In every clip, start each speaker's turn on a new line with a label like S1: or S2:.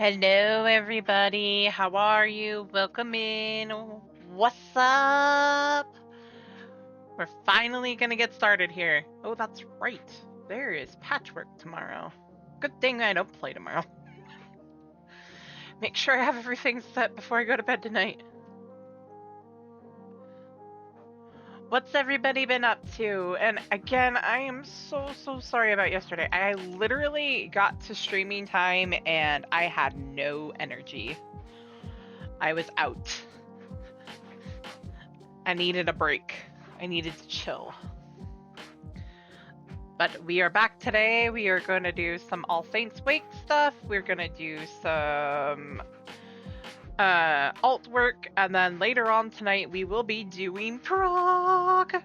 S1: Hello, everybody. How are you? Welcome in. What's up? We're finally gonna get started here. Oh, that's right. There is patchwork tomorrow. Good thing I don't play tomorrow. Make sure I have everything set before I go to bed tonight. What's everybody been up to? And again, I am so sorry about yesterday. I literally got to streaming time and I had no energy. I was out. I needed a break. I needed to chill. But we are back today. We are going to do some All Saints Wake stuff. We're going to do some alt work. And then later on tonight, we will be doing PROG.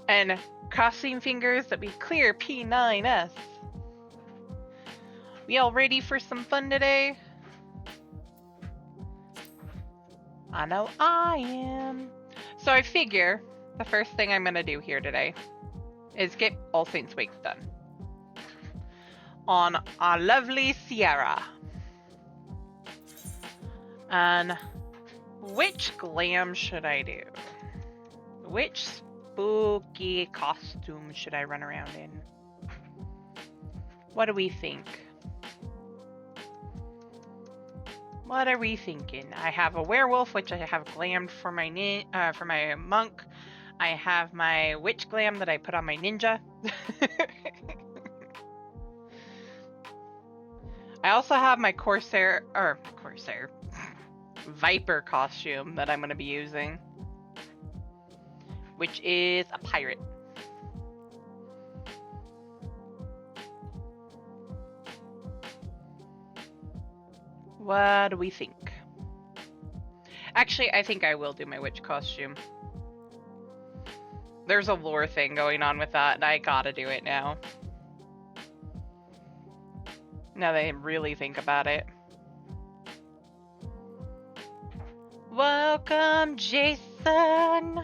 S1: And crossing fingers that we clear P9S. We all ready for some fun today? I know I am. So I figure the first thing I'm going to do here today is get All Saints Wake done on our lovely Sierra. And which glam should I do? Which spooky costume should I run around in? What do we think? What are we thinking? I have a werewolf, which I have glammed for my monk. I have my witch glam that I put on my ninja. I also have my Viper costume that I'm going to be using, which is a pirate. What do we think? Actually, I think I will do my witch costume. There's a lore thing going on with that, and I gotta do it now. Now that I really think about it. Welcome, Jason!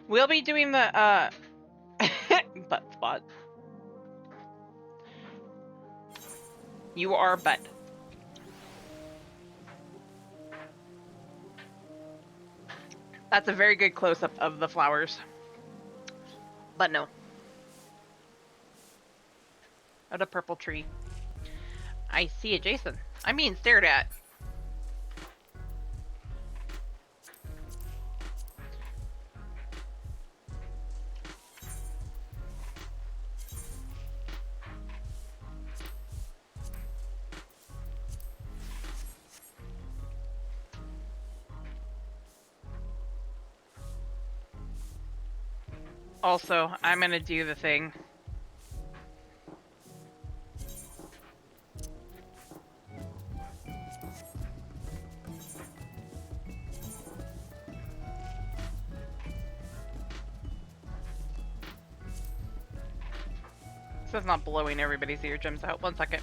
S1: We'll be doing the, butt spot. You are butt. That's a very good close-up of the flowers. But no. At a purple tree. I see it, Jason. I'm being stared at. Also, I'm gonna do the thing. So it's not blowing everybody's eardrums out. 1 second.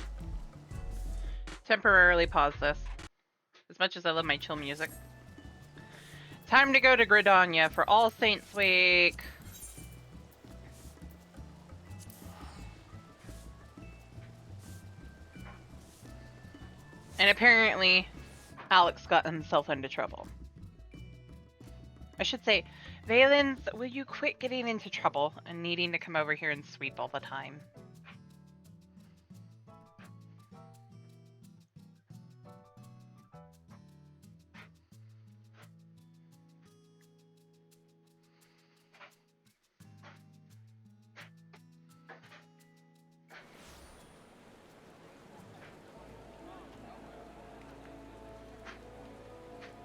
S1: Temporarily pause this. As much as I love my chill music. Time to go to Gridania for All Saints Week. And apparently, Alex got himself into trouble. I should say, Valens, will you quit getting into trouble and needing to come over here and sweep all the time?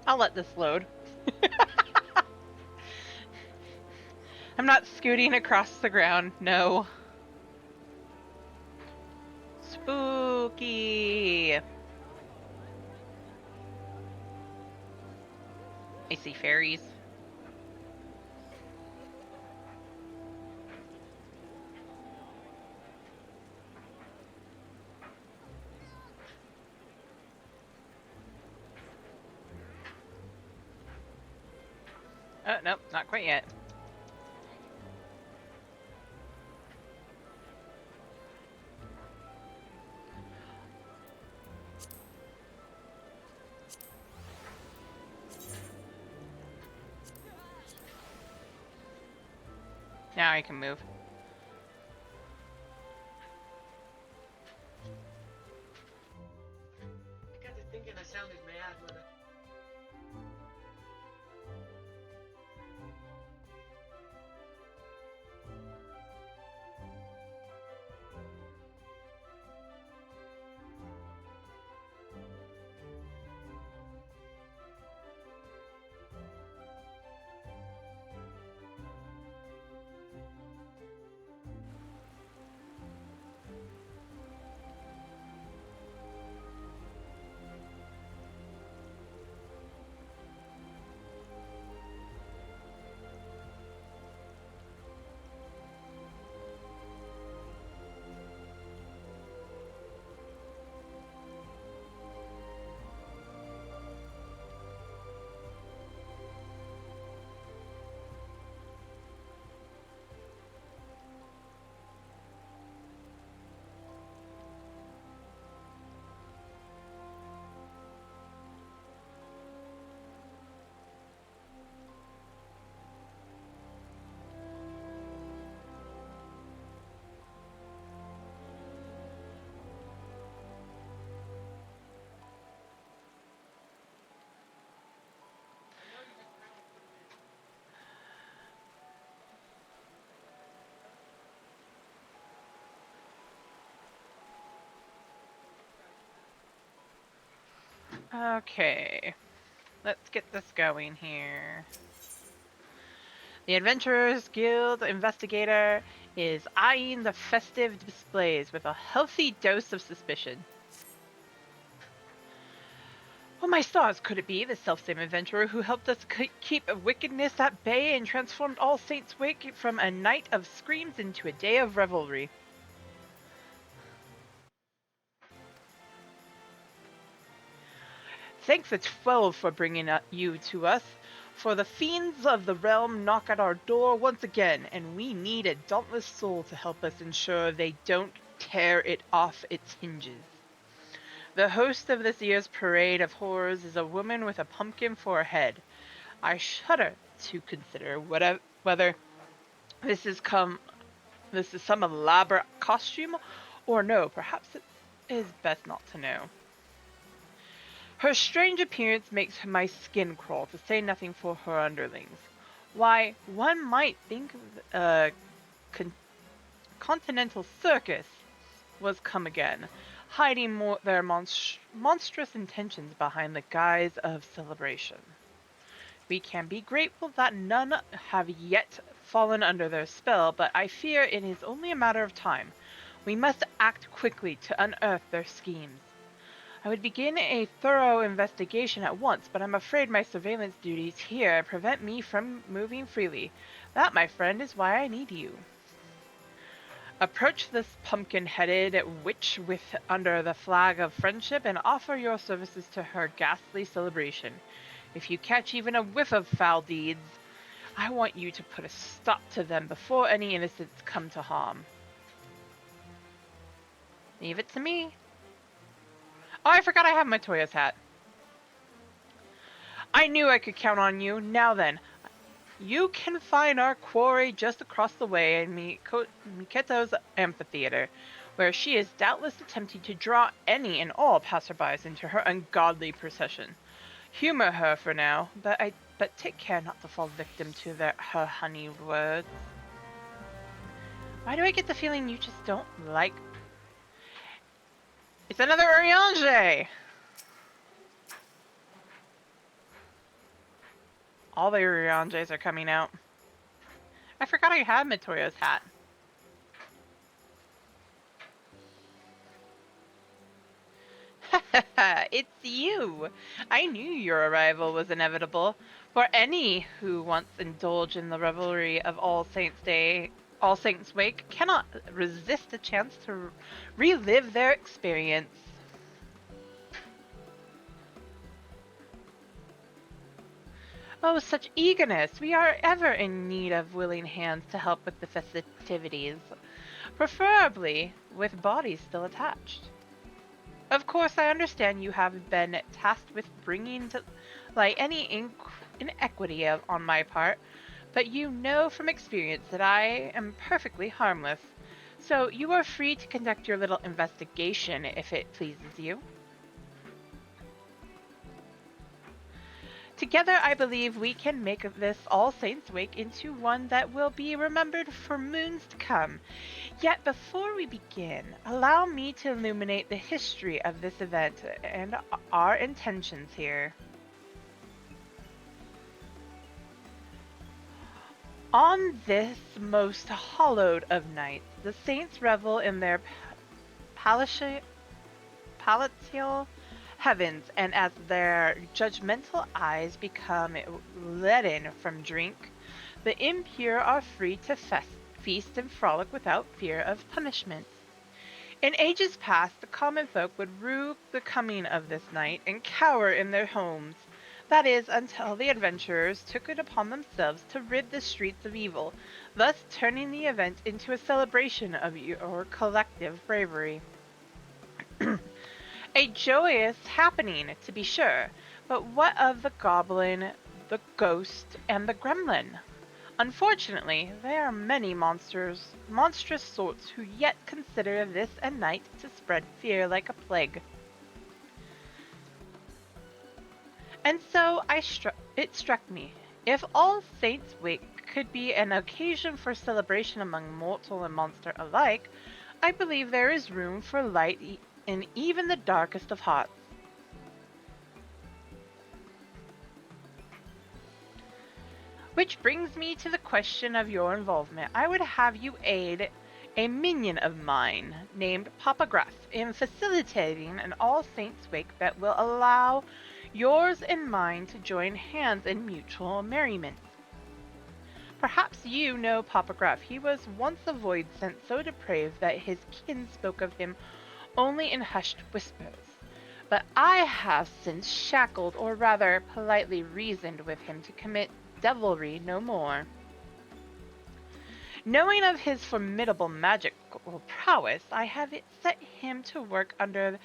S1: I'll let this load. I'm not scooting across the ground, no. Spooky. I see fairies. Oh, nope, not quite yet. Now I can move.
S2: I got to thinking I sounded mad when I...
S1: Okay. Let's get this going here. The Adventurers Guild investigator is eyeing the festive displays with a healthy dose of suspicion. Oh my stars, could it be the selfsame adventurer who helped us keep wickedness at bay and transformed All Saints' Wake from a night of screams into a day of revelry? Thanks at 12 for bringing you to us, for the fiends of the realm knock at our door once again, and we need a dauntless soul to help us ensure they don't tear it off its hinges. The host of this year's parade of horrors is a woman with a pumpkin for a head. I shudder to consider whether this is some elaborate costume, or no, perhaps it is best not to know. Her strange appearance makes my skin crawl, to say nothing for her underlings. Why, one might think a continental circus was come again, hiding their monstrous intentions behind the guise of celebration. We can be grateful that none have yet fallen under their spell, but I fear it is only a matter of time. We must act quickly to unearth their schemes. I would begin a thorough investigation at once, but I'm afraid my surveillance duties here prevent me from moving freely. That, my friend, is why I need you. Approach this pumpkin-headed witch under the flag of friendship and offer your services to her ghastly celebration. If you catch even a whiff of foul deeds, I want you to put a stop to them before any innocents come to harm. Leave it to me. Oh, I forgot I have my Toya's hat. I knew I could count on you. Now then, you can find our quarry just across the way in Miketo's amphitheater, where she is doubtless attempting to draw any and all passerbys into her ungodly procession. Humor her for now, but take care not to fall victim to her honeyed words. Why do I get the feeling you just don't like... It's another Urianger! All the Uriangers are coming out. I forgot I had Mitoya's hat. It's you! I knew your arrival was inevitable. For any who once indulge in the revelry of All Saints' Wake cannot resist the chance to relive their experience. Oh, such eagerness! We are ever in need of willing hands to help with the festivities, preferably with bodies still attached. Of course, I understand you have been tasked with bringing to light any inequity on my part, but you know from experience that I am perfectly harmless. So you are free to conduct your little investigation if it pleases you. Together, I believe we can make this All Saints Wake into one that will be remembered for moons to come. Yet before we begin, allow me to illuminate the history of this event and our intentions here. On this most hallowed of nights, the saints revel in their palatial heavens, and as their judgmental eyes become leaden from drink, the impure are free to feast and frolic without fear of punishment. In ages past, the common folk would rue the coming of this night and cower in their homes. That is, until the adventurers took it upon themselves to rid the streets of evil, thus turning the event into a celebration of your collective bravery. A joyous happening, to be sure, but what of the goblin, the ghost, and the gremlin? Unfortunately, there are many monstrous sorts who yet consider this a night to spread fear like a plague. And so it struck me, if All Saints' Wake could be an occasion for celebration among mortal and monster alike, I believe there is room for light in even the darkest of hearts. Which brings me to the question of your involvement. I would have you aid a minion of mine named Papa Gruff in facilitating an All Saints Wake that will allow yours and mine to join hands in mutual merriment. Perhaps you know Papa Gruff. He was once a void sent so depraved that his kin spoke of him only in hushed whispers. But I have since shackled, or rather politely reasoned with him to commit devilry no more. Knowing of his formidable magical prowess, I have set him to work under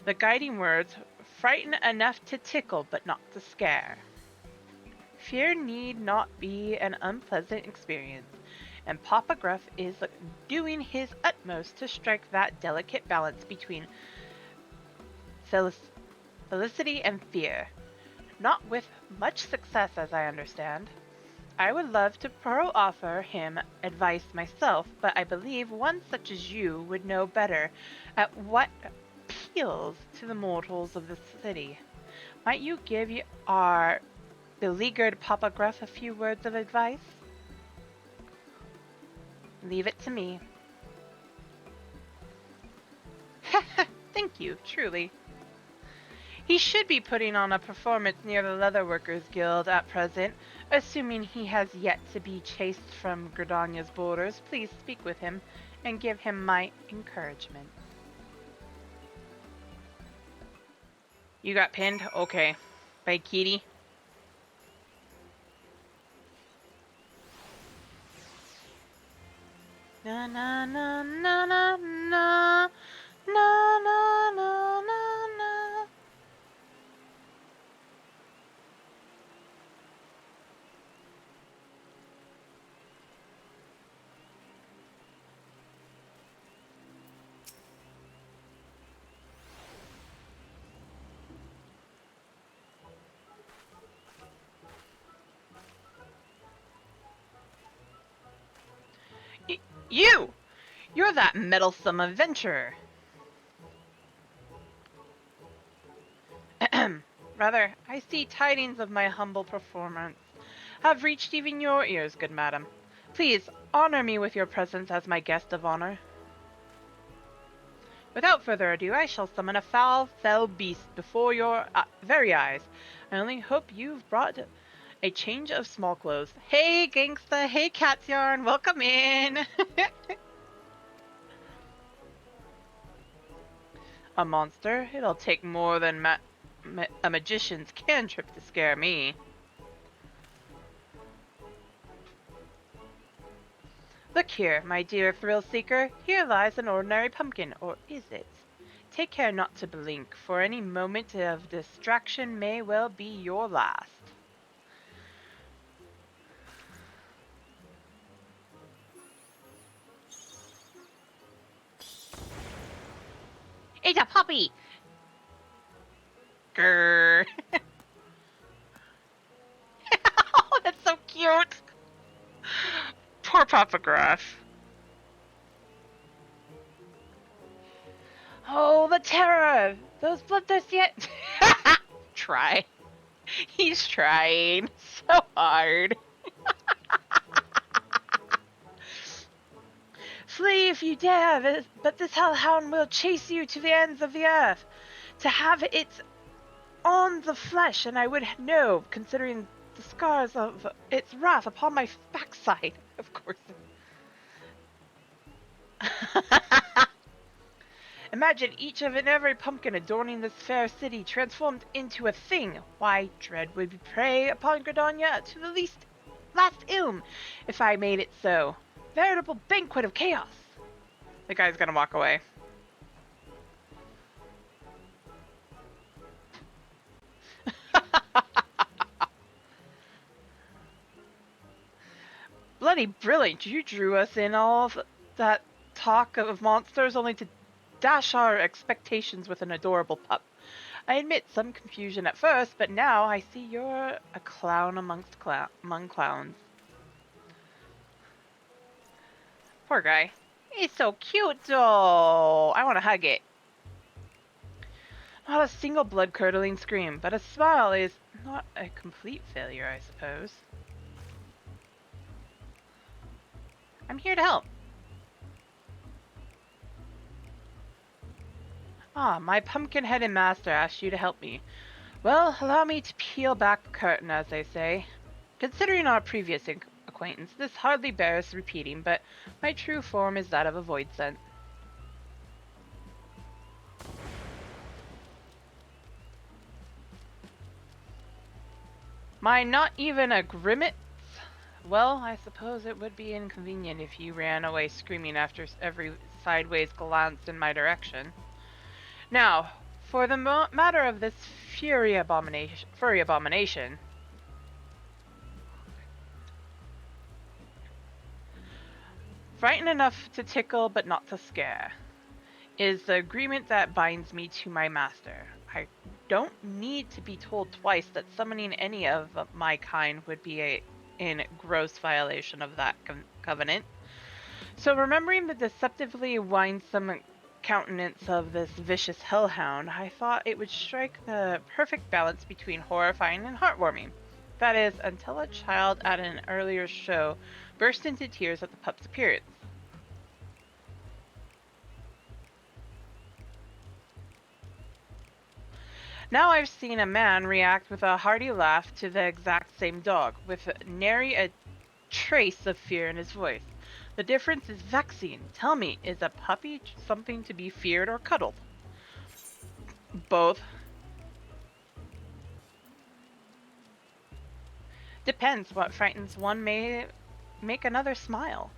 S1: the guiding words, frighten enough to tickle but not to scare. Fear need not be an unpleasant experience, and Papa Gruff is doing his utmost to strike that delicate balance between felicity and fear. Not with much success, as I understand. I would love to offer him advice myself, but I believe one such as you would know better at what appeals to the mortals of the city. Might you give our beleaguered Papa Gruff a few words of advice? Leave it to me. Thank you, truly. He should be putting on a performance near the Leatherworkers Guild at present, assuming he has yet to be chased from Gridania's borders. Please speak with him and give him my encouragement. You got pinned? Okay. By Kitty. Na na na na na na na na na na. You! You're that meddlesome adventurer. Rather, I see tidings of my humble performance have reached even your ears, good madam. Please, honor me with your presence as my guest of honor. Without further ado, I shall summon a foul, fell beast before your very eyes. I only hope you've brought a change of small clothes. Hey, gangsta. Hey, Cat's Yarn. Welcome in. A monster? It'll take more than a magician's cantrip to scare me. Look here, my dear thrill-seeker. Here lies an ordinary pumpkin, or is it? Take care not to blink, for any moment of distraction may well be your last. It's a puppy! Grrr. Oh, that's so cute! Poor Papa Grass. Oh, the terror! Those bloodthirsty yet. Try. He's trying so hard. Flee if you dare, but this hellhound will chase you to the ends of the earth. To have it on the flesh, and I would know, considering the scars of its wrath upon my backside. Of course. Imagine each of and every pumpkin adorning this fair city transformed into a thing. Why, dread would be prey upon Gridania to the last ilm, if I made it so. Veritable banquet of chaos. The guy's gonna walk away. Bloody brilliant! You drew us in all of that talk of monsters only to dash our expectations with an adorable pup. I admit some confusion at first, but now I see you're a clown among clowns. Poor guy. He's so cute though. I want to hug it. Not a single blood-curdling scream, but a smile is not a complete failure, I suppose. I'm here to help. Ah, my pumpkin-headed master asked you to help me. Well, allow me to peel back the curtain, as they say. Considering our previous acquaintance, this hardly bears repeating, but my true form is that of a void scent. Mine not even a grimace? Well, I suppose it would be inconvenient if you ran away screaming after every sideways glance in my direction. Now, for the matter of this furry abomination. Frightened enough to tickle but not to scare is the agreement that binds me to my master. I don't need to be told twice that summoning any of my kind would be in gross violation of that covenant. So remembering the deceptively winsome countenance of this vicious hellhound, I thought it would strike the perfect balance between horrifying and heartwarming. That is, until a child at an earlier show burst into tears at the pup's appearance. Now I've seen a man react with a hearty laugh to the exact same dog, with nary a trace of fear in his voice. The difference is vexing. Tell me, is a puppy something to be feared or cuddled? Both. Depends. What frightens one may make another smile.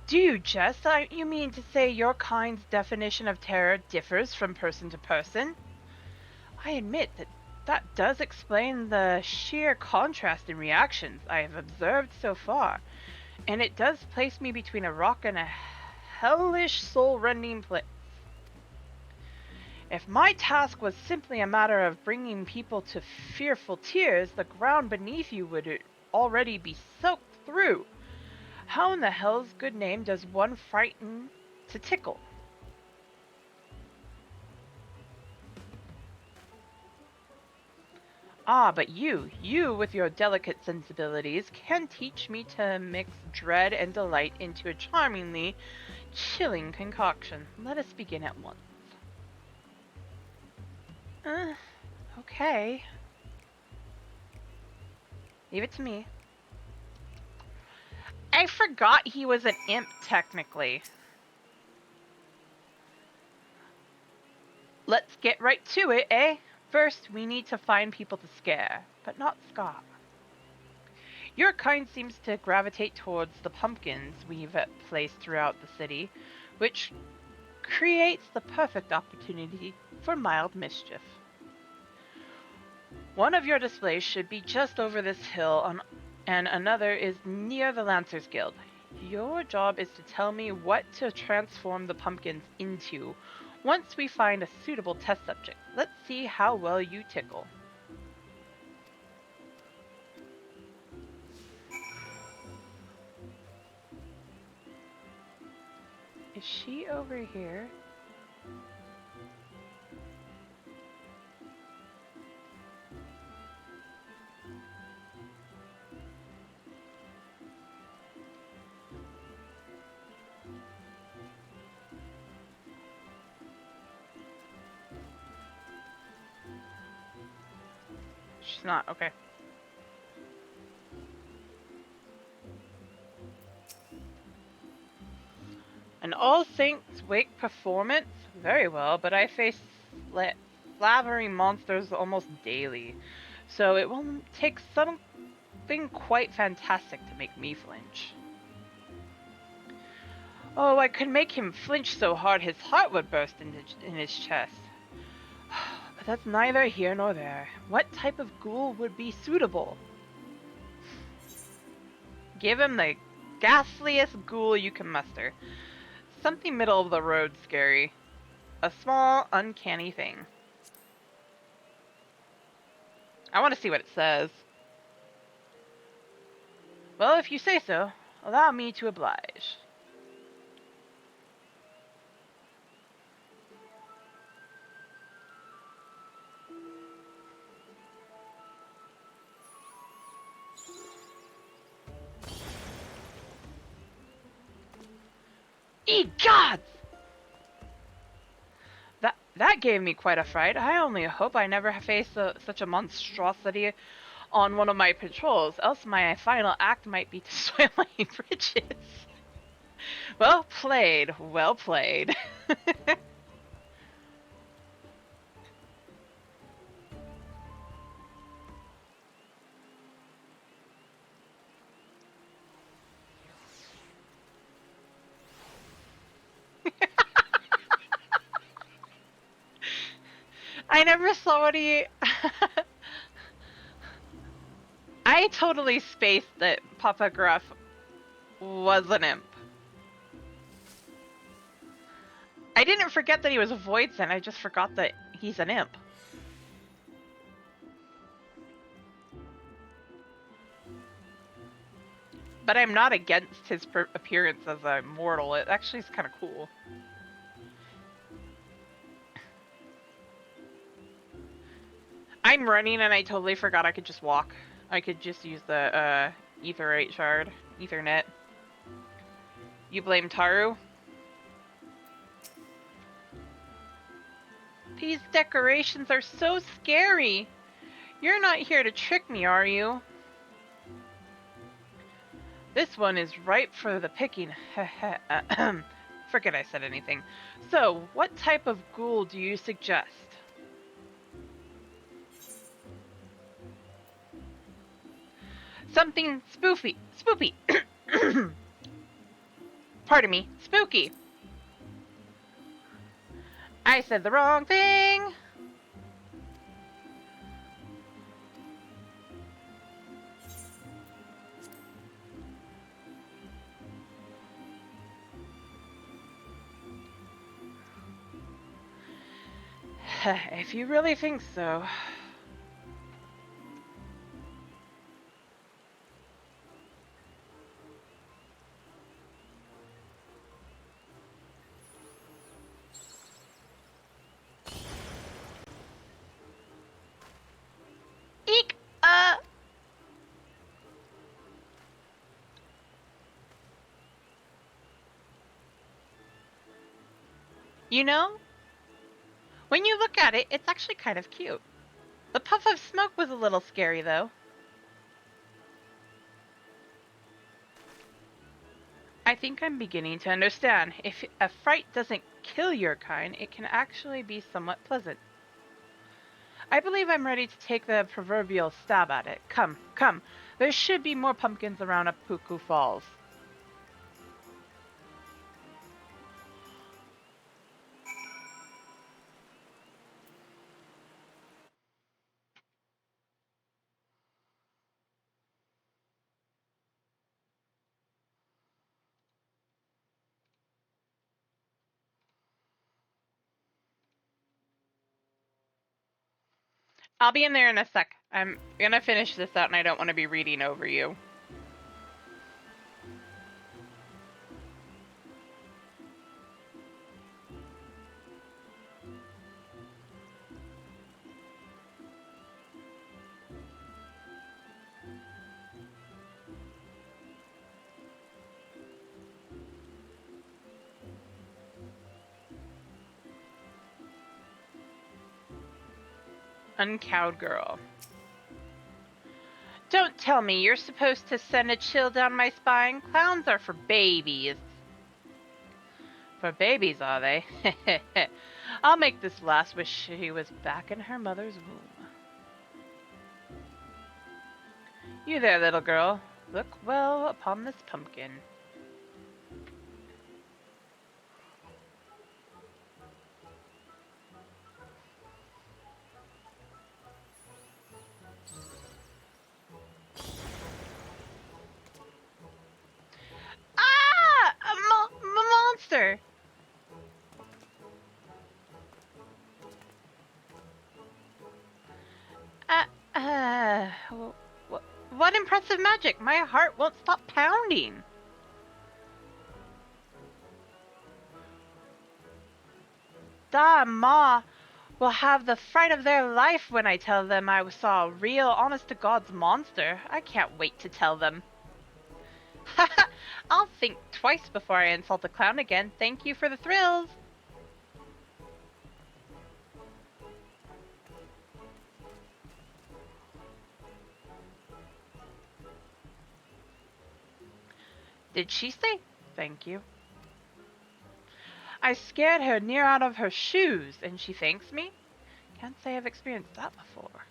S1: Do you jest? You mean to say your kind's definition of terror differs from person to person? I admit that does explain the sheer contrast in reactions I have observed so far, and it does place me between a rock and a hellish soul-rending place. If my task was simply a matter of bringing people to fearful tears, the ground beneath you would already be soaked through. How in the hell's good name does one frighten to tickle? Ah, but you with your delicate sensibilities can teach me to mix dread and delight into a charmingly chilling concoction. Let us begin at once. Okay. Leave it to me. I forgot he was an imp, technically. Let's get right to it, eh? First, we need to find people to scare, but not scar. Your kind seems to gravitate towards the pumpkins we've placed throughout the city, which creates the perfect opportunity for mild mischief. One of your displays should be just over this hill, and another is near the Lancers Guild. Your job is to tell me what to transform the pumpkins into. Once we find a suitable test subject, let's see how well you tickle. Is she over here? She's not. Okay. An All Saints Wake performance? Very well, but I face slavering monsters almost daily, so it will take something quite fantastic to make me flinch. Oh, I could make him flinch so hard his heart would burst in his chest. But that's neither here nor there. What type of ghoul would be suitable? Give him the ghastliest ghoul you can muster. Something middle of the road scary. A small, uncanny thing. I want to see what it says. Well, if you say so, allow me to oblige. Ye gods! That gave me quite a fright. I only hope I never face such a monstrosity on one of my patrols, else my final act might be to soil my bridges. Well played, well played. I never saw what he. I totally spaced that Papa Gruff was an imp. I didn't forget that he was a Void Sen, I just forgot that he's an imp. But I'm not against his appearance as a mortal. It actually is kind of cool. I'm running and I totally forgot I could just walk. I could just use the Etherite shard. Ethernet. You blame Taru? These decorations are so scary. You're not here to trick me, are you? This one is ripe for the picking. Forget I said anything. So, what type of ghoul do you suggest? Something spoopy. Pardon me, spooky. I said the wrong thing. If you really think so. Eek! You know, when you look at it, it's actually kind of cute. The puff of smoke was a little scary, though. I think I'm beginning to understand. If a fright doesn't kill your kind, it can actually be somewhat pleasant. I believe I'm ready to take the proverbial stab at it. Come, come. There should be more pumpkins around Apuku Falls. I'll be in there in a sec. I'm gonna finish this out and I don't want to be reading over you. Uncowed girl. Don't tell me you're supposed to send a chill down my spine. Clowns are for babies. For babies, are they? I'll make this last wish she was back in her mother's womb. You there, little girl. Look well upon this pumpkin. Ah! A monster! Uh, what impressive magic! My heart won't stop pounding. Da, Ma will have the fright of their life when I tell them I saw a real, honest-to-God's monster. I can't wait to tell them. I'll think twice before I insult a clown again. Thank you for the thrills. Did she say thank you? I scared her near out of her shoes, and she thanks me? Can't say I've experienced that before.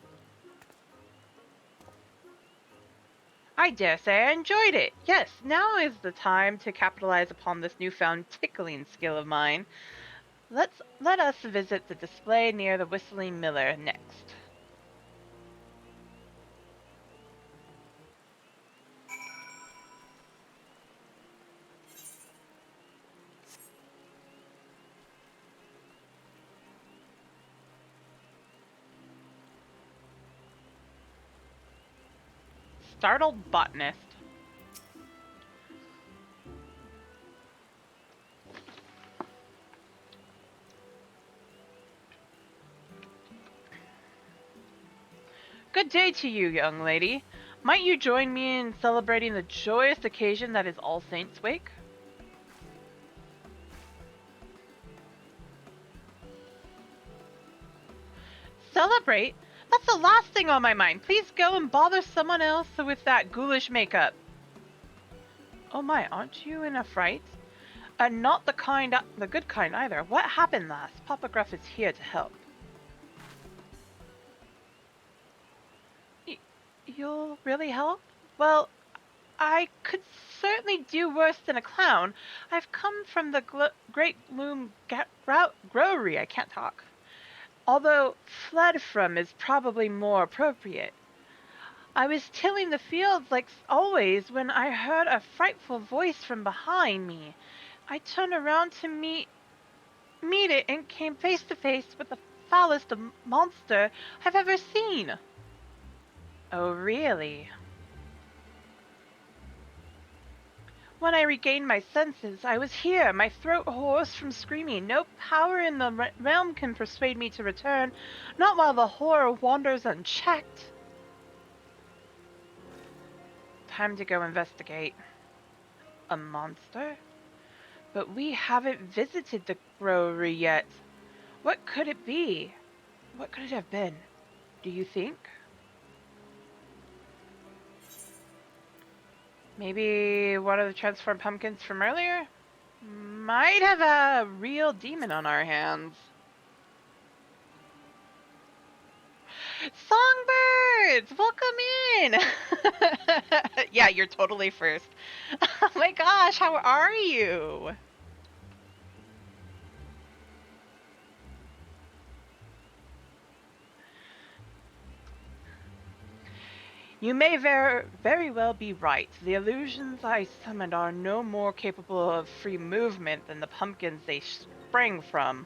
S1: I dare say I enjoyed it. Yes, now is the time to capitalize upon this newfound tickling skill of mine. Let us visit the display near the Whistling Miller next. Startled botanist. Good day to you, young lady. Might you join me in celebrating the joyous occasion that is All Saints' Wake? Celebrate? That's the last thing on my mind. Please go and bother someone else with that ghoulish makeup. Oh my, aren't you in a fright? Not the good kind either. What happened last? Papa Gruff is here to help. You'll really help? Well, I could certainly do worse than a clown. I've come from the Great Loom Growery. I can't talk. Although fled from is probably more appropriate. I was tilling the fields like always when I heard a frightful voice from behind me. I turned around to meet it and came face to face with the foulest monster I've ever seen. Oh, really? When I regained my senses, I was here, my throat hoarse from screaming. No power in the realm can persuade me to return, not while the horror wanders unchecked. Time to go investigate. A monster? But we haven't visited the growery yet. What could it be? What could it have been? Do you think? Maybe one of the transformed pumpkins from earlier? Might have a real demon on our hands. Songbirds! Welcome in! Yeah, you're totally first. Oh my gosh, how are you? You may very well be right. The illusions I summoned are no more capable of free movement than the pumpkins they sprang from.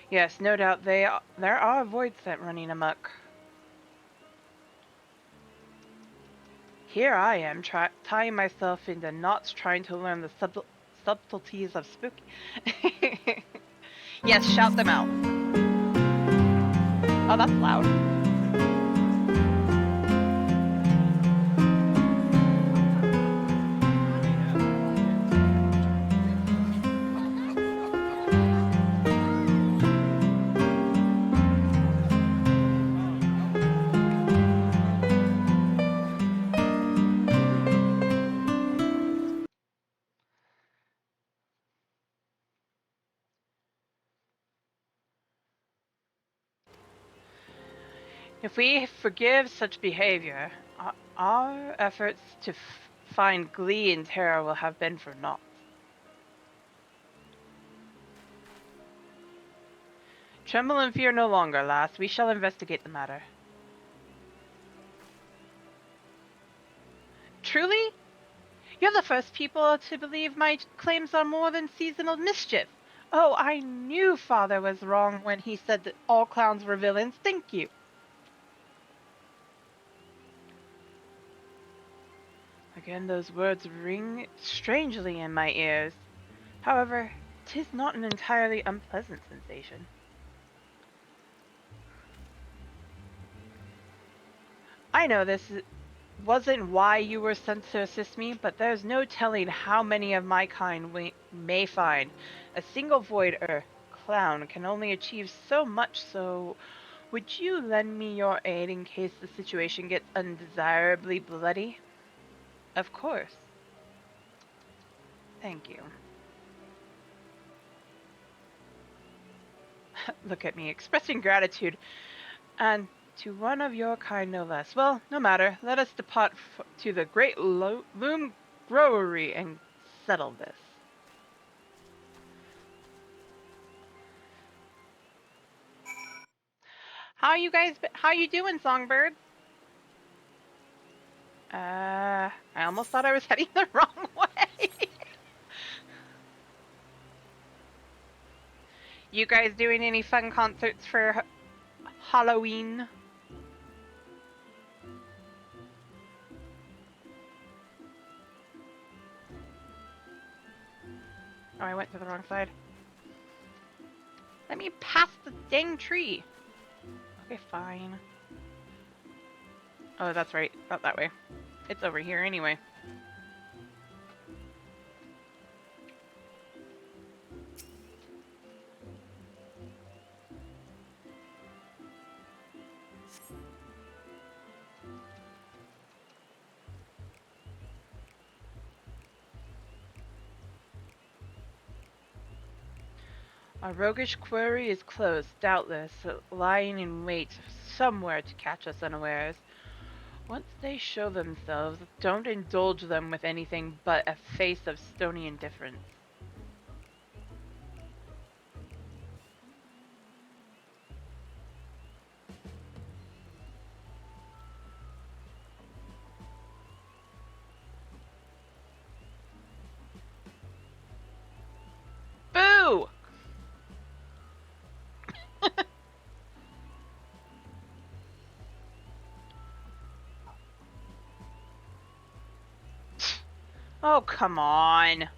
S1: Yes, no doubt there are voids that running amok. Here I am, tying myself into knots, trying to learn the subtleties of spooky. Yes, shout them out. Oh, that's loud. If we forgive such behavior, our efforts to find glee in terror will have been for naught. Tremble and fear no longer, lass. We shall investigate the matter. Truly? You're the first people to believe my claims are more than seasonal mischief. Oh, I knew father was wrong when he said that all clowns were villains. Thank you. Again, those words ring strangely in my ears. However, 'tis not an entirely unpleasant sensation. I know this wasn't why you were sent to assist me, but there's no telling how many of my kind we may find. A single void clown can only achieve so much, so would you lend me your aid in case the situation gets undesirably bloody? Of course. Thank you. Look at me, expressing gratitude, and to one of your kind no less. Well, no matter. Let us depart to the great loom growery and settle this. How you doing, Songbird? I almost thought I was heading the wrong way. You guys doing any fun concerts for Halloween? Oh, I went to the wrong side. Let me pass the dang tree. Okay, fine. Oh, that's right. Not that way. It's over here anyway. Our roguish quarry is close, doubtless, lying in wait somewhere to catch us unawares. Once they show themselves, don't indulge them with anything but a face of stony indifference. Boo! Oh, come on.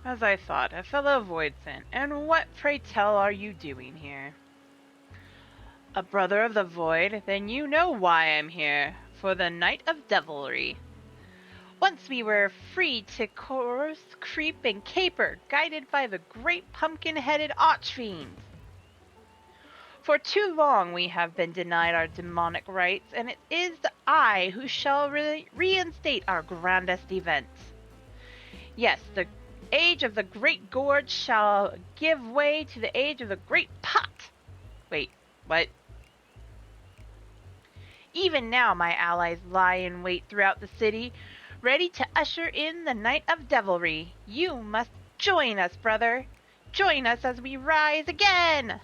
S1: As I thought, a fellow voidsent. And what, pray tell, are you doing here? A brother of the void? Then you know why I'm here. For the night of devilry. Once we were free to course, creep, and caper, guided by the great pumpkin-headed archfiend. For too long we have been denied our demonic rights, and it is I who shall reinstate our grandest event. Yes, the age of the Great Gorge shall give way to the age of the Great Pot. Wait, what? Even now my allies lie in wait throughout the city, ready to usher in the night of devilry. You must join us, brother. Join us as we rise again.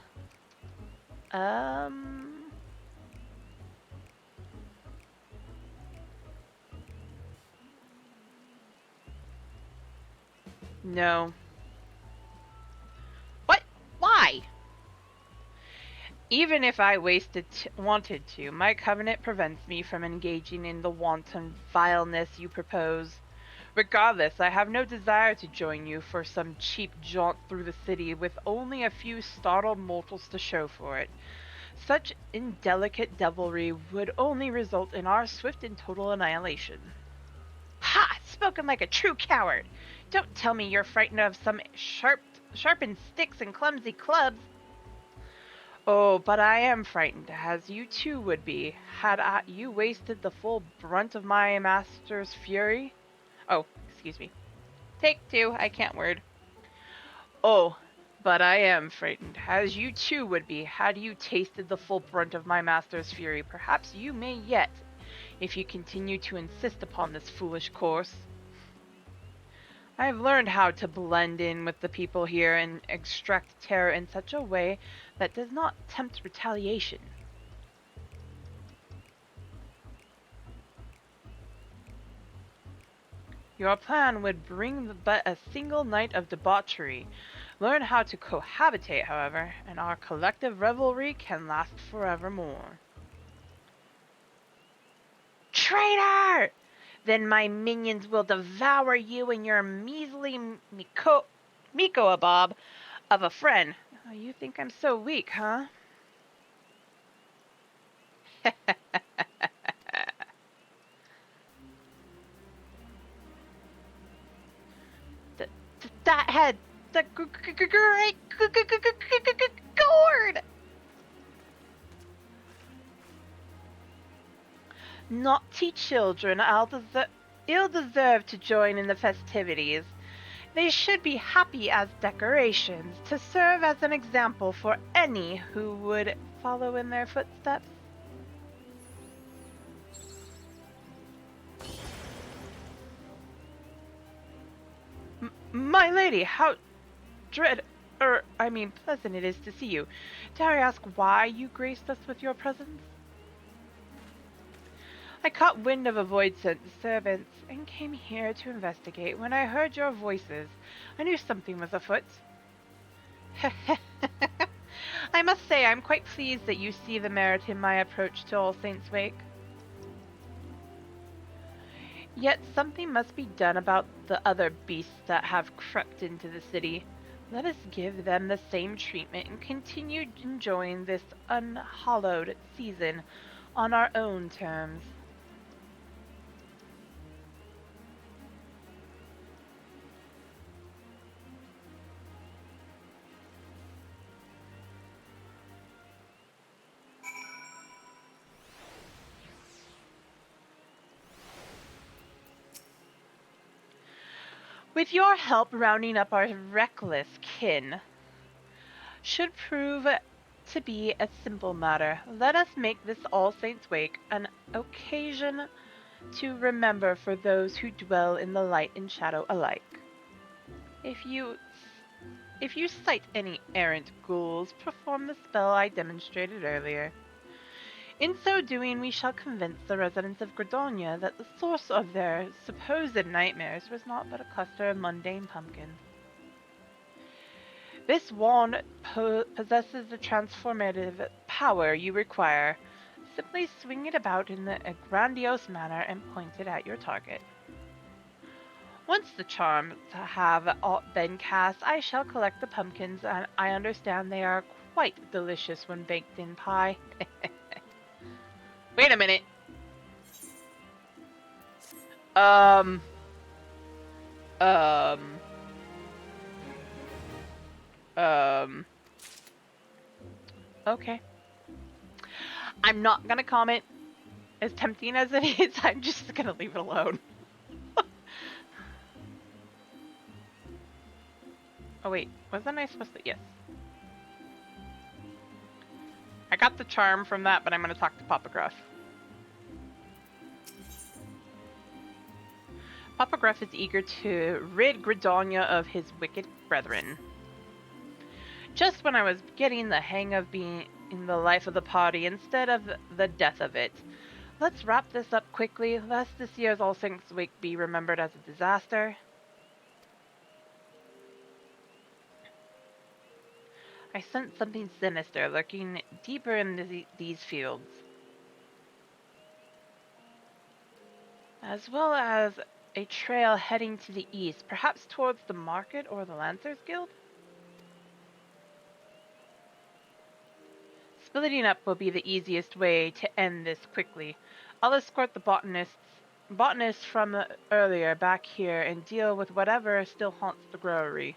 S1: No. What? Why? Even if I wanted to, my covenant prevents me from engaging in the wanton vileness you propose. Regardless, I have no desire to join you for some cheap jaunt through the city with only a few startled mortals to show for it. Such indelicate devilry would only result in our swift and total annihilation. Ha! Spoken like a true coward! Don't tell me you're frightened of some sharpened sticks and clumsy clubs. Oh, but I am frightened, as you too would be, had you wasted the full brunt of my master's fury. Oh, excuse me. Take two, I can't word. Oh, but I am frightened, as you too would be, had you tasted the full brunt of my master's fury. Perhaps you may yet, if you continue to insist upon this foolish course. I have learned how to blend in with the people here and extract terror in such a way that does not tempt retaliation. Your plan would bring but a single night of debauchery. Learn how to cohabitate, however, and our collective revelry can last forevermore. Traitor! Then my minions will devour you and your measly Miko Bob of a friend. Oh, you think I'm so weak, huh? That head! The great gourd! Naughty children ill deserve to join in the festivities. They should be happy as decorations, to serve as an example for any who would follow in their footsteps. My lady, how pleasant it is to see you. Dare I ask why you graced us with your presence? I caught wind of a void servants and came here to investigate. When I heard your voices, I knew something was afoot. I must say I'm quite pleased that you see the merit in my approach to All Saints' Wake. Yet something must be done about the other beasts that have crept into the city. Let us give them the same treatment and continue enjoying this unhallowed season on our own terms. With your help, rounding up our reckless kin should prove to be a simple matter. Let us make this All Saints' Wake an occasion to remember for those who dwell in the light and shadow alike. If you sight any errant ghouls, perform the spell I demonstrated earlier. In so doing, we shall convince the residents of Gradonia that the source of their supposed nightmares was naught but a cluster of mundane pumpkins. This wand possesses the transformative power you require. Simply swing it about in a grandiose manner and point it at your target. Once the charms have been cast, I shall collect the pumpkins, and I understand they are quite delicious when baked in pie. Wait a minute. Um. Um. Okay. I'm not gonna comment. As tempting as it is, I'm just gonna leave it alone. Oh wait, wasn't I supposed to? Yes. I got the charm from that, but I'm gonna talk to Papa Gruff. Papa Gruff is eager to rid Gradonia of his wicked brethren. Just when I was getting the hang of being in the life of the party instead of the death of it. Let's wrap this up quickly, lest this year's All Saints' Week be remembered as a disaster. I sense something sinister lurking deeper in these fields, as well as a trail heading to the east, perhaps towards the market or the Lancers Guild. Splitting up will be the easiest way to end this quickly. I'll escort the botanist from earlier back here and deal with whatever still haunts the growery.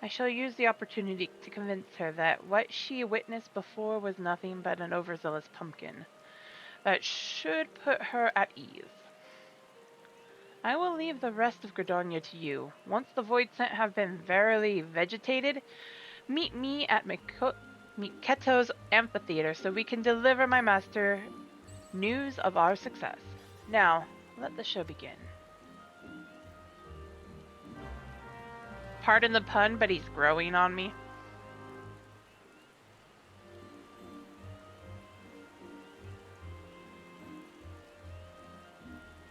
S1: I shall use the opportunity to convince her that what she witnessed before was nothing but an overzealous pumpkin. That should put her at ease. I will leave the rest of Gradonia to you. Once the Void Scent have been verily vegetated, meet me at Miketo's amphitheater so we can deliver my master news of our success. Now, let the show begin. Pardon the pun, but he's growing on me.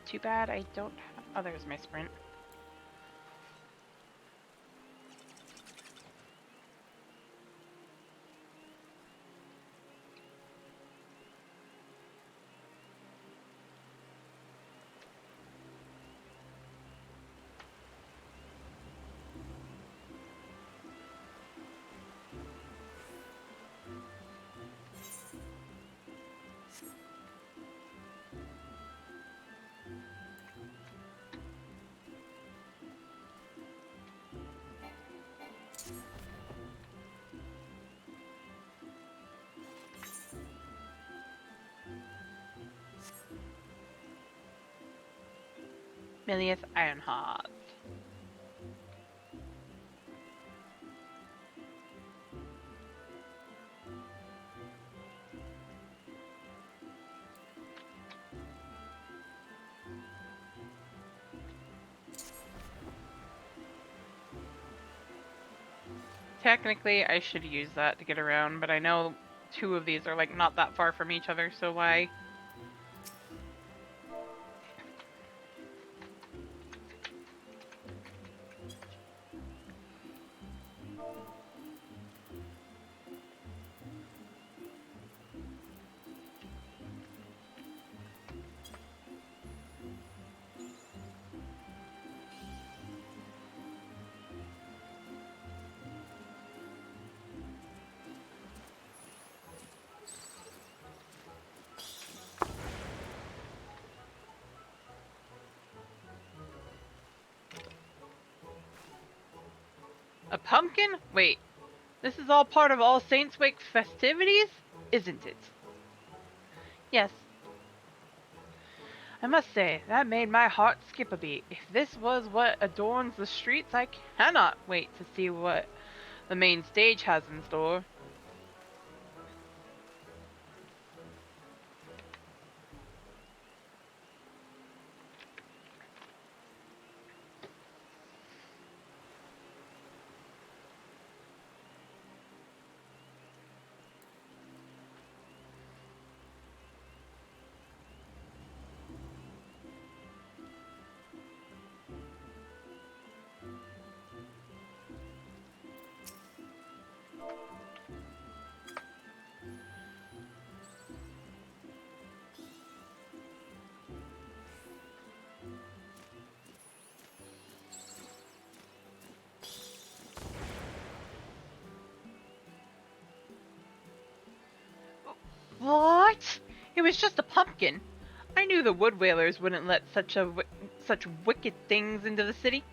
S1: Too bad I don't have... Oh, there's my sprint. Millieth Ironheart. Technically, I should use that to get around, but I know two of these are like not that far from each other, so why? A pumpkin? Wait, this is all part of All Saints' Wake festivities? Isn't it? Yes. I must say, that made my heart skip a beat. If this was what adorns the streets, I cannot wait to see what the main stage has in store. What? It was just a pumpkin. I knew the Wood Whalers wouldn't let such wicked things into the city.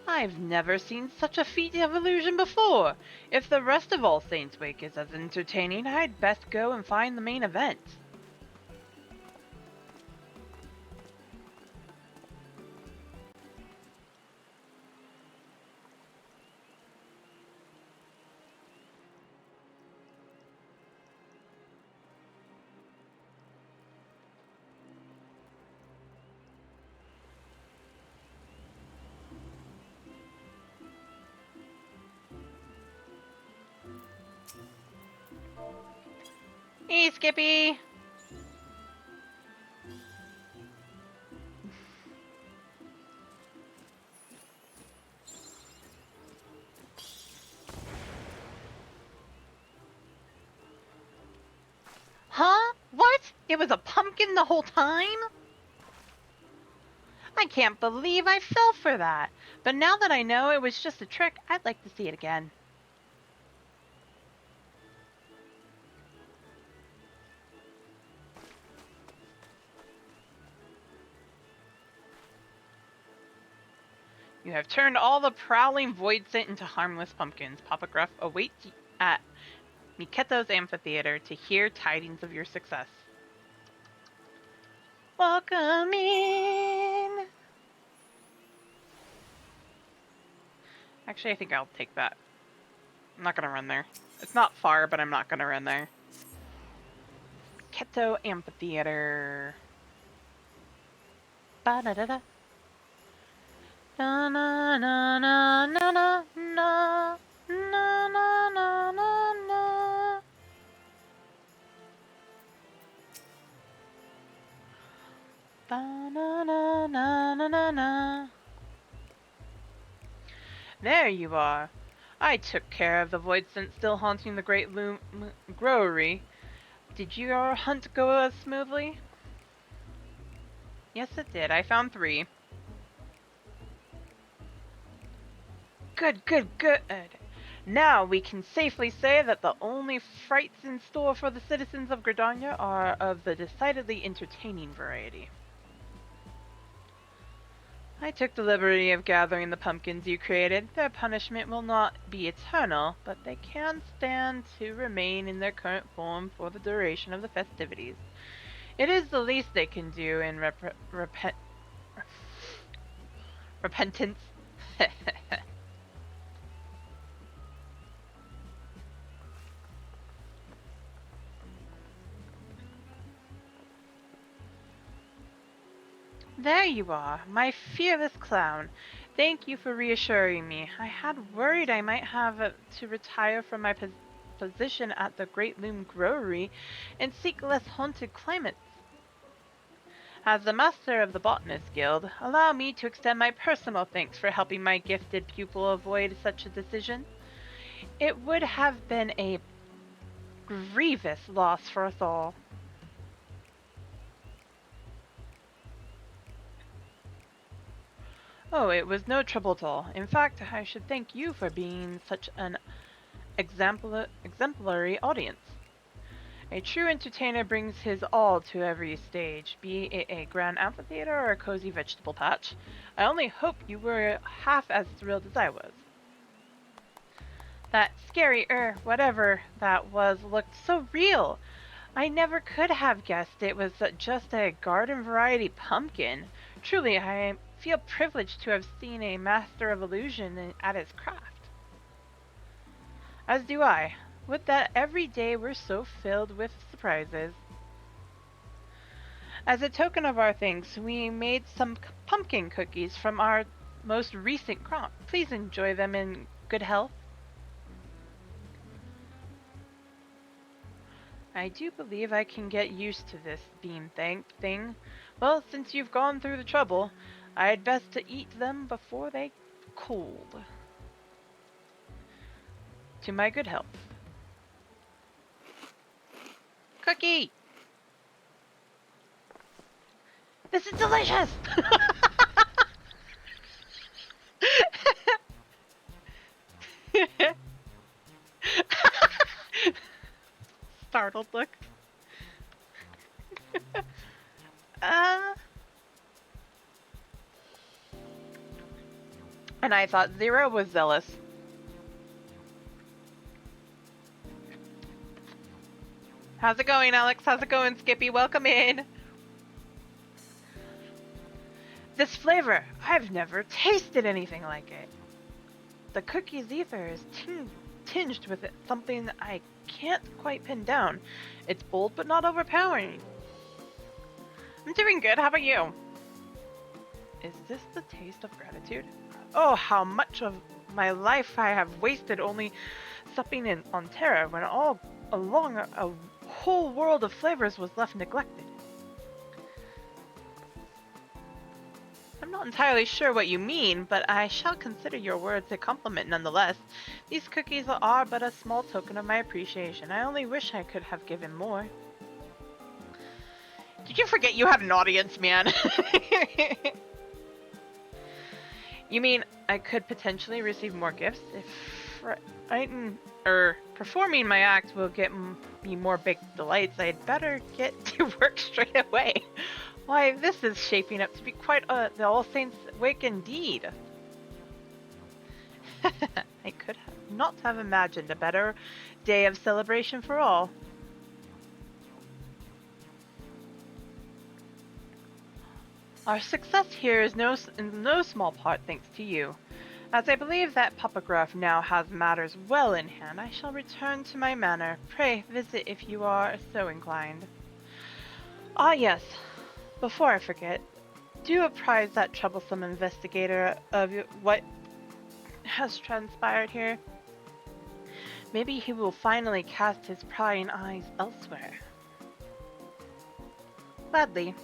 S1: I've never seen such a feat of illusion before. If the rest of All Saints' Wake is as entertaining, I'd best go and find the main event. Hey, Skippy! It was a pumpkin the whole time? I can't believe I fell for that. But now that I know it was just a trick, I'd like to see it again. You have turned all the prowling void scent into harmless pumpkins. Papa Gruff awaits at Miketo's amphitheater to hear tidings of your success. Welcome in! Actually, I think I'll take that. I'm not gonna run there. It's not far, but I'm not gonna run there. Miketo Amphitheater. Ba-da-da-da. Na na na na na na na na na na na na. Ba na na na na na na. There you are. I took care of the void scent still haunting the Great Growery. Did your hunt go smoothly? Yes, it did. I found 3. Good, good, good. Now we can safely say that the only frights in store for the citizens of Gridania are of the decidedly entertaining variety. I took the liberty of gathering the pumpkins you created. Their punishment will not be eternal, but they can stand to remain in their current form for the duration of the festivities. It is the least they can do in repentance. There you are, my fearless clown. Thank you for reassuring me. I had worried I might have to retire from my position at the Great Loom Growery and seek less haunted climates. As the master of the Botanist Guild, allow me to extend my personal thanks for helping my gifted pupil avoid such a decision. It would have been a grievous loss for us all. Oh, it was no trouble at all. In fact, I should thank you for being such an exemplary audience. A true entertainer brings his all to every stage, be it a grand amphitheater or a cozy vegetable patch. I only hope you were half as thrilled as I was. That scary, whatever that was, looked so real. I never could have guessed it was just a garden variety pumpkin. Truly, I feel privileged to have seen a master of illusion at his craft. As do I. Would that every day were so filled with surprises. As a token of our thanks, we made some pumpkin cookies from our most recent crop. Please enjoy them in good health. I do believe I can get used to this being thanked thing. Well, since you've gone through the trouble, I'd best to eat them before they cooled. To my good health. Cookie! This is delicious! Startled look. And I thought Zero was zealous. How's it going, Alex? How's it going, Skippy? Welcome in. This flavor, I've never tasted anything like it. The cookie's ether is tinged with something I can't quite pin down. It's bold but not overpowering. I'm doing good. How about you? Is this the taste of gratitude? Oh, how much of my life I have wasted only supping on Terra when all along a whole world of flavors was left neglected. I'm not entirely sure what you mean, but I shall consider your words a compliment nonetheless. These cookies are but a small token of my appreciation. I only wish I could have given more. Did you forget you had an audience, man? You mean I could potentially receive more gifts if performing my act will get me more big delights? I'd better get to work straight away. Why, this is shaping up to be quite the All Saints wake indeed. I could not have imagined a better day of celebration for all. Our success here is in no small part thanks to you. As I believe that Popograph now has matters well in hand, I shall return to my manor. Pray visit if you are so inclined. Ah yes, before I forget, do apprise that troublesome investigator of what has transpired here. Maybe he will finally cast his prying eyes elsewhere. Gladly.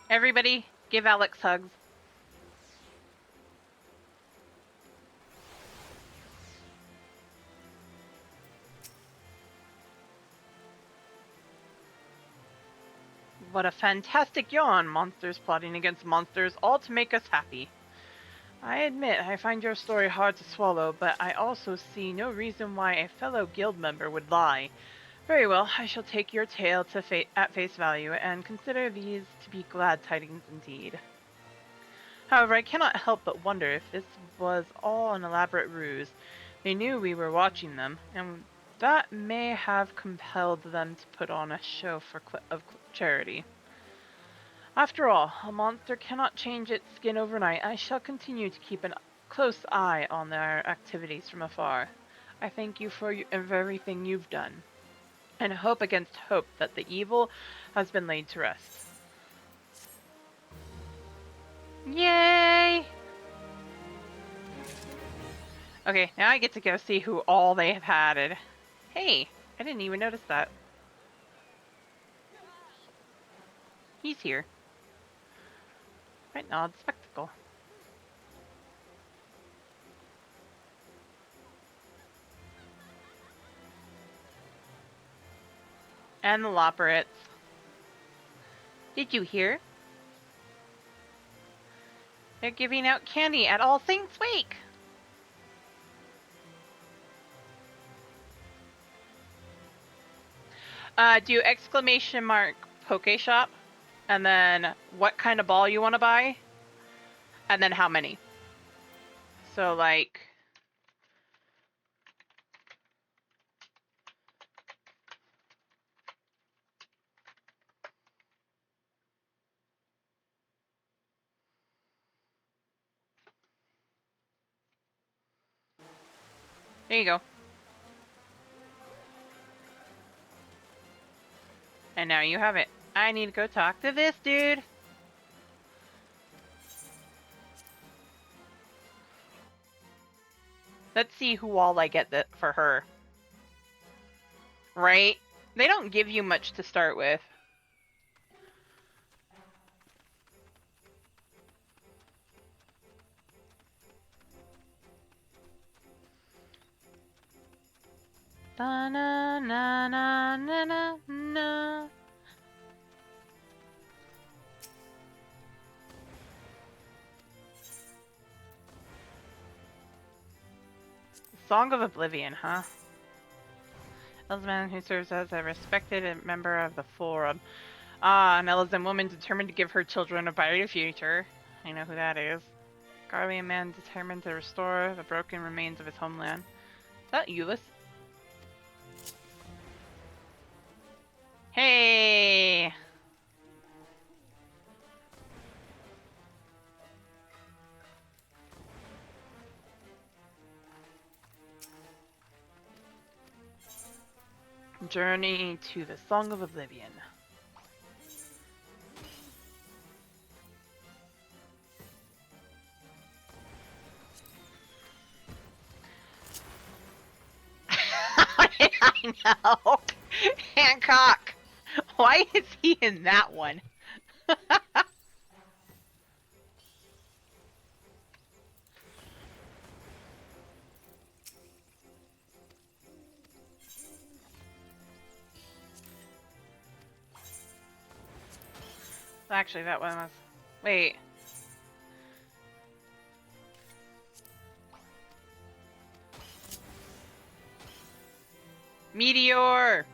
S1: Everybody, give Alex hugs. What a fantastic yawn! Monsters plotting against monsters, all to make us happy. I admit I find your story hard to swallow, but I also see no reason why a fellow guild member would lie. Very well, I shall take your tale at face value, and consider these to be glad tidings indeed. However, I cannot help but wonder if this was all an elaborate ruse. They knew we were watching them, and that may have compelled them to put on a show of charity. After all, a monster cannot change its skin overnight. I shall continue to keep a close eye on their activities from afar. I thank you for everything you've done, and hope against hope that the evil has been laid to rest. Yay! Okay, now I get to go see who all they have added. Hey, I didn't even notice that. He's here. Right now, the spectacle. And the Loporits. Did you hear? They're giving out candy at All Saints Wake! Do exclamation mark Poke Shop, and then what kind of ball you want to buy, and then how many. So, like... There you go. And now you have it. I need to go talk to this dude. Let's see who all I get for her. Right? They don't give you much to start with. Da na na na na na na. Song of Oblivion, huh? Elizabeth, who serves as a respected member of the Forum. Ah, an Elizabeth woman determined to give her children a brighter future. I know who that is. Guardian man determined to restore the broken remains of his homeland. Is that Euless? Hey! Journey to the Song of Oblivion. I know! Hancock! Why is he in that one? Actually, that one was... Wait. Meteor!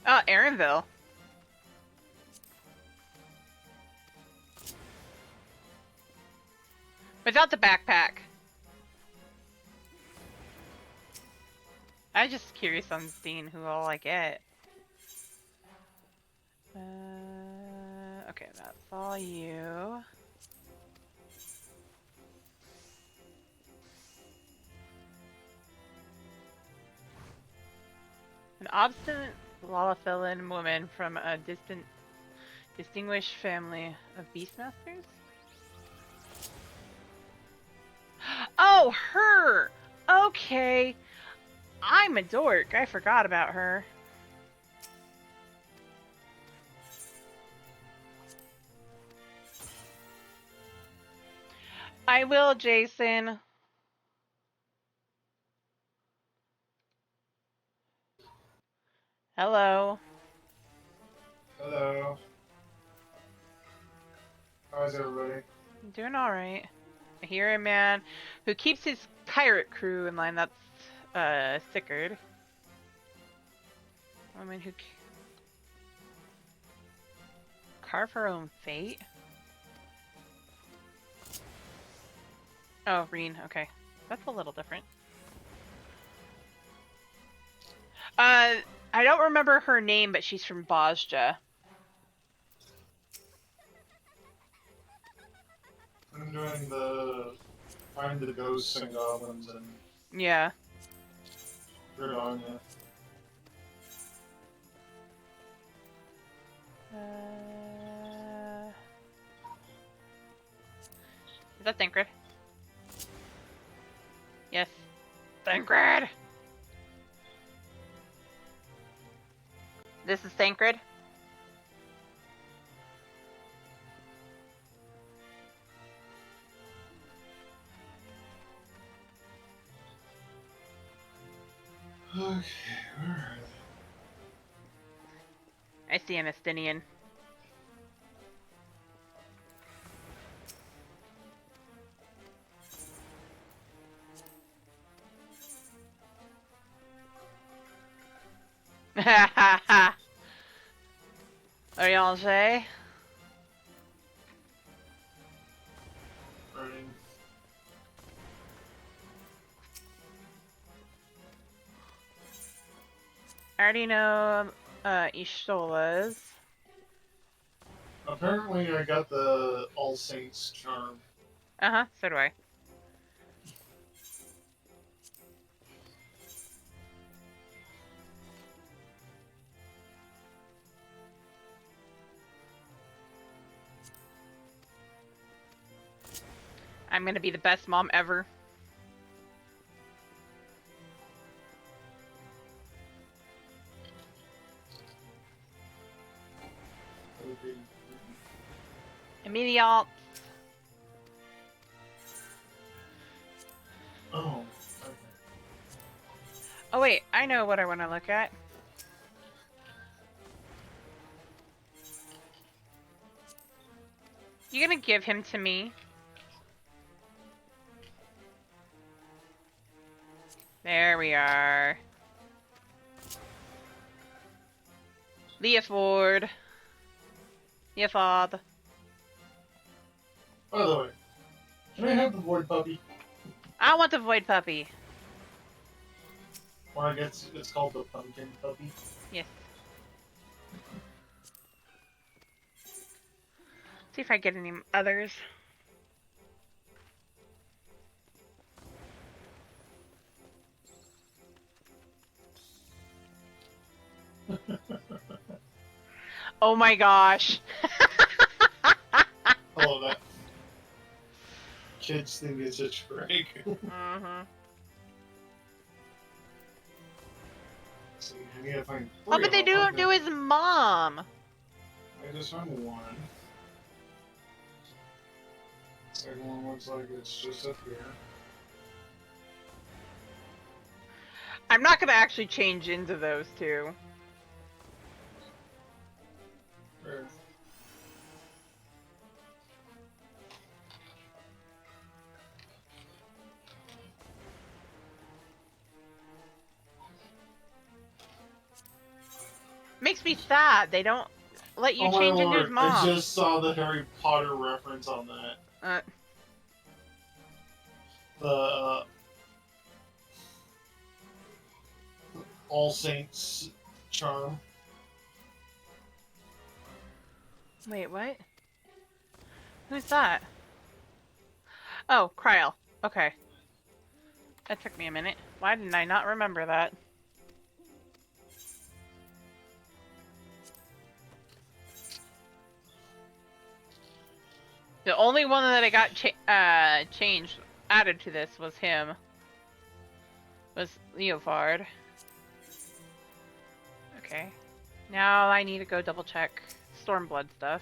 S1: Oh, Aaronville. Without the backpack. I'm just curious on seeing who all I get. Okay, that's all you. An obstinate Lalafellin woman from a distinguished family of beastmasters? Oh, her! Okay. I'm a dork. I forgot about her. I will, Jason. Hello.
S3: Hello. How's everybody?
S1: I'm doing alright. I hear a man who keeps his pirate crew in line. That's, Sickard. Woman who carve her own fate? Oh, Reen. Okay. That's a little different. I don't remember her name, but she's from Bosja.
S3: I'm doing the find the ghosts and goblins and
S1: Yeah.
S3: Gridania.
S1: Is that Thancred? Yes. Thancred! This is Thancred?
S3: Okay, where are
S1: I see an Estinian. Ha ha ha! Are y'all say?
S3: they? Running.
S1: I already know Ishtola's.
S3: Apparently I got the All Saints charm.
S1: Uh-huh, so do I. I'm gonna be the best mom ever.
S3: Okay.
S1: Immediate.
S3: Oh, okay.
S1: Oh wait, I know what I want to look at. You gonna give him to me? There we are. Leoford. Leofard.
S3: By the way, can I have the void puppy?
S1: I want the void puppy.
S3: Or I guess it's called the pumpkin puppy.
S1: Yes. See if I get any others. Oh my gosh.
S3: Oh, that kids think it's a trick.
S1: Mm-hmm.
S3: See, I need to find
S1: Oh,
S3: three
S1: but
S3: of
S1: they
S3: them.
S1: don't
S3: Okay.
S1: do his mom.
S3: I just found one. Second one looks like it's just up here.
S1: I'm not gonna actually change into those two.
S3: Where?
S1: Makes me sad. They don't let you
S3: Oh my
S1: change into his
S3: lord! I
S1: mom.
S3: just saw the Harry Potter reference on that.
S1: Uh,
S3: The All Saints charm.
S1: wait, what? Who's that? Oh, Kryl. Okay. That took me a minute. Why didn't I not remember that? The only one that I got changed, added to this was him. Was Leofard. Okay. Now I need to go double check Stormblood stuff.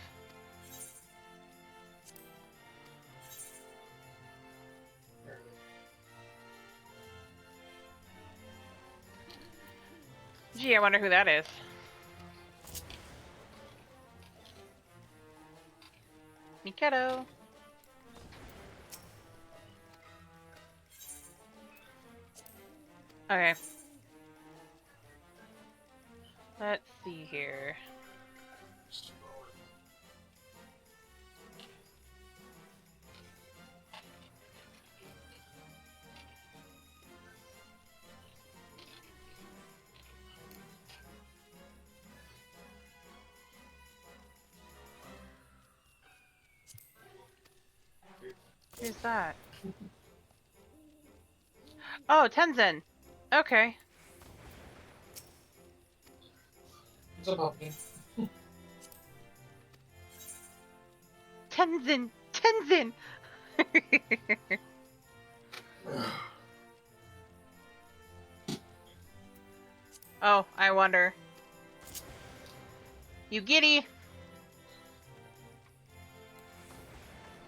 S1: Gee, I wonder who that is. Mikado. Okay. Let's see here. Who's that? Oh, Tenzin. Okay.
S3: What's up, Pumpkin?
S1: Tenzin! Tenzin! Oh, I wonder. You giddy!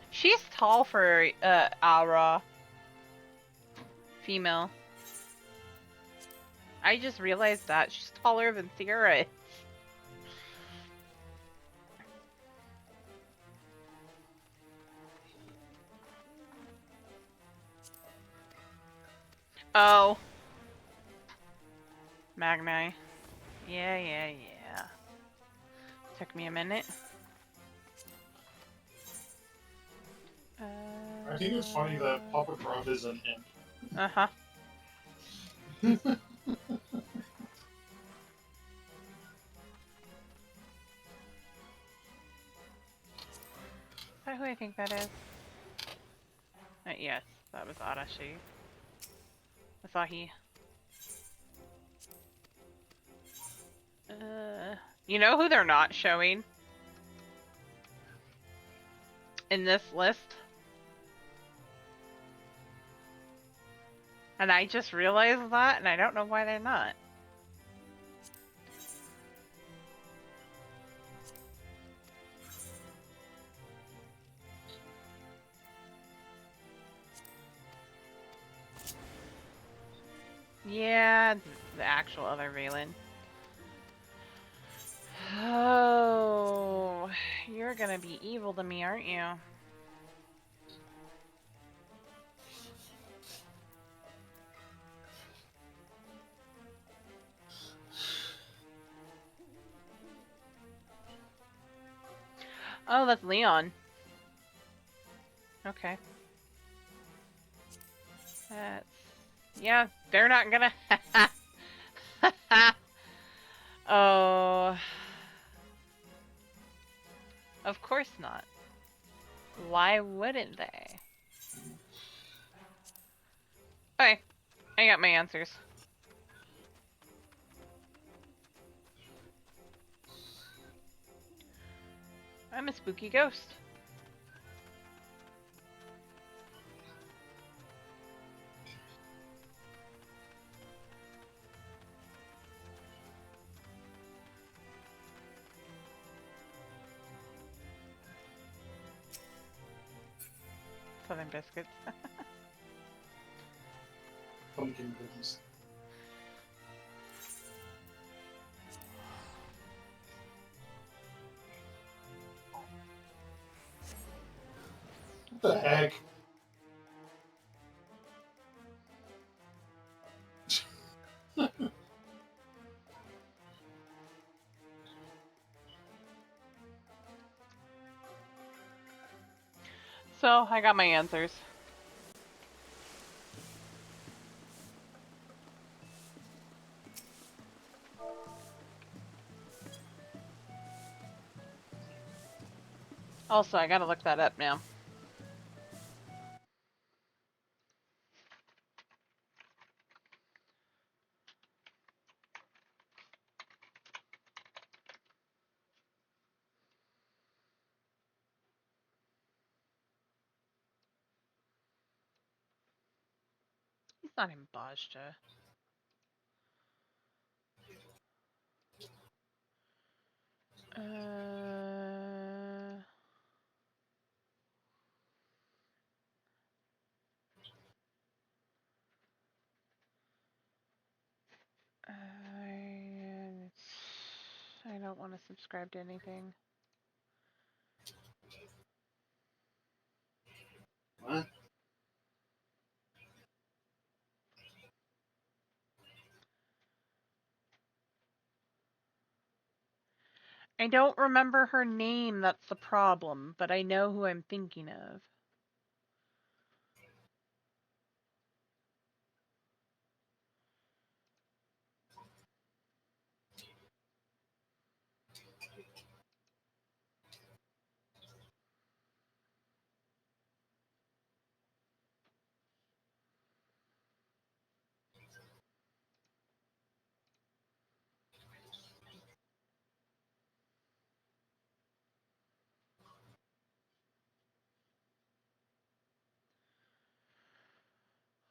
S1: She's tall for, Aura. Female. I just realized that. She's taller than Sierra is. Oh. Magni. Yeah. Took me a minute.
S3: I think it's funny that Papa Gruff is an imp.
S1: Uh-huh. Is that who I think that is? Yes, that was Arashi. Asahi. You know who they're not showing? In this list? And I just realized that, and I don't know why they're not. Yeah, the actual other Valen. Oh, you're gonna be evil to me, aren't you? Oh, that's Leon. Okay. That's... Yeah, they're not gonna... Oh... Of course not. Why wouldn't they? Okay, I got my answers. I'm a spooky ghost. Southern biscuits.
S3: Pumpkin cookies. What the heck?
S1: So, I got my answers. Also, I gotta look that up now. He's not in Bajta. Uh... I don't want to subscribe to anything.
S3: What?
S1: I don't remember her name, that's the problem, but I know who I'm thinking of.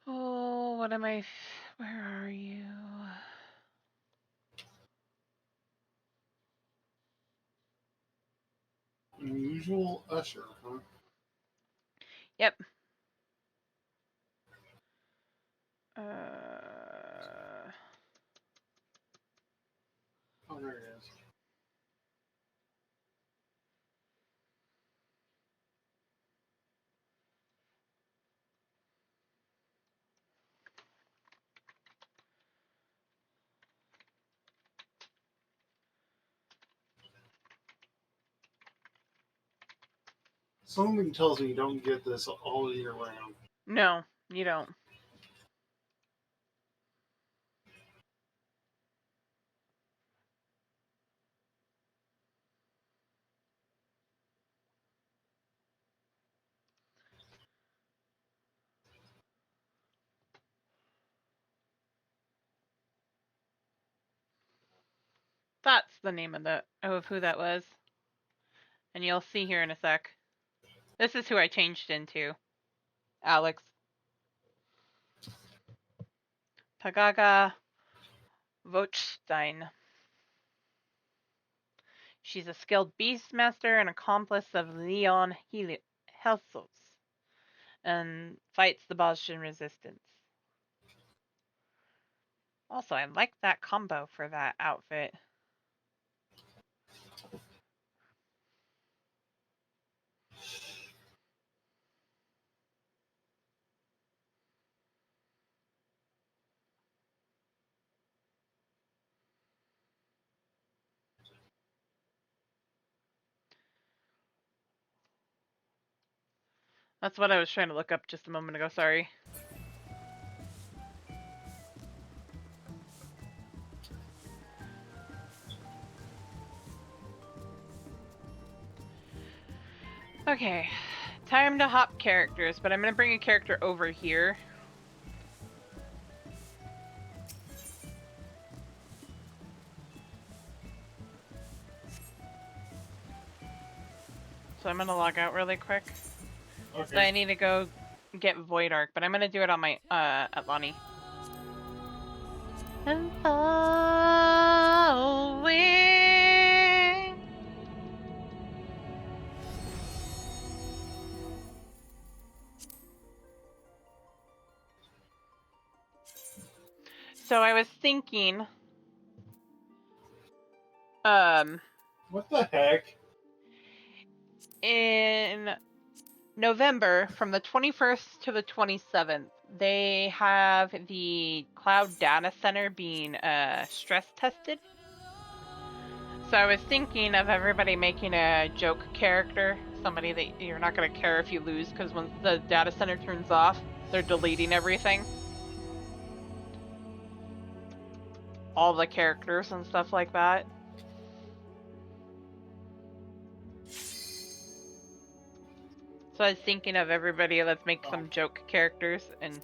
S1: Oh, what am I? Where are you?
S3: Unusual usher, huh?
S1: Yep.
S3: Oh, there it is. Something tells me you don't get this all year round.
S1: No, you don't. That's the name of who that was. And you'll see here in a sec. This is who I changed into. Alex. Tagaga Vochstein. She's a skilled beastmaster and accomplice of Leon Helsos and fights the Bosnian resistance. Also, I like that combo for that outfit. That's what I was trying to look up just a moment ago, sorry. Okay, time to hop characters, but I'm going to bring a character over here. so I'm gonna log out really quick.
S3: Okay.
S1: So I need to go get Void Arc, but I'm gonna do it on my at Lonnie. And following. So I was thinking,
S3: What the heck?
S1: in November, from the 21st to the 27th, they have the cloud data center being stress tested. So I was thinking of everybody making a joke character, somebody that you're not going to care if you lose, because once the data center turns off, they're deleting everything. All the characters and stuff like that. So I was thinking of everybody, let's make some joke characters and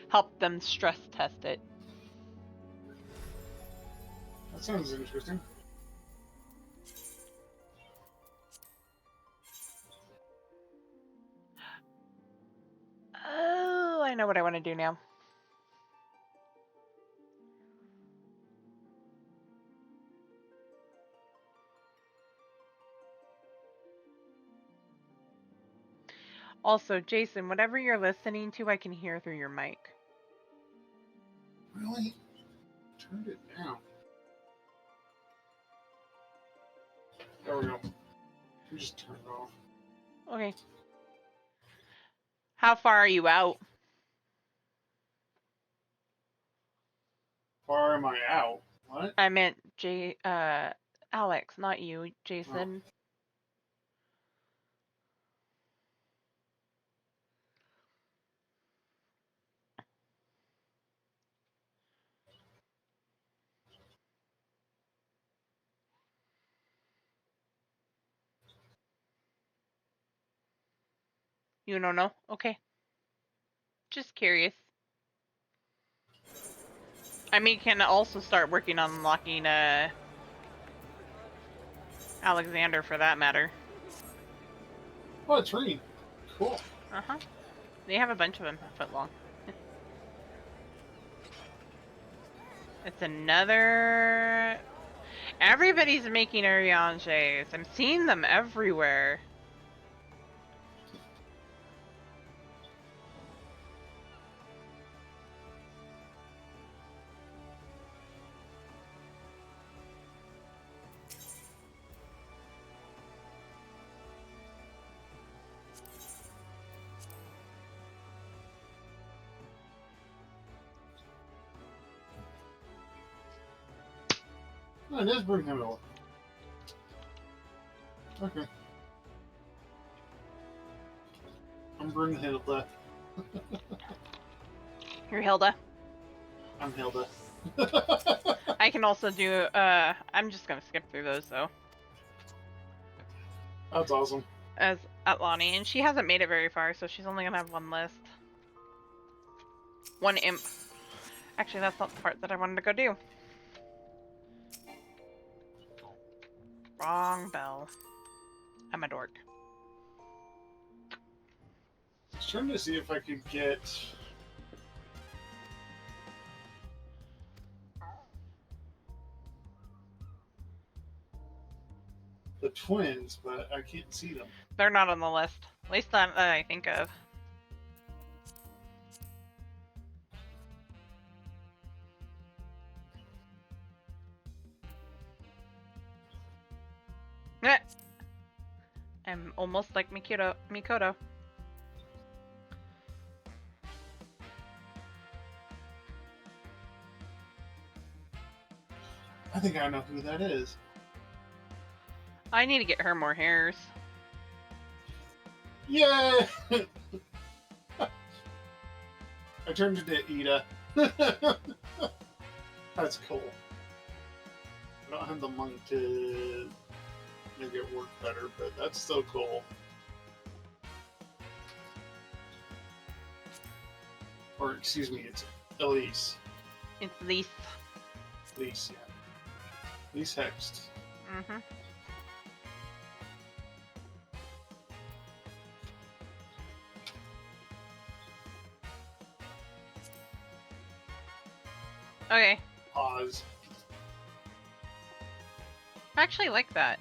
S1: help them stress test it.
S3: That sounds interesting.
S1: Oh, I know what I want to do now. Also, Jason, whatever you're listening to, I can hear through your mic.
S3: Really? Turned it down. There we go. We just turned it off.
S1: Okay. How far are you out?
S3: Far am I out? What?
S1: I meant Alex, not you, Jason. You don't know? Okay. Just curious. I mean, can also start working on unlocking Alexander for that matter.
S3: Oh, it's raining. Cool.
S1: Uh-huh. They have a bunch of them a foot long. It's another... Everybody's making Urianges. I'm seeing them everywhere.
S3: Oh, it is Broomhill. Okay. I'm Broomhill.
S1: You're Hilda.
S3: I'm Hilda.
S1: I can also do, I'm just gonna skip through those though.
S3: That's awesome.
S1: As Atlani, and she hasn't made it very far, so she's only gonna have one list. One imp. Actually, that's not the part that I wanted to go do. Wrong bell. I'm a dork.
S3: I was trying to see if I could get the twins, but I can't see them.
S1: They're not on the list. At least not that I think of. Eh. I'm almost like Mikoto.
S3: I think I know who that is.
S1: I need to get her more hairs.
S3: Yeah! I turned into Ida. That's cool. I don't have the money to make it work better, but that's still cool. Or, excuse me, it's Elise.
S1: It's Lise.
S3: Elise, yeah. Elise Hext.
S1: Mm-hmm. Okay.
S3: pause.
S1: I actually like that.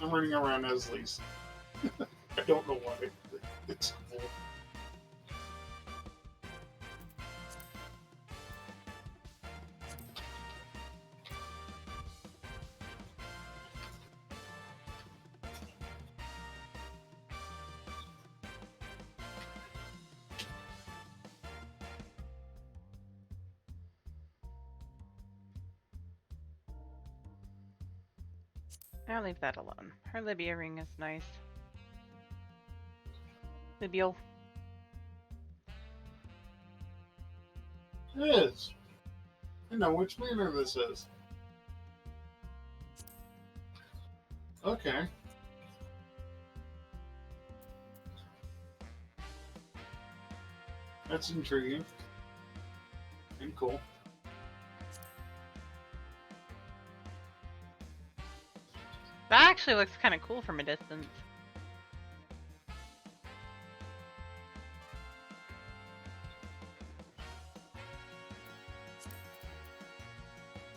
S3: I'm running around as Lisa. I don't know why. It's cool.
S1: I'll leave that alone. Her Libya ring is nice. Libial.
S3: It is. I know which manner this is. Okay. That's intriguing. And cool.
S1: That actually looks kind of cool from a distance.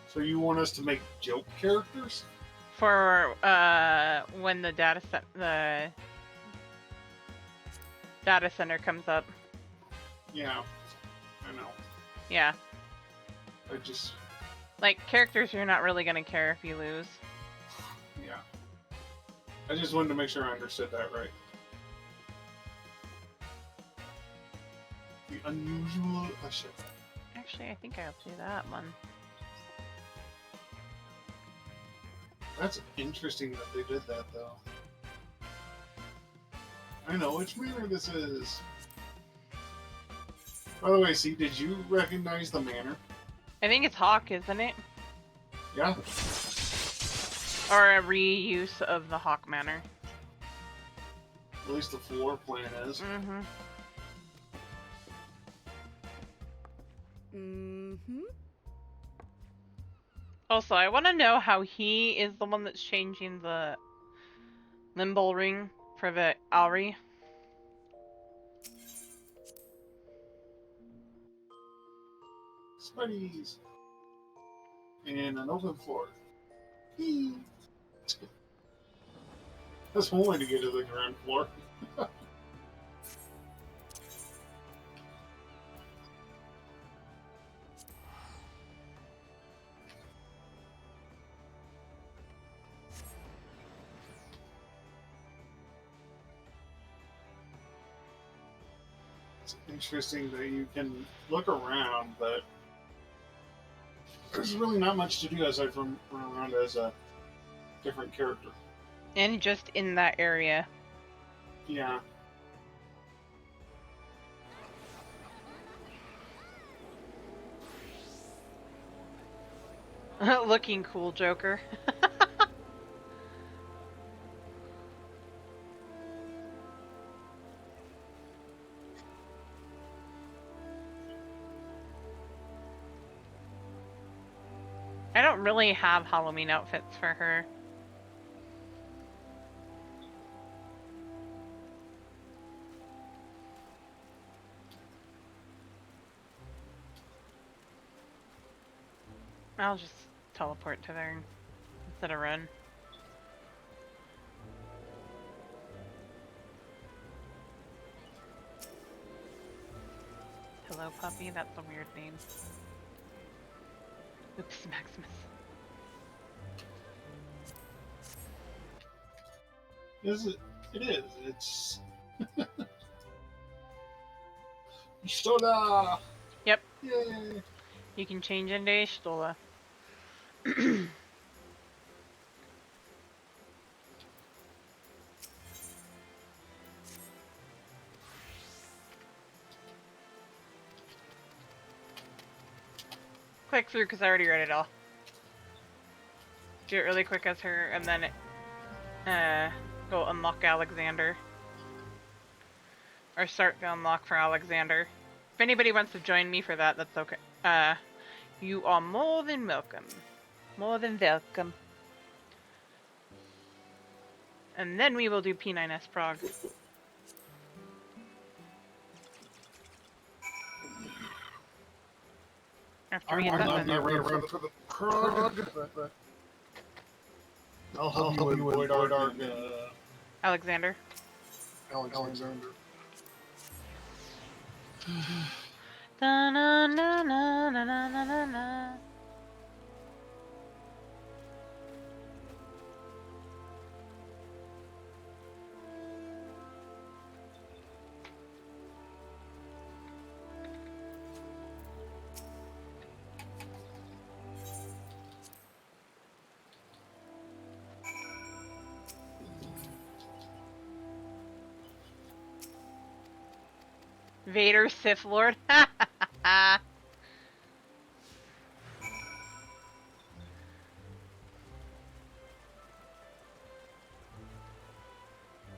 S3: So you want us to make joke characters?
S1: For when the data center comes up.
S3: Yeah. I know.
S1: Yeah.
S3: I just...
S1: Like, characters you're not really gonna care if you lose.
S3: Yeah. I just wanted to make sure I understood that right. The unusual... Oh, shit.
S1: Actually, I think I'll do that one.
S3: That's interesting that they did that, though. I know which manor this is. By the way, see, did you recognize the manor?
S1: I think it's Hawk, isn't it?
S3: Yeah?
S1: Or a reuse of the Hawk Manor.
S3: At least the floor plan is.
S1: Mm-hmm.
S4: Mm-hmm.
S1: Also, I want to know how he is the one that's changing the Limbo ring for the Auri.
S3: Spuddies. And an open floor. Whee! That's one way to get to the ground floor. It's interesting that you can look around, but there's really not much to do aside from run around as a different character.
S1: And just in that area.
S3: Yeah.
S1: Looking cool, Joker. I don't really have Halloween outfits for her. I'll just teleport to there instead of run. Hello, puppy. That's a weird name. Oops, Maximus.
S3: Is it? It is. It's. Soda!
S1: Yep.
S3: Yay!
S1: You can change into Ishtola. Click through because I already read it all. Do it really quick as her, and then go unlock Alexander. Or start the unlock for Alexander. If anybody wants to join me for that, that's okay. You are more than welcome. More than welcome. And then we will do P9S Prog. After
S3: I'm
S1: we get that
S3: not
S1: done.
S3: ready for the PROG, but I'll help you avoid our
S1: Alexander.
S3: Alexander.
S1: Da na na na na na na na na. Vader, Sith Lord.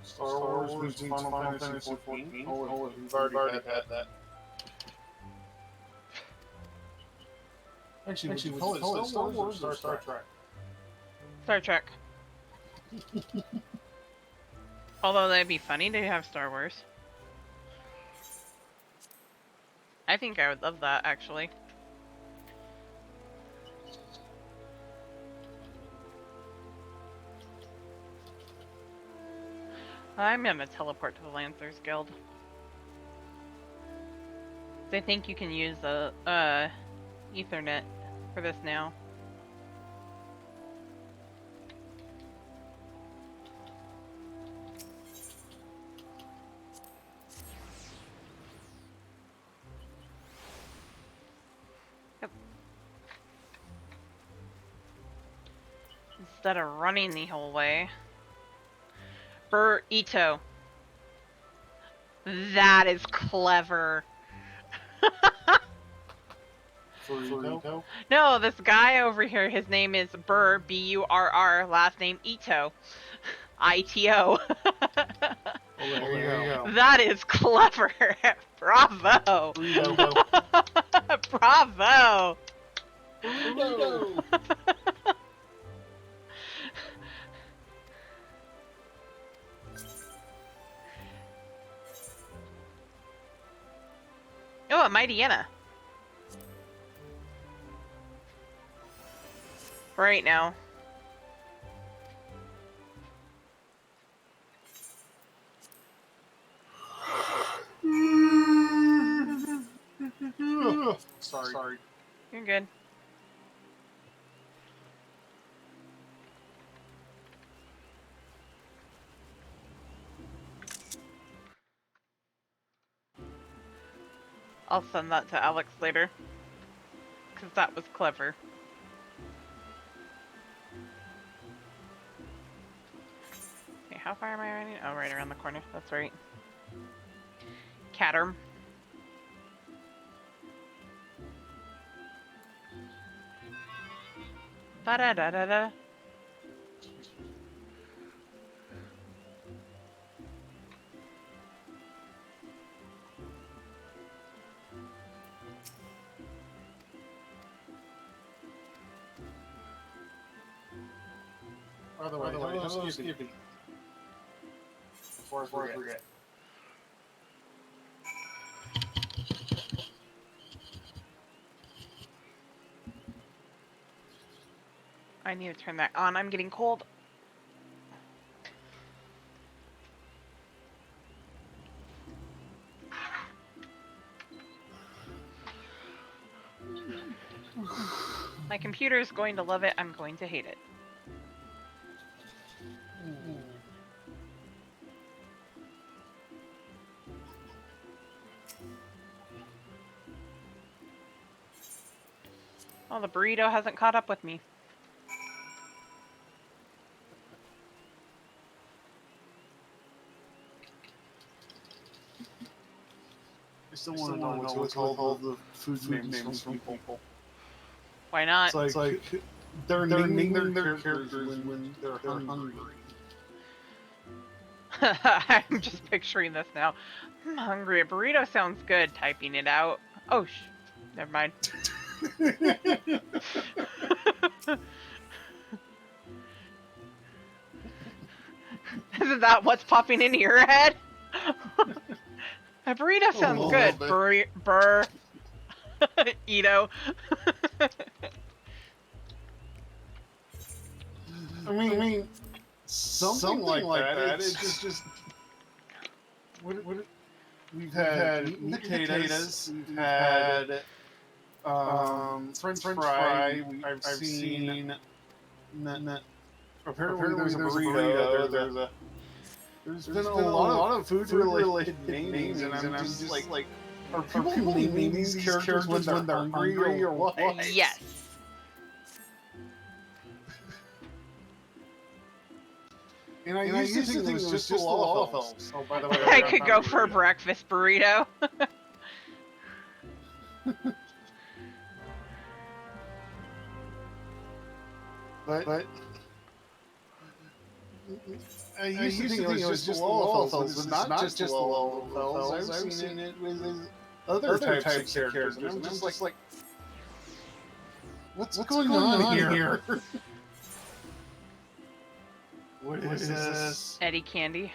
S3: Star Wars meets Final Fantasy 14. Oh, we've already had that. Actually, would you call it Star Wars or Star Trek?
S1: Star Trek. Although that'd be funny to have Star Wars. I think I would love that, actually. I'm gonna teleport to the Lancers Guild. I think you can use a Ethernet for this now. Yep. Instead of running the whole way. Ito. That is clever.
S3: Ito?
S1: No, this guy over here, his name is B-U-R-R, last name Ito. I-T-O.
S3: Oh, there you go.
S1: That is clever. Bravo. Bravo.
S3: Burrito.
S1: Oh, a Mightyena. Right now.
S3: Sorry.
S1: You're good. I'll send that to Alex later. Because that was clever. Okay, how far am I running? Oh, right around the corner. That's right. Caterm. Ba-da-da-da-da.
S3: By the way, hello, Skippy. Before I forget.
S1: I need to turn that on. I'm getting cold. My computer is going to love it. I'm going to hate it. Oh, the burrito hasn't caught up with me.
S3: I still want to know what's all the food names from people.
S1: Why not?
S3: It's like they're naming their characters when they're hungry.
S1: I'm just picturing this now. I'm hungry. A burrito sounds good. Typing it out. Oh, never mind. Isn't that what's popping into your head? A burrito sounds good. Ito.
S3: something like that. It's just what we've had meat potatoes, we've had French fry. I've seen. Apparently, there's a burrito. There's been a lot of food related namings, and I'm just like, are people naming these characters when they're hungry or what?
S1: Yes.
S3: And I used to think it was just Lalafels. Oh, by the way,
S1: I could go for a breakfast burrito.
S3: But I used to think it was just Lalafels, but it's not just Lalafels. I've seen it with other types of characters, and I'm just like, what's going on here? What is this?
S1: Eddie Candy.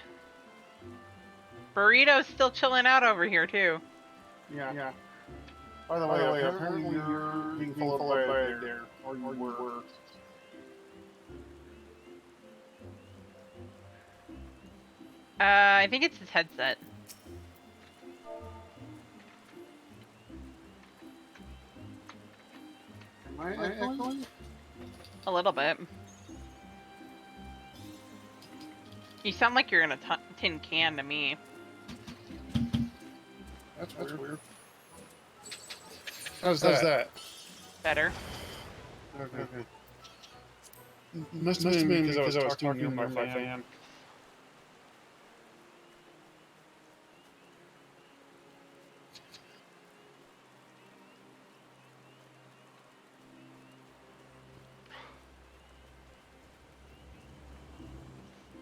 S1: Burrito's still chilling out over here too.
S3: Yeah. By the way, apparently you're being followed by a dare, or you were.
S1: I think it's his headset.
S3: Am I echoing?
S1: A little bit. You sound like you're in a tin can to me.
S3: That's weird. How's that?
S1: Better.
S3: Okay. Must have been because I was talking to my fan.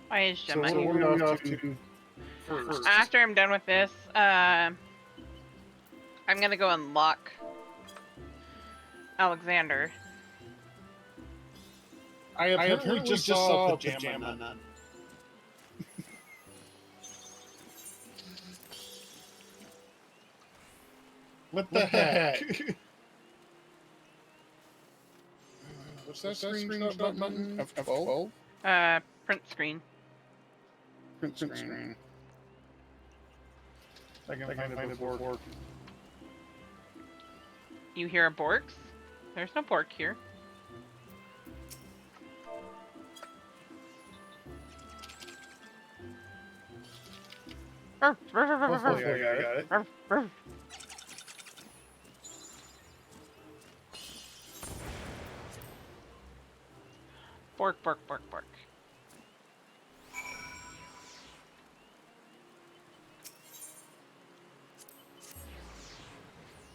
S1: Why is Gemma
S3: So
S1: here?
S3: what are we off to first?
S1: After I'm done with this, I'm gonna go unlock Alexander.
S3: I apparently just saw a pajama nut. What the heck? What's that screenshot button? F12?
S1: Print screen.
S3: Print screen. I can find it before.
S1: You hear a Borks? There's no Bork here.
S3: Hopefully I got it.
S1: Bork, bork, bork, bork.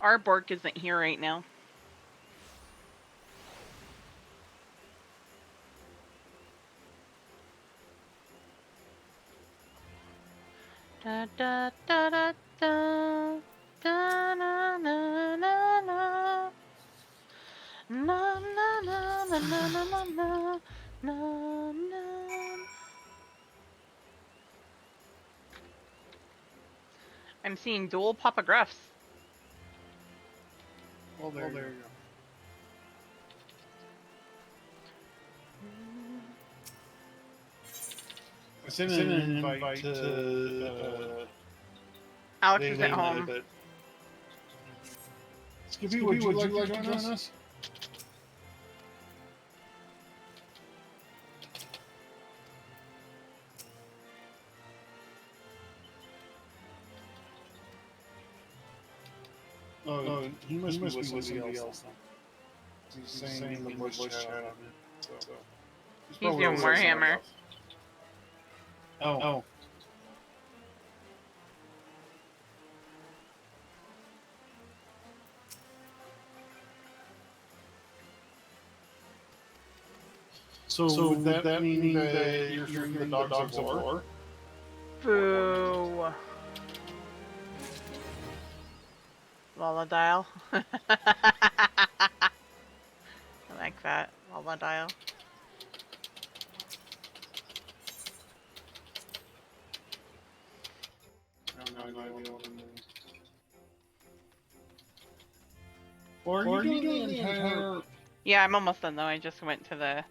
S1: Our Bork isn't here right now. Da da da da da da na na na na na na na na na na na na na. I'm seeing dual Papa Gruffs.
S3: Oh, there you go. I sent an invite to
S1: Alex is at home.
S3: Skippy, would you like to join us? Oh, he must be with somebody else. He's saying in the voice chat. So.
S1: He's doing Warhammer.
S3: Oh. So would that mean that you're hearing the dogs of war?
S1: Boo. Lullaby. I like that. Lullaby.
S3: Or are you doing the entire...
S1: Yeah, I'm almost done though. I just went to the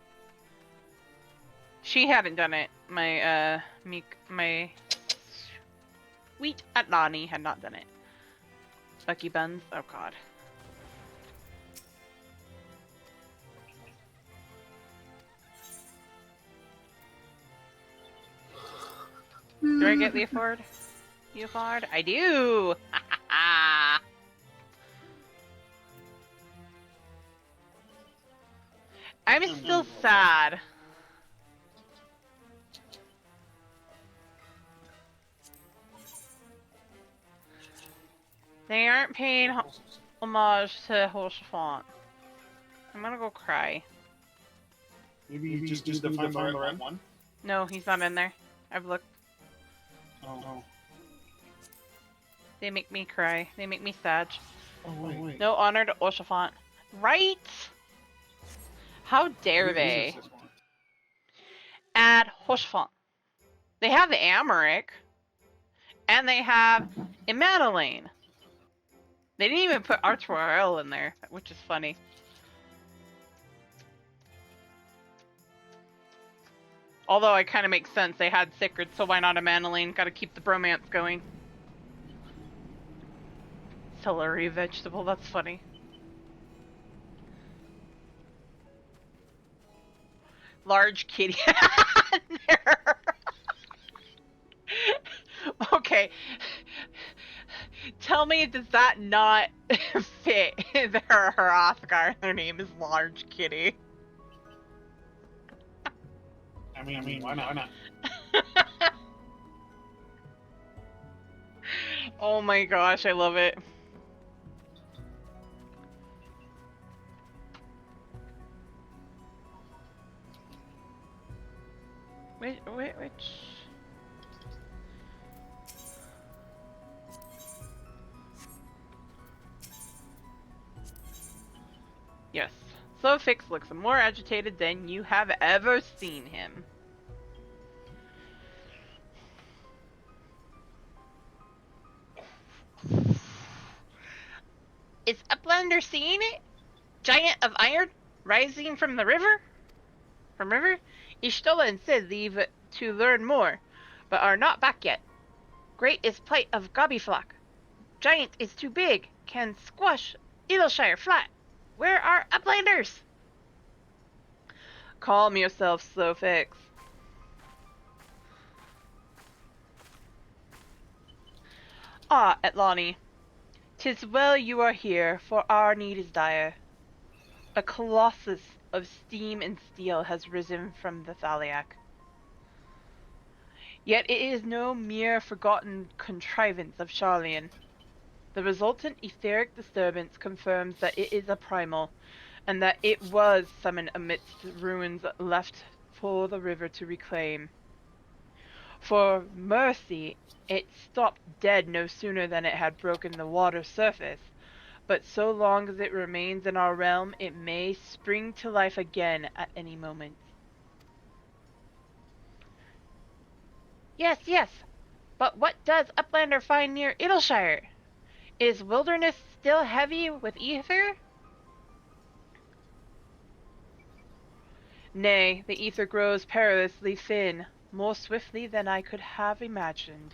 S1: She hadn't done it. My sweet Atlani had not done it. Bucky Buns. Oh god. Do I get Leofard? Leofard? I do! I'm still sad. They aren't paying homage to Hoshafont. I'm gonna go cry.
S3: Maybe you just need to find the right one.
S1: No, he's not in there. I've looked.
S3: Oh.
S1: They make me cry. They make me sad.
S3: Oh, wait.
S1: No honor to Hoshafont. Right? How dare they? Add Hoshafont. They have the Amaric. And they have a Madeline. They didn't even put Arch Royale in there, which is funny. Although it kind of makes sense. They had Sicard, so why not a Madeline? Gotta keep the bromance going. Celery vegetable, that's funny. Large kitty. Okay. Tell me, does that not fit her Hrothgar? Her name is Large Kitty.
S3: I mean, why not?
S1: Oh my gosh, I love it. Which? Yes. Slowfix looks more agitated than you have ever seen him. Is Uplander seeing it? Giant of iron rising from the river? From river? Ishtola and Sid leave to learn more, but are not back yet. Great is plight of Gobbyflock. Giant is too big, can squash Edelshire flat. Where are Uplanders? Calm yourself, Slowfix. Ah, Atlani. 'Tis well you are here, for our need is dire. A colossus of steam and steel has risen from the Thaliac. Yet it is no mere forgotten contrivance of Charlian. The resultant etheric disturbance confirms that it is a primal, and that it was summoned amidst ruins left for the river to reclaim. For mercy, it stopped dead no sooner than it had broken the water surface, but so long as it remains in our realm, it may spring to life again at any moment. Yes, but what does Uplander find near Edelshire? Is wilderness still heavy with ether? Nay, the ether grows perilously thin, more swiftly than I could have imagined.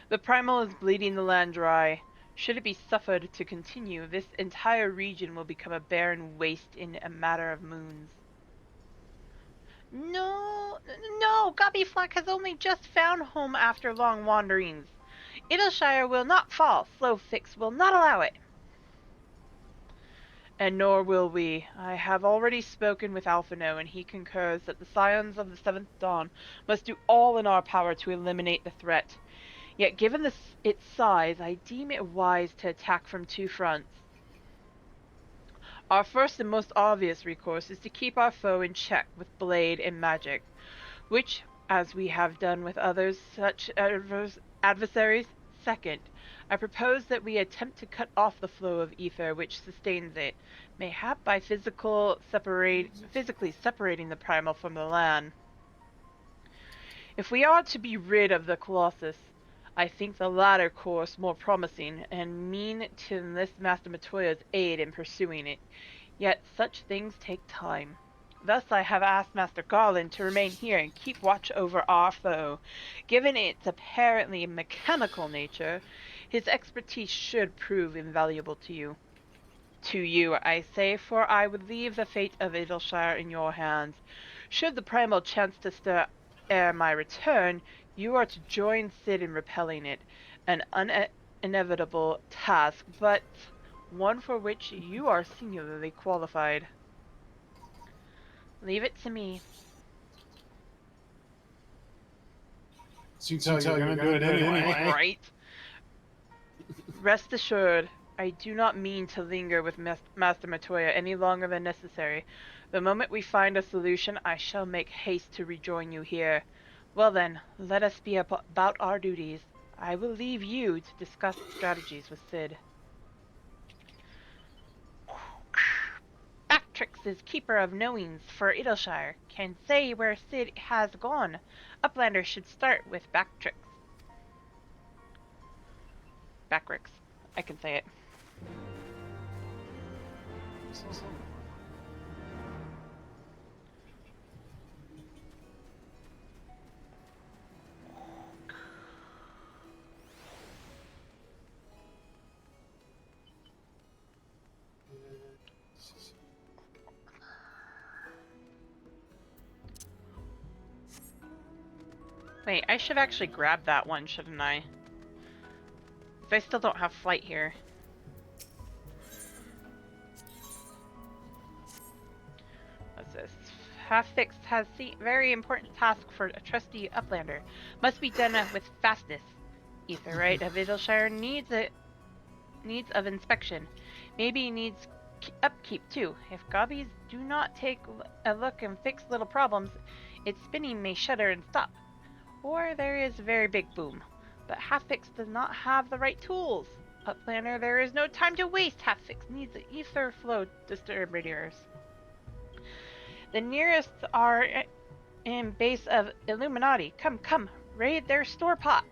S1: The primal is bleeding the land dry. Should it be suffered to continue, this entire region will become a barren waste in a matter of moons. No, Gobbyflock has only just found home after long wanderings. Edelshire will not fall. Slowfix will not allow it. And nor will we. I have already spoken with Alphino, and he concurs that the Scions of the Seventh Dawn must do all in our power to eliminate the threat. Yet given its size, I deem it wise to attack from two fronts. Our first and most obvious recourse is to keep our foe in check with blade and magic, which, as we have done with others such adversaries. Second, I propose that we attempt to cut off the flow of ether which sustains it, mayhap by physically separating the primal from the land. If we are to be rid of the Colossus, I think the latter course more promising, and mean to enlist Master Matoya's aid in pursuing it. Yet such things take time. Thus I have asked Master Garland to remain here and keep watch over our foe. Given its apparently mechanical nature, his expertise should prove invaluable to you. To you, I say, for I would leave the fate of Adelshire in your hands. Should the primal chance to stir ere my return, you are to join Sid in repelling it. An inevitable task, but one for which you are singularly qualified. Leave it to me.
S3: Seems how you're gonna do it anyway.
S1: Right? Rest assured, I do not mean to linger with Master Matoya any longer than necessary. The moment we find a solution, I shall make haste to rejoin you here. Well then, let us be about our duties. I will leave you to discuss strategies with Sid. Bactrix is keeper of knowings for Idleshire. Can say where Sid has gone. Uplanders should start with Bactrix. Bactrix. I can say it. Wait, I should actually grab that one, shouldn't I? Because I still don't have flight here. What's this? Half-Fixed has a very important task for a trusty Uplander. Must be done with fastness. Etherite of Idleshire needs of inspection. Maybe needs upkeep too. If gobbies do not take a look and fix little problems, its spinning may shudder and stop. Or there is a very big boom. But Half-Fixed does not have the right tools. Uplander, there is no time to waste. Half-Fixed needs ether flow distributors. The nearest are in base of Illuminati. Come, raid their store pot.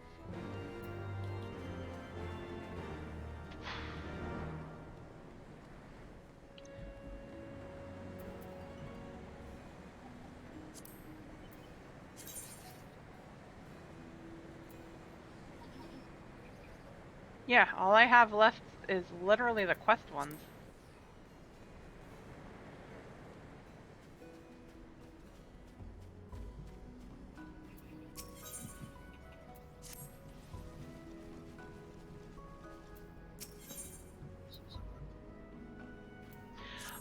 S1: Yeah, all I have left is literally the quest ones.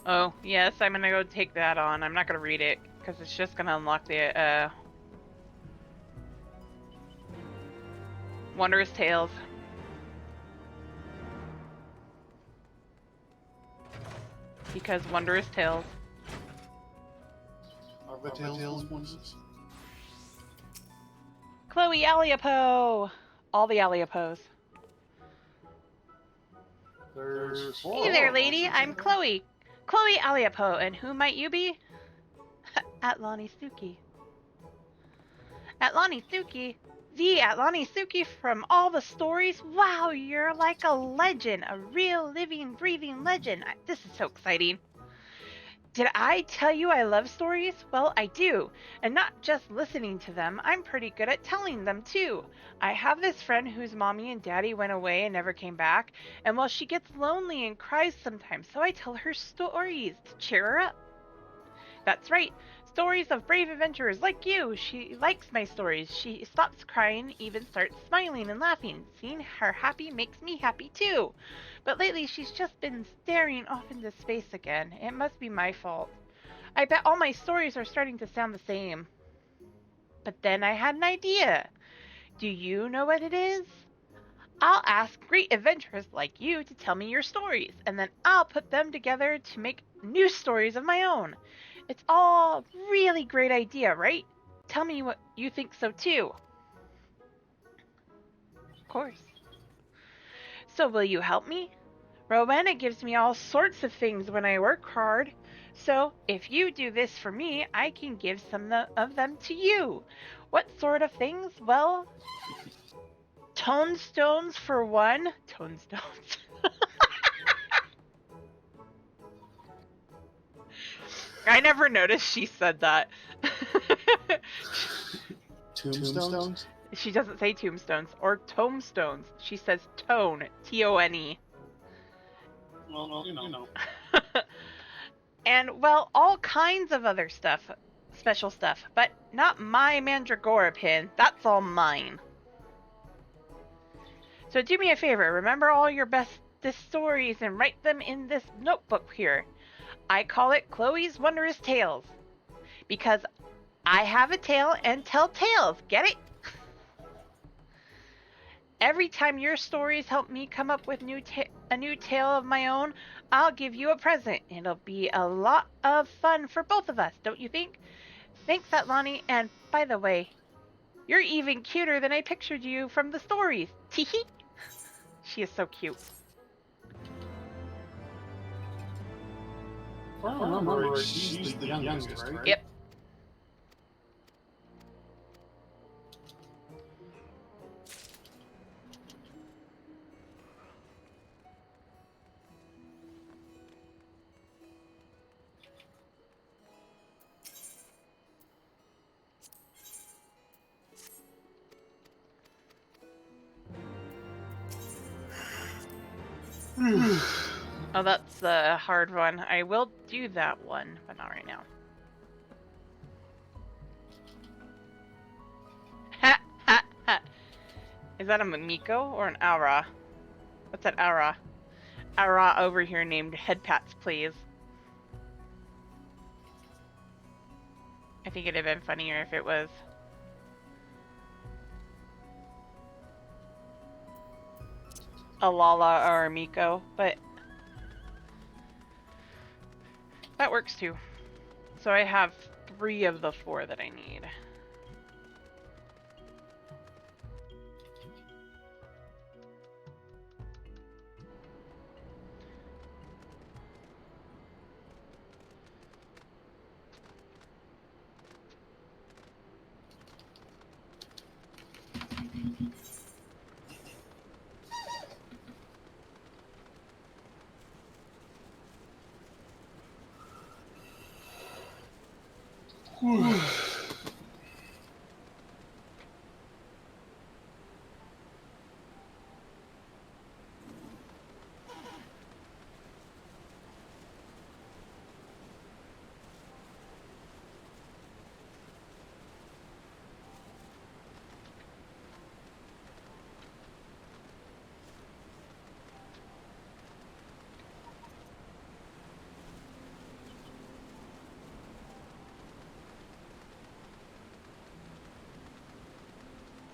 S1: Oh, yes, I'm gonna go take that on. I'm not gonna read it, because it's just gonna unlock the, Wondrous Tales. Because Wondrous Tales.
S3: Are the tails ones?
S1: Chloe Aliapo! All the Aliapos.
S3: There's
S1: Hey there, lady. I'm Chloe. Chloe Aliapo, and who might you be? Atlani Suki. Atlani Suki? The Atlani Suki from all the stories? Wow, you're like a legend. A real, living, breathing legend. This is so exciting. Did I tell you I love stories? Well, I do. And not just listening to them, I'm pretty good at telling them too. I have this friend whose mommy and daddy went away and never came back, and well, she gets lonely and cries sometimes, so I tell her stories to cheer her up. That's right. Stories of brave adventurers like you. She likes my stories. She stops crying, even starts smiling and laughing. Seeing her happy makes me happy too. But lately she's just been staring off into space again. It must be my fault. I bet all my stories are starting to sound the same. But then I had an idea. Do you know what it is? I'll ask great adventurers like you to tell me your stories, and then I'll put them together to make new stories of my own. It's all really great idea, right? Tell me what you think so too. Of course. So will you help me? Rowena gives me all sorts of things when I work hard. So if you do this for me, I can give some of them to you. What sort of things? Well, tonestones for one. Tonestones. I never noticed she said that.
S3: Tombstones?
S1: She doesn't say tombstones or tomestones. She says tone, T-O-N-E.
S3: Well, you know.
S1: And, well, all kinds of other stuff. Special stuff. But not my Mandragora pin. That's all mine. So do me a favor. Remember all your bestest stories and write them in this notebook here. I call it Chloe's Wondrous Tales. Because I have a tale and tell tales. Get it? Every time your stories help me come up with a new tale of my own, I'll give you a present. It'll be a lot of fun for both of us, don't you think? Thanks, Atlani, and by the way, you're even cuter than I pictured you from the stories. Teehee. She is so cute.
S3: If I remember right, she's the youngest, right?
S1: Yep. Oh, that's the hard one. I will do that one, but not right now. Ha ha ha. Is that a Mimiko or an Aura? What's that Aura? Aura over here named Headpats, please. I think it'd have been funnier if it was a Lala or a Miko, but that works too. So I have 3 of the 4 that I need.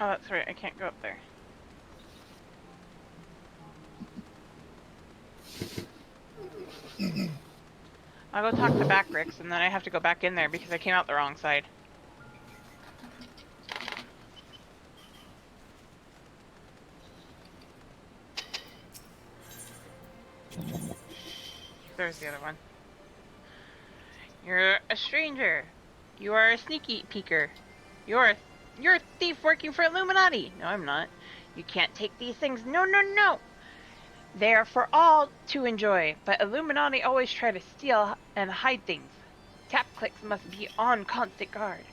S1: Oh, that's right, I can't go up there. I'll go talk to Backrix, and then I have to go back in there because I came out the wrong side. There's the other one. You're a stranger. You are a sneaky peeker. You're a thief working for Illuminati. No, I'm not. You can't take these things. No, no, no. They are for all to enjoy, but Illuminati always try to steal and hide things. Tap clicks must be on constant guard.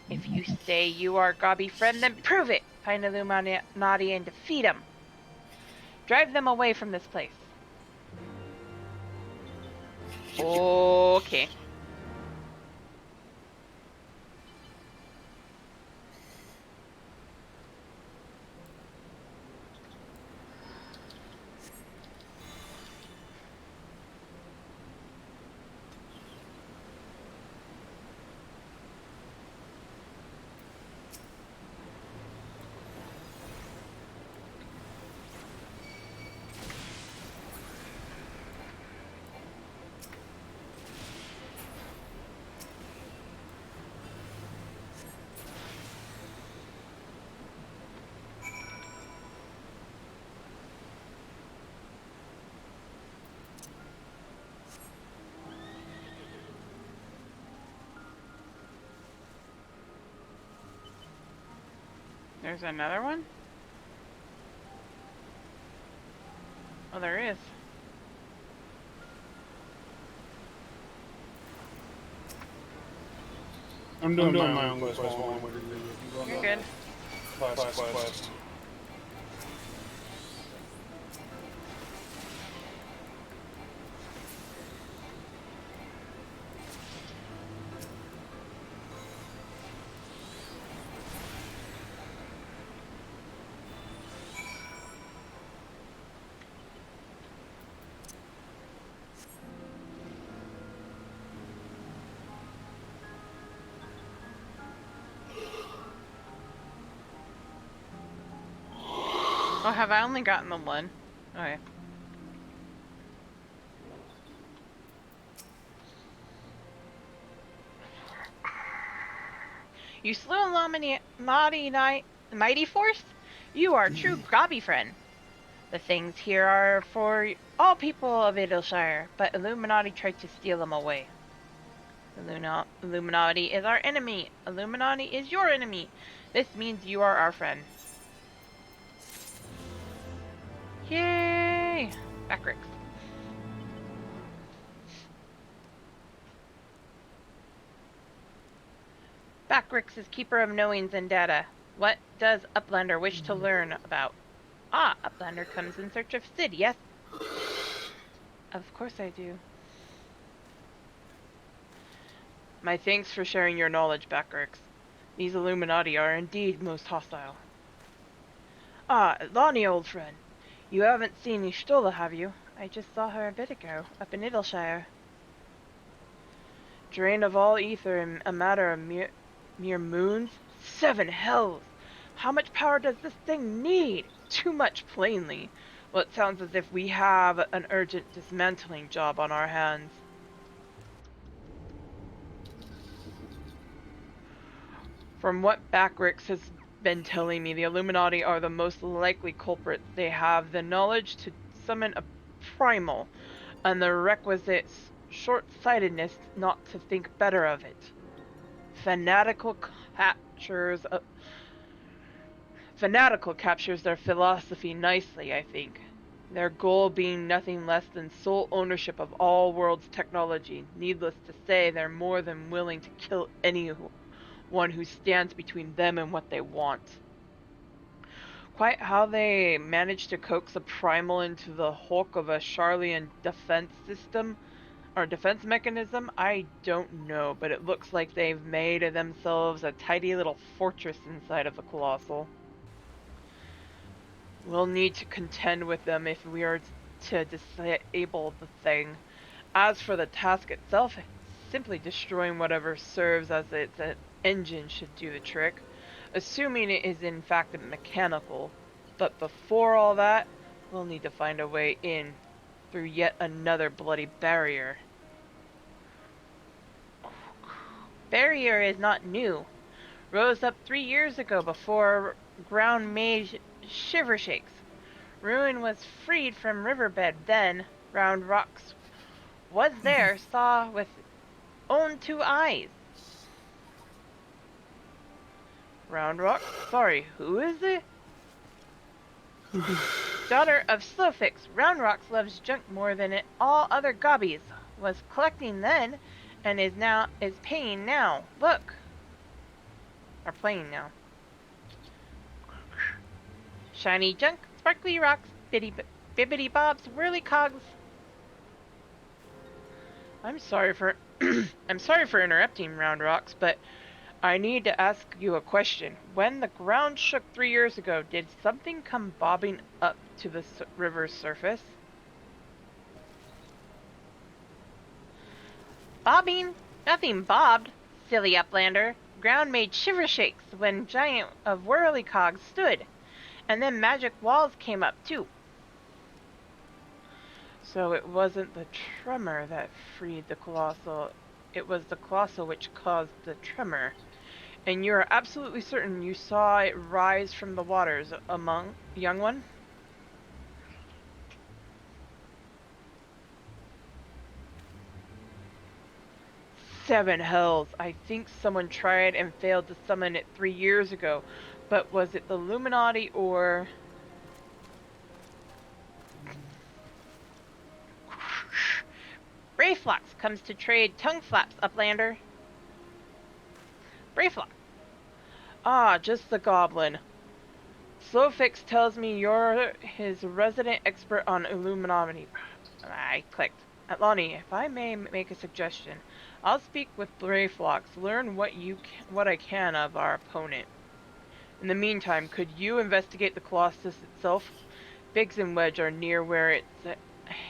S1: If you say you are Gobby friend, then prove it. Find Illuminati and defeat them. Drive them away from this place. Okay. There's another one? Oh, there is.
S3: I'm doing my own quest while I'm waiting for you. I'm
S1: You're
S3: going
S1: good.
S3: to class quest.
S1: Oh, have I only gotten the one? Okay. You slew a mighty force? You are a true gobby friend. The things here are for all people of Idleshire, but Illuminati tried to steal them away. Illuminati is our enemy. Illuminati is your enemy. This means you are our friend. Yay! Backricks. Backricks is keeper of knowings and data. What does Uplander wish to learn about? Ah, Uplander comes in search of Sid, yes? Of course I do. My thanks for sharing your knowledge, Backricks. These Illuminati are indeed most hostile. Ah, Lonnie, old friend. You haven't seen Ishtola, have you? I just saw her a bit ago, up in Idleshire. Drained of all ether in a matter of mere moons? 7 hells! How much power does this thing need? Too much, plainly. Well, it sounds as if we have an urgent dismantling job on our hands. From what Backricks has been telling me, the Illuminati are the most likely culprits. They have the knowledge to summon a primal, and the requisite short-sightedness not to think better of it. Fanatical captures their philosophy nicely, I think. Their goal being nothing less than sole ownership of all world's technology. Needless to say, they're more than willing to kill anyone who stands between them and what they want. Quite how they managed to coax a primal into the hulk of a Charlian defense system or defense mechanism, I don't know, but it looks like they've made themselves a tidy little fortress inside of the Colossal. We'll need to contend with them if we are to disable the thing. As for the task itself, simply destroying whatever serves as its engine should do the trick, assuming it is in fact mechanical. But before all that, we'll need to find a way in through yet another bloody barrier. Barrier is not new. Rose up 3 years ago before ground made shiver shakes. Ruin was freed from riverbed then. Round Rocks was there, saw with own 2 eyes. Round Rocks? Sorry, who is it? Daughter of Slowfix, Round Rocks loves junk more than all other gobbies. Was collecting then, and is paying now. Look. Are playing now. Shiny junk, sparkly rocks, bibbity bobs, whirly cogs. I'm sorry for interrupting, Round Rocks, but I need to ask you a question. When the ground shook 3 years ago, did something come bobbing up to the river's surface? Bobbing? Nothing bobbed, silly Uplander. Ground made shiver shakes when giant of whirly cogs stood. And then magic walls came up too. So it wasn't the tremor that freed the Colossal, it was the Colossal which caused the tremor. And you're absolutely certain you saw it rise from the waters, among young one? Seven hells! I think someone tried and failed to summon it 3 years ago. But was it the Illuminati or... Rayflox comes to trade tongue flaps, Uplander. Brayflock. Ah, just the goblin. Slowfix tells me you're his resident expert on Illuminati. I clicked. Lonnie, if I may make a suggestion, I'll speak with Brayflock, learn what I can of our opponent. In the meantime, could you investigate the Colossus itself? Biggs and Wedge are near where its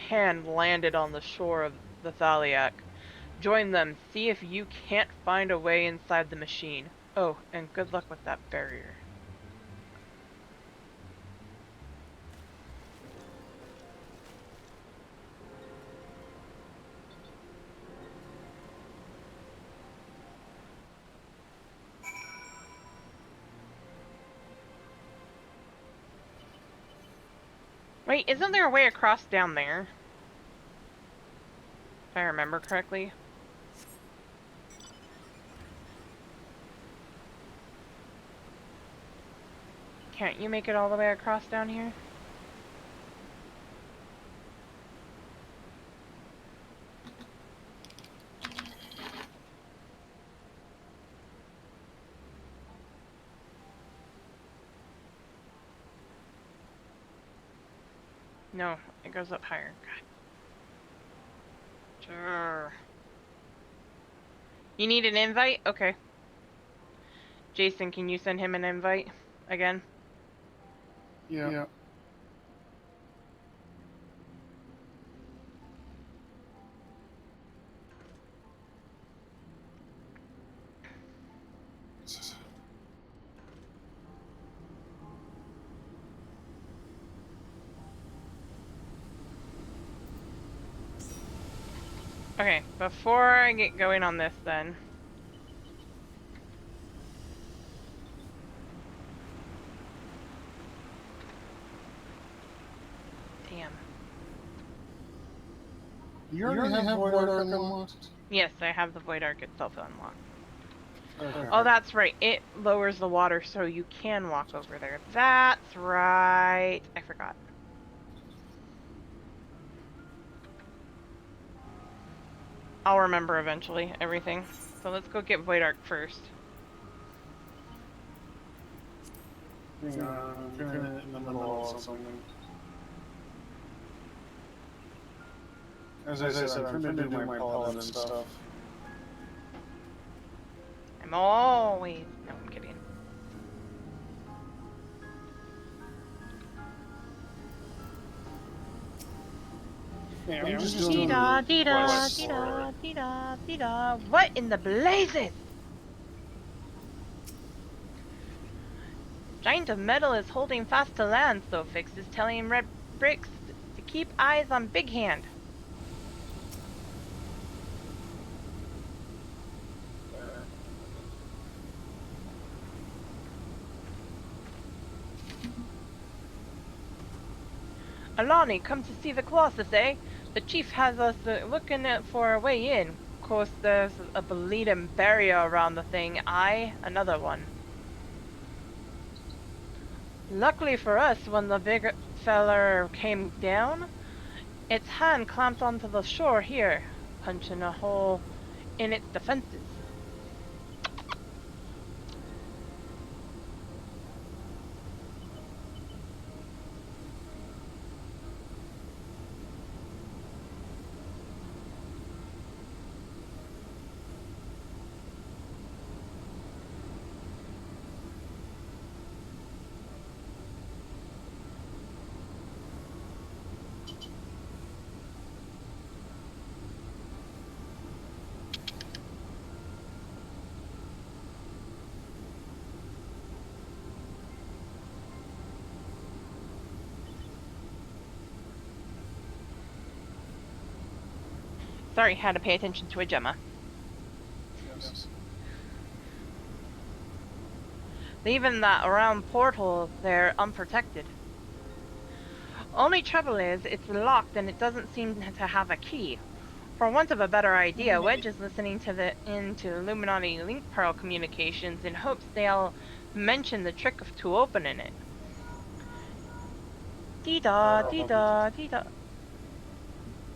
S1: hand landed on the shore of the Thaliac. Join them, see if you can't find a way inside the machine. Oh, and good luck with that barrier. Wait, isn't there a way across down there? If I remember correctly. Can't you make it all the way across down here? No, it goes up higher. God. Sure. You need an invite? Okay. Jason, can you send him an invite again?
S3: Yeah.
S1: Okay, before I get going on this then. Damn.
S3: You already have Void Arc unlocked?
S1: Yes, I have the Void Arc itself unlocked.
S3: Okay.
S1: Oh, that's right. It lowers the water so you can walk over there. That's right. I forgot. I'll remember eventually everything. So let's go get Void Arc first.
S3: Hang on, I'm kind of in the middle of something. As I said, I'm trying to do my paladin and stuff.
S1: I'm always... No, I'm kidding.
S3: Yeah, I'm just doing
S1: Dee-da, dee-da,
S3: quest
S1: dee-da, dee-da, dee-da. What in the blazes? Giant of Metal is holding fast to land, Sofix is telling Red Bricks to keep eyes on Big Hand. Alani, come to see the Colossus, eh? The chief has us looking for a way in. Of course, there's a bleeding barrier around the thing. Another one. Luckily for us, when the big feller came down, its hand clamped onto the shore here, punching a hole in its defenses. Sorry, had to pay attention to a Gemma.
S3: Yes.
S1: Leaving that round portal there unprotected. Only trouble is, it's locked and it doesn't seem to have a key. For want of a better idea, Wedge is listening into Illuminati link pearl communications in hopes they'll mention the trick to opening it. Dee-da, dee-da, dee-da.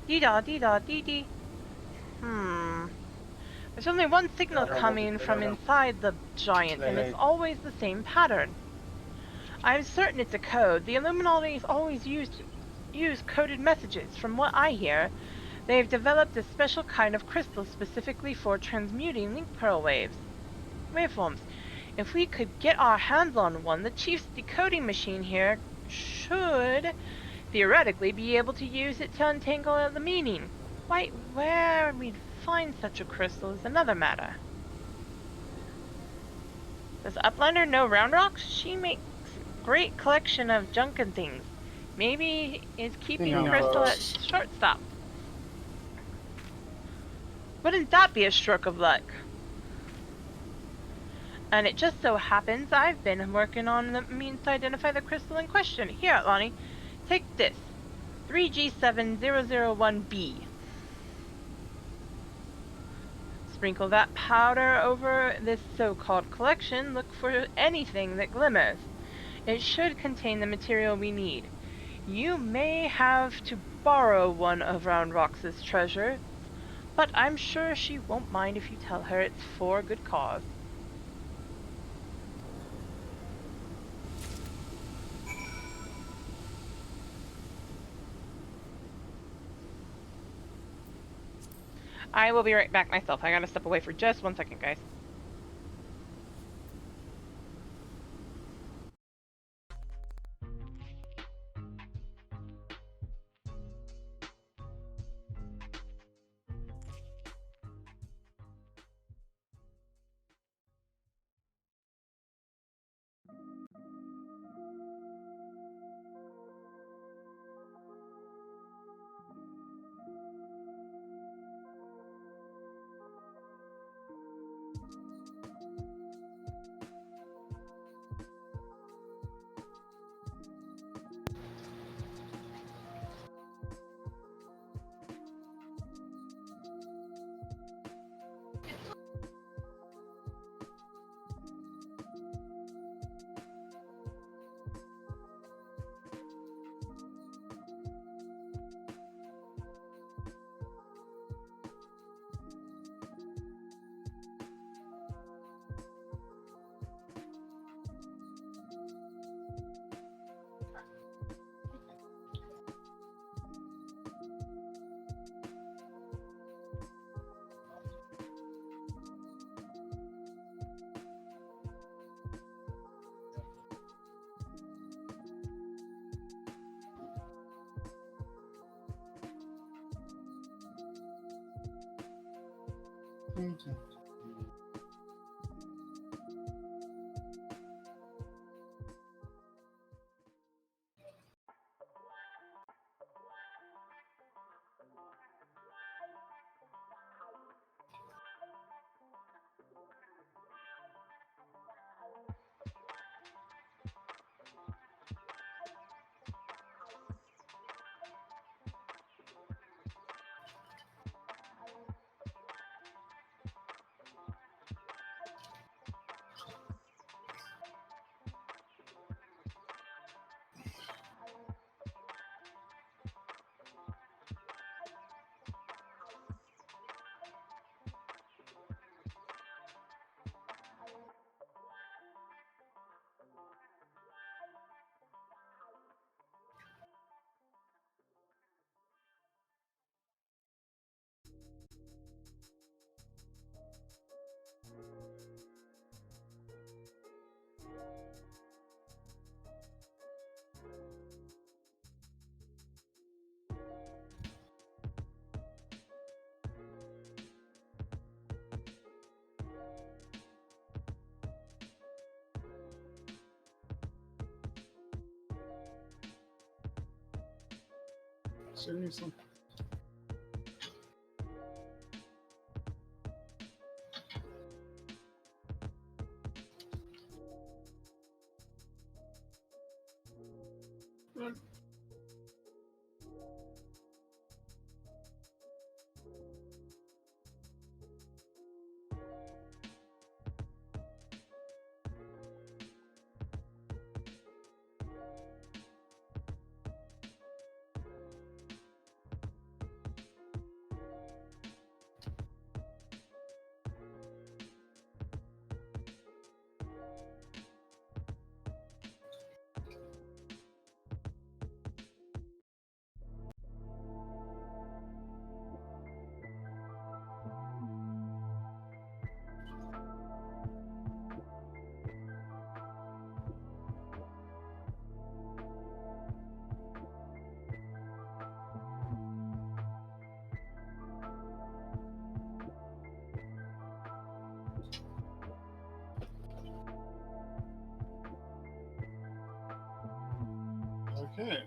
S1: Dee-da, dee-da, dee-dee. There's only one signal coming from inside the giant, and it's always the same pattern. I'm certain it's a code. The Illuminati always use coded messages. From what I hear, they've developed a special kind of crystal specifically for transmuting link pearl waveforms. If we could get our hands on one, the chief's decoding machine here should theoretically be able to use it to untangle the meaning. Quite where we'd find such a crystal is another matter. Does Uplander know Round Rocks? She makes a great collection of junk and things. Maybe is keeping Crystal at shortstop. Wouldn't that be a stroke of luck? And it just so happens I've been working on the means to identify the crystal in question. Here, Lonnie, take this. 3G7001B. Sprinkle that powder over this so-called collection. Look for anything that glimmers. It should contain the material we need. You may have to borrow one of Round Rox's treasures, but I'm sure she won't mind if you tell her it's for a good cause. I will be right back myself. I gotta step away for just 1 second, guys.
S3: Seriously. Okay.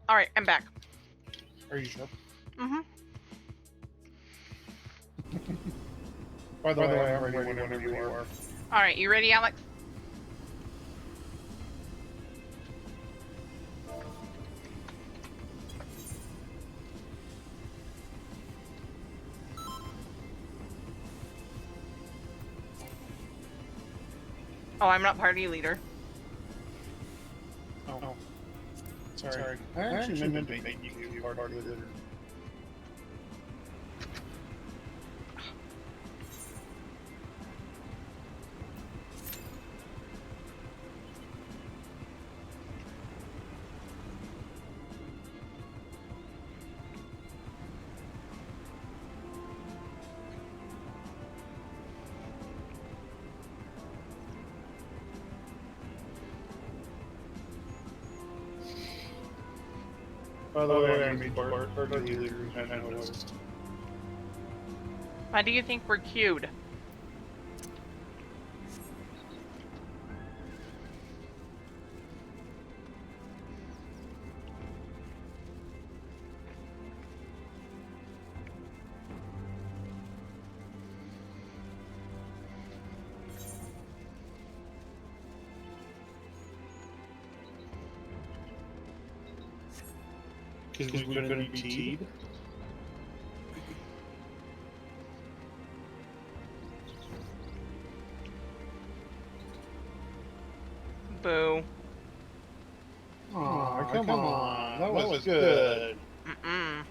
S1: All right, I'm back.
S3: Are you sure?
S1: Mm-hmm.
S3: By the way, I'm ready whenever you are.
S1: All right, you ready, Alex? Oh, I'm not party leader.
S3: Oh. Sorry. I actually meant to make you part of it. By the way, I made party leaders and analysts.
S1: Why do you think we're queued?
S3: Because we're going to be teed.
S1: Boo.
S3: Aw, come on. That was good.
S1: Mm-mm.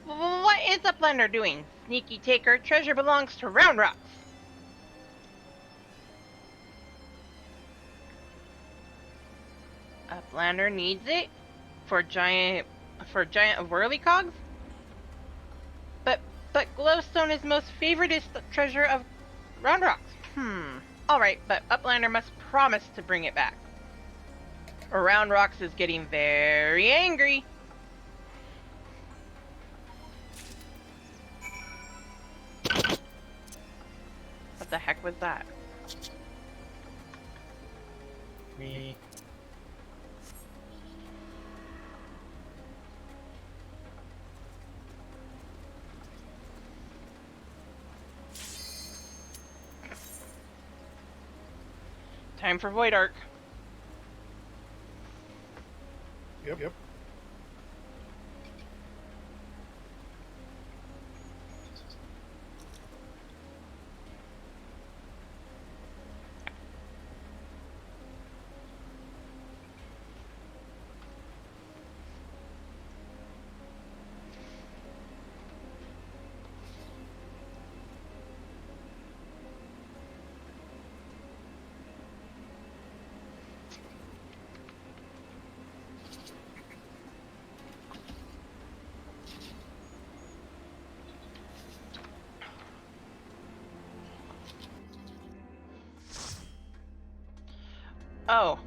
S1: What is Uplander doing? Sneaky taker, treasure belongs to Round Rocks. Uplander needs it for giant whirly cogs. But glowstone is most favorite treasure of Round Rocks. All right, but Uplander must promise to bring it back. Or Round Rocks is getting very angry. What the heck was that?
S3: Me.
S1: Time for Void Arc.
S3: Yep.
S1: Oh.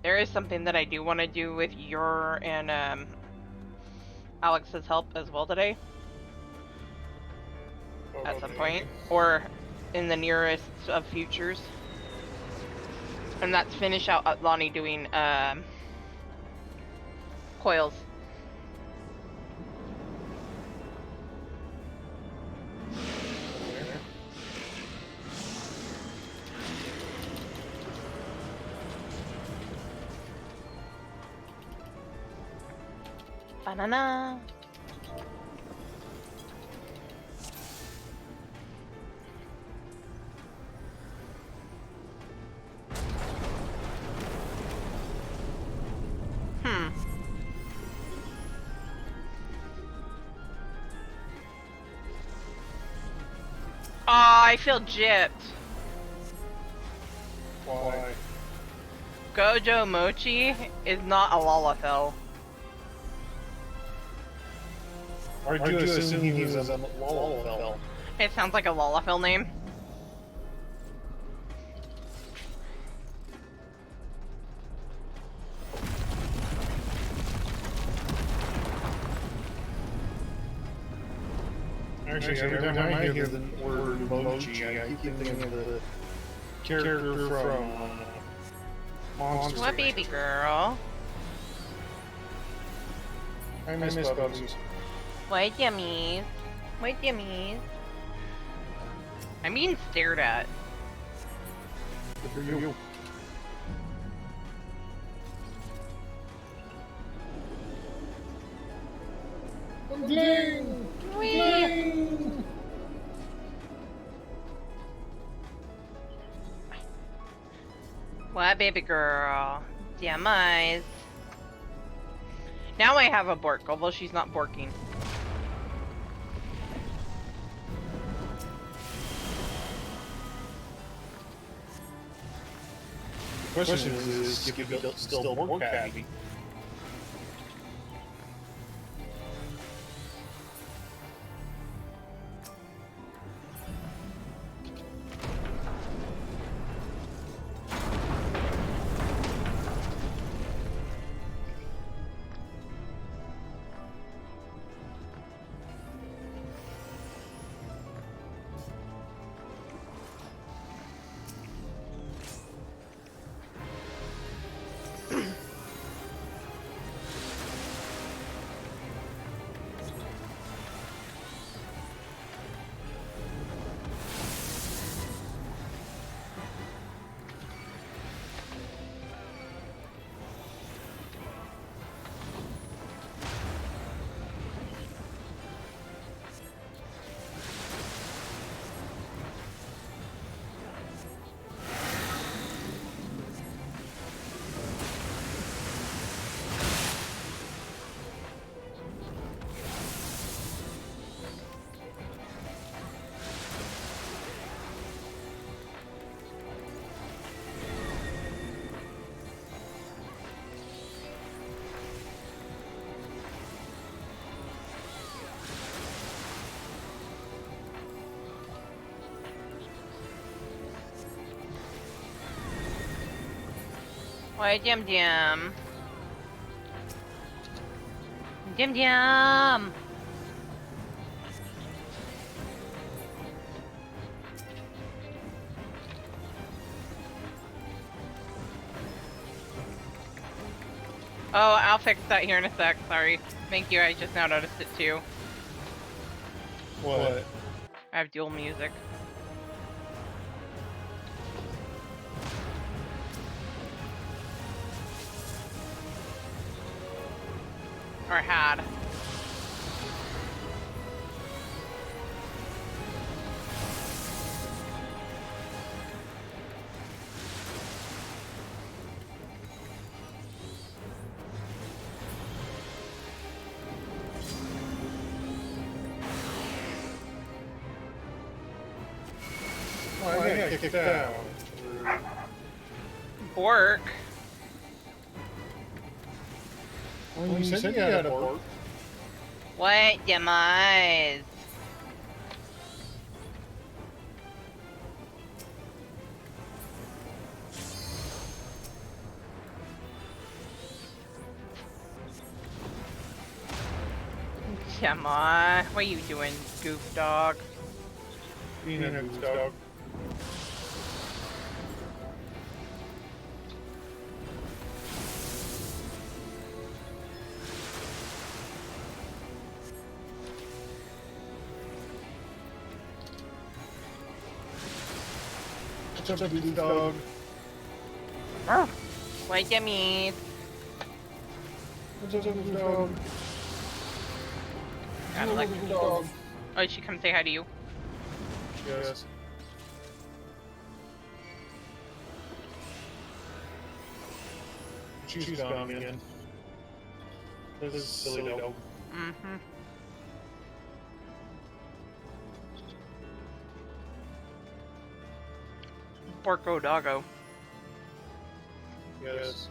S1: There is something that I do want to do with your and Alex's help as well today. At some point, or in the nearest of futures. And that's finish out Lonnie doing coils. Banana. I feel gypped.
S3: Why?
S1: Gojo Mochi is not a Lalafell.
S3: Why'd you assume he was a Lalafell?
S1: It sounds like a Lalafell name.
S3: Actually, every time I hear the word emoji, I keep thinking of the character from Monster.
S1: What baby girl?
S3: I miss Bubbles.
S1: White yummies. White yummies. I'm being stared at.
S3: Good for you. Ding! Ding!
S1: What baby girl? Damn eyes. Now I have a Bork, although she's not borking.
S3: The question is if you still work happy.
S1: Why, Dim Dim? Dim Dim! Oh, I'll fix that here in a sec, sorry. Thank you, I just now noticed it too.
S3: What?
S1: I have dual music. Or had.
S3: Oh, I got kicked out.
S1: Bork.
S3: Well, you said you had a Bork.
S1: What demise? Come on, what are you doing, goof dog?
S3: Being a goof dog. What's up, goof dog?
S1: What you mean?
S3: What's up, goof dog?
S1: Gotta like.
S3: Goof dog.
S1: Oh, did she come say hi to you?
S3: Yes. She's gone again. This is silly dog.
S1: Mm-hmm. Porco doggo.
S3: Yes.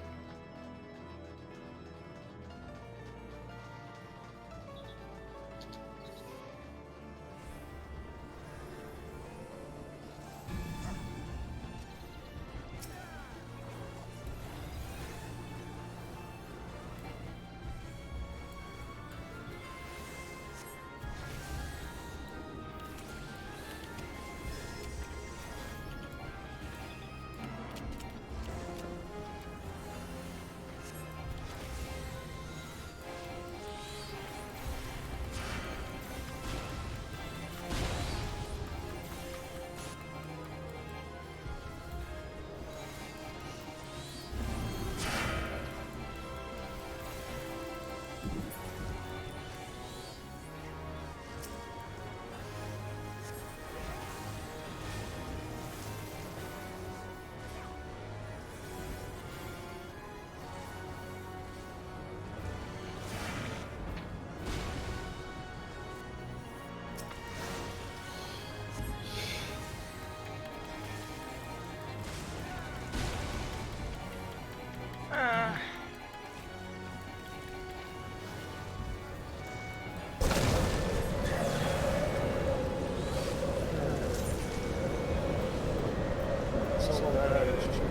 S3: So that is true.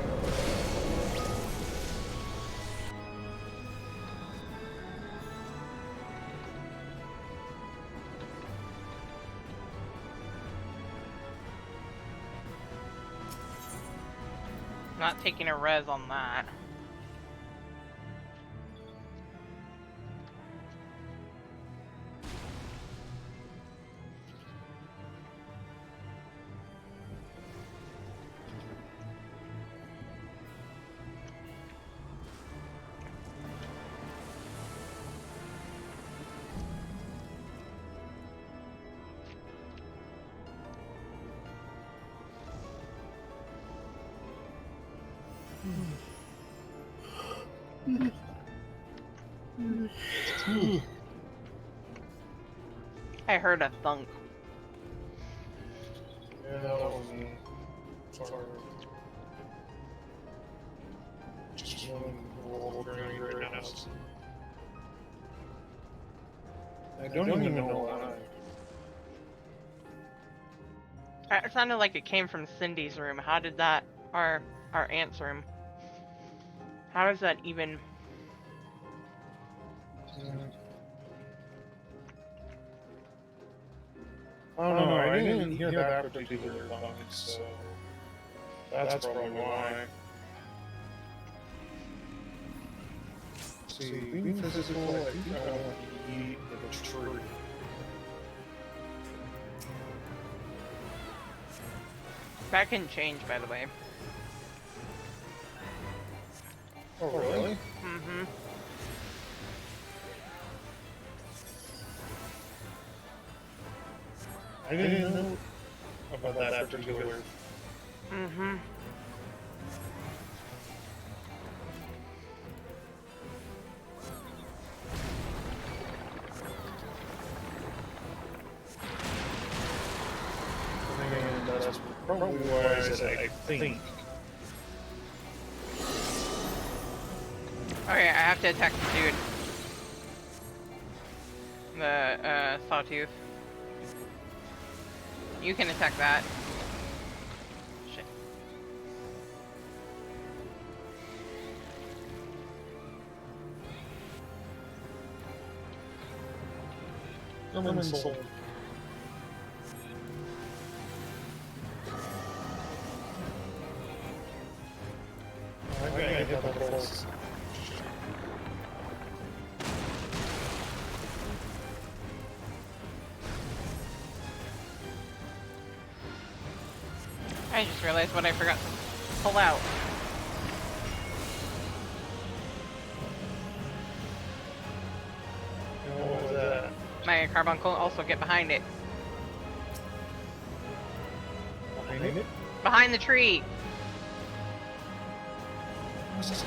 S1: Not taking a res on that. I heard a thunk.
S3: Yeah, that was me. Sorry. Just one little grenade right now. I don't even know why.
S1: It sounded like it came from Cindy's room. How did that, our aunt's room? How does that even?
S3: I don't know. I didn't hear that particular line, so that's probably why. See, being physical, I think I want to eat the tree.
S1: That can change, by the way.
S3: Oh, really?
S1: Mm-hmm.
S3: I didn't know about that particular.
S1: Mm-hmm.
S3: And that's probably why I said I think.
S1: Okay, I have to attack the dude. The, sawtooth. You can attack that. Shit.
S3: I'm sold. I gotta hit the balls.
S1: I just realized what I forgot to pull out.
S3: What was that?
S1: My carbuncle, also get behind it.
S3: Behind it?
S1: Behind the tree!
S3: What's this?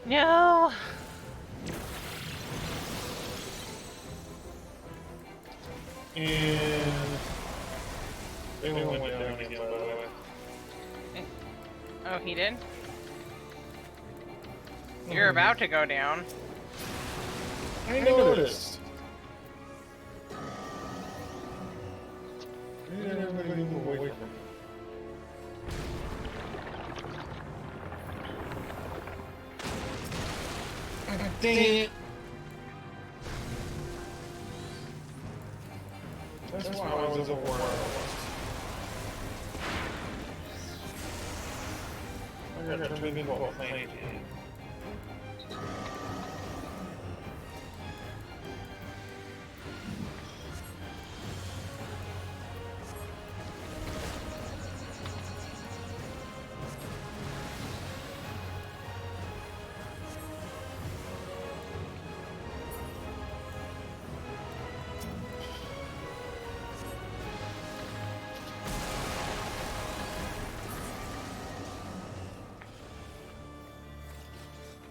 S1: No!
S3: And they went down again, by the way.
S1: Oh, he did? You're about to go down.
S3: I noticed. Maybe everybody move away from me. Dang it! That's why I was over where I was. I gotta turn into a plant.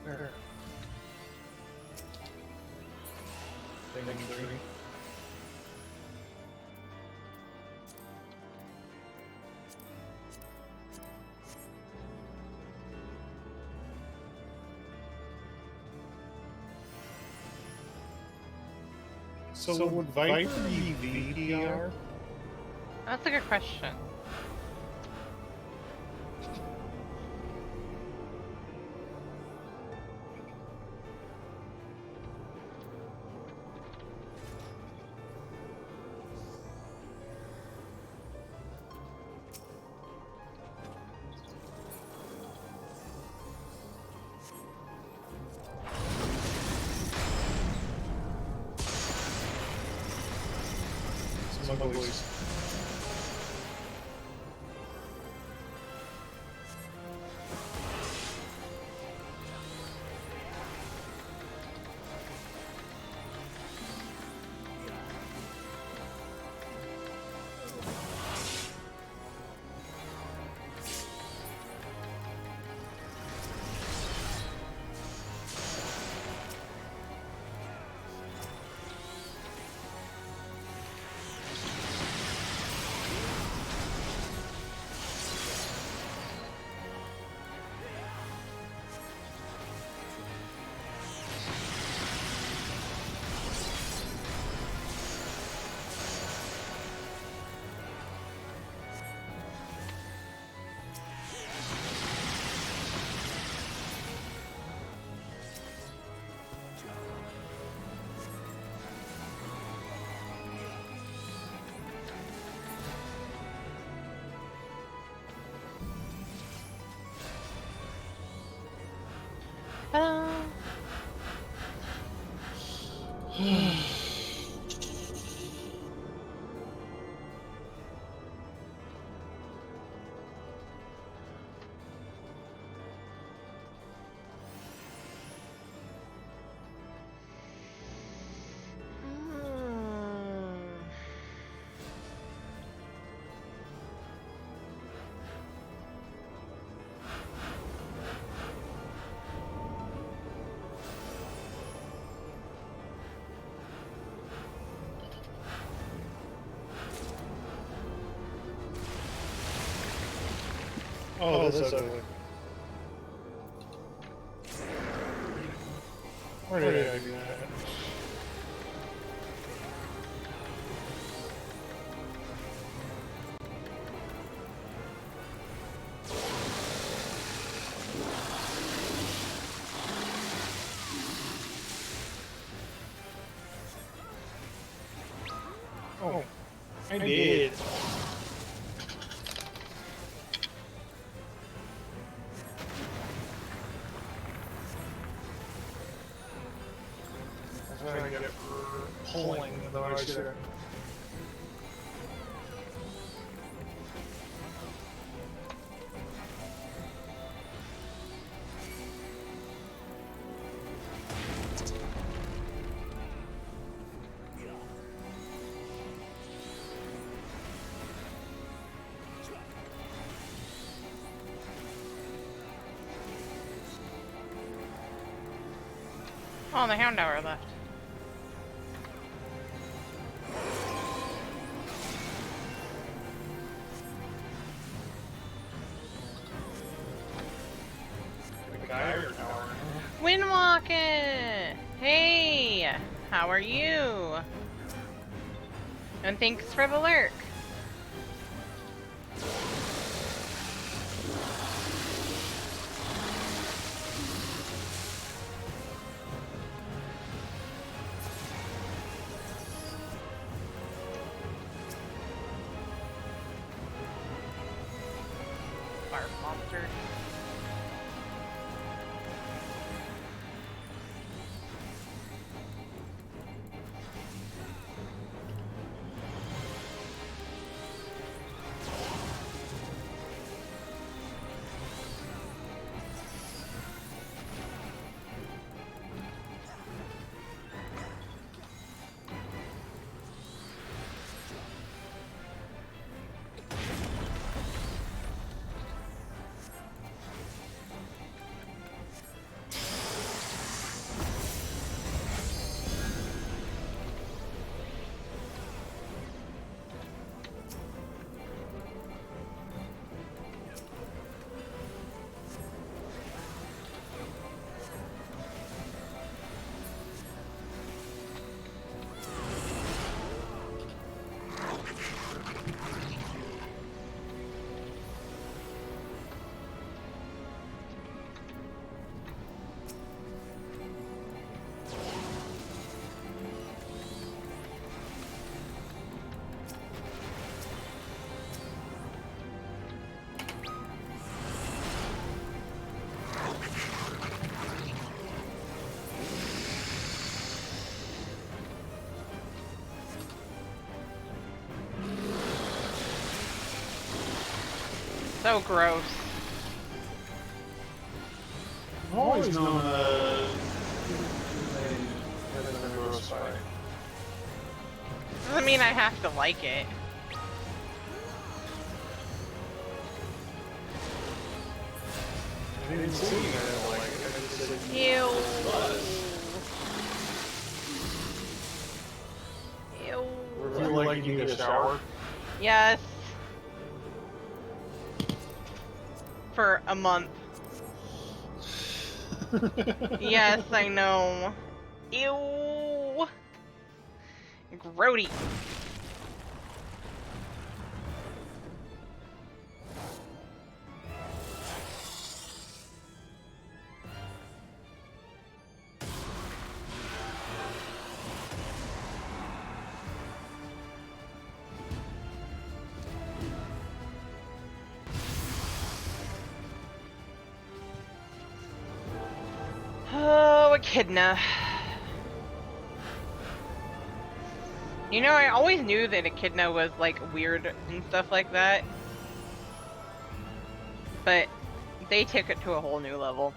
S3: There. Thank you, tree. So would Viper be VDR?
S1: That's a good question.
S3: Smugglies.
S1: Ta-da!
S3: Oh, that's ugly. Where did I do that? Oh, I did. That's what I get for pulling, though I should have.
S1: Oh, the Hound Hour left.
S3: The guy or tower?
S1: Windwalker! Hey! How are you? And thanks for the lurk. Fire monster. So gross.
S3: I've always known a gross fight.
S1: Doesn't mean I have to like it.
S3: I didn't see you, I don't like it. I just said,
S1: Ew.
S3: I feel like you need a shower.
S1: Yes. For a month. Yes, I know. Ew. Grody. Oh, Echidna. You know, I always knew that Echidna was, like, weird and stuff like that. But they took it to a whole new level.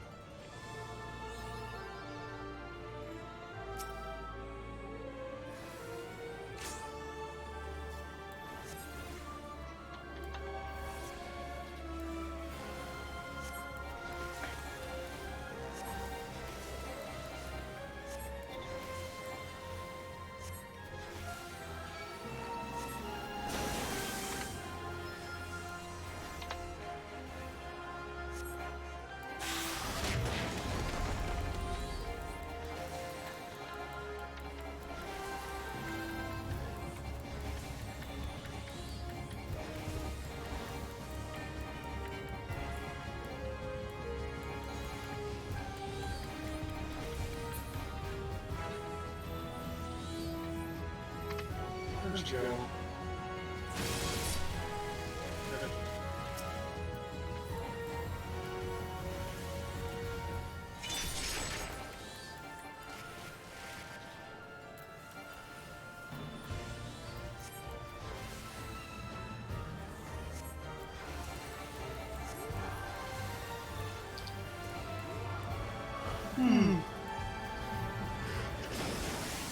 S3: Where'd you go?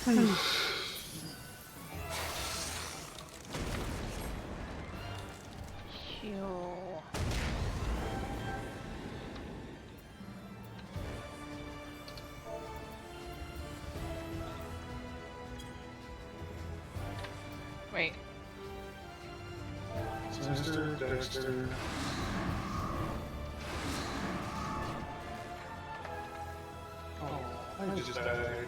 S1: Phew. Wait.
S3: Sinister, Dexter. Oh, I just died.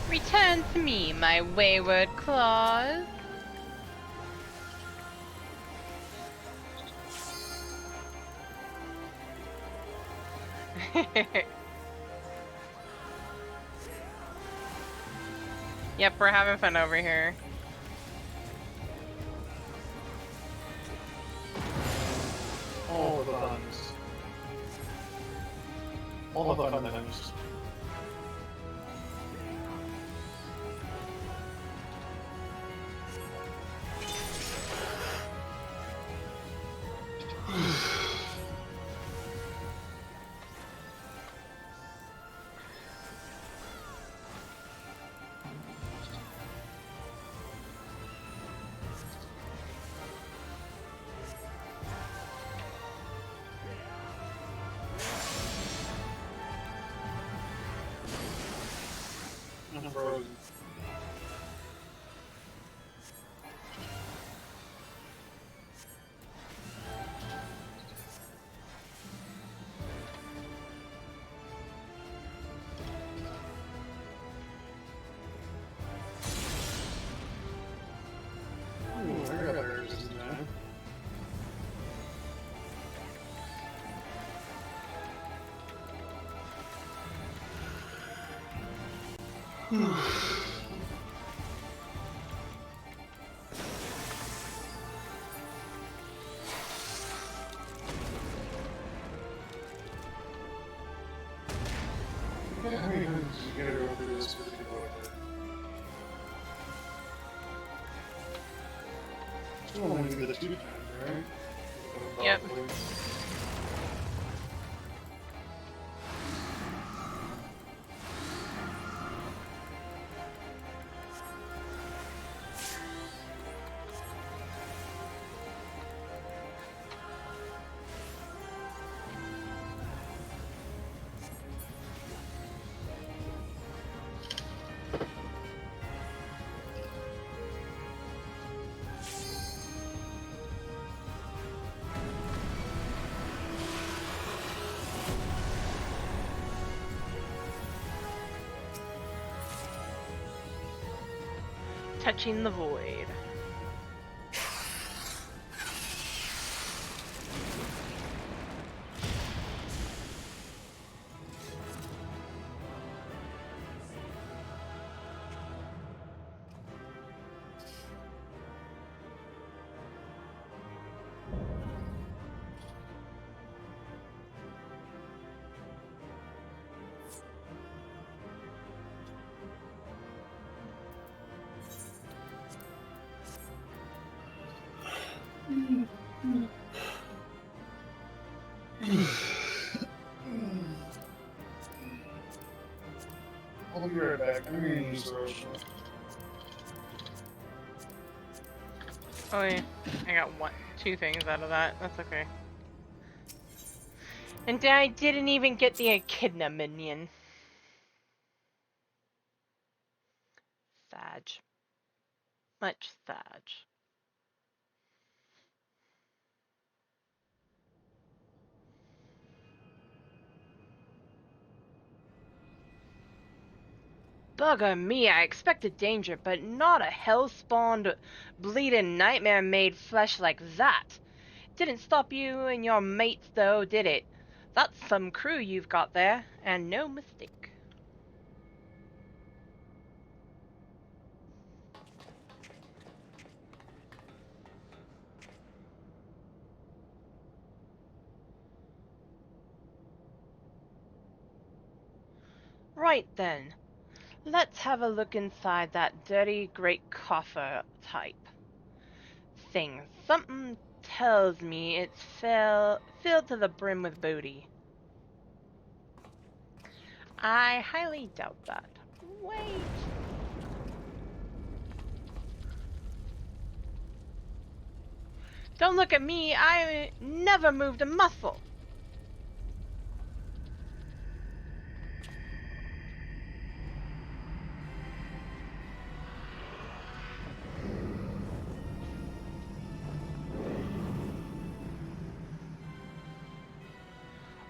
S1: Return to me, my wayward claws. Yep, we're having fun over here.
S3: All the buns. All the fun things. I'm frozen. Ooh, I got theirs, isn't that? Yeah, I mean, you gotta go through this with people like that. It's only do this 2 times, right?
S1: Yep.
S3: Probably.
S1: Touching the void.
S3: I'll be right back. I'm gonna use the restroom.
S1: Oh yeah, I got 2 things out of that. That's okay. And I didn't even get the Echidna minion. Sag. Much Sag.
S4: Bugger me, I expected danger, but not a hell-spawned, bleeding nightmare-made flesh like that. Didn't stop you and your mates, though, did it? That's some crew you've got there, and no mistake. Right then, let's have a look inside that dirty great coffer type thing. Something tells me it's filled to the brim with booty. I highly doubt that. Wait. Don't look at me, I never moved a muscle.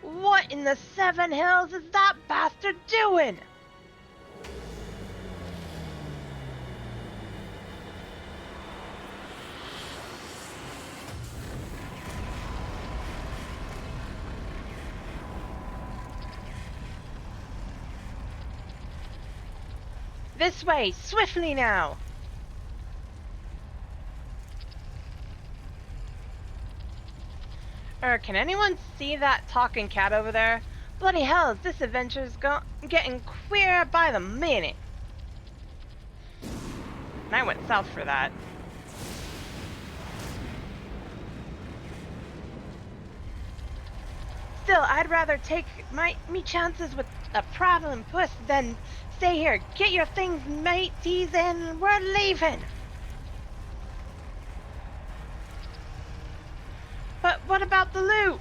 S4: What in the seven hills is that bastard doing? This way, swiftly now! Can anyone see that talking cat over there? Bloody hell, this adventure's getting queer by the minute. And I went south for that. Still, I'd rather take me chances with a problem puss than stay here. Get your things, mateys, and we're leaving. But what about the loot?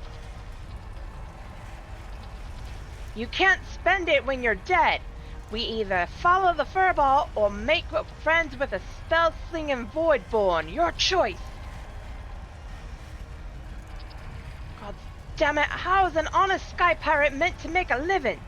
S4: You can't spend it when you're dead. We either follow the furball or make friends with a spell-slinging voidborn. Your choice. God damn it, how is an honest sky pirate meant to make a living?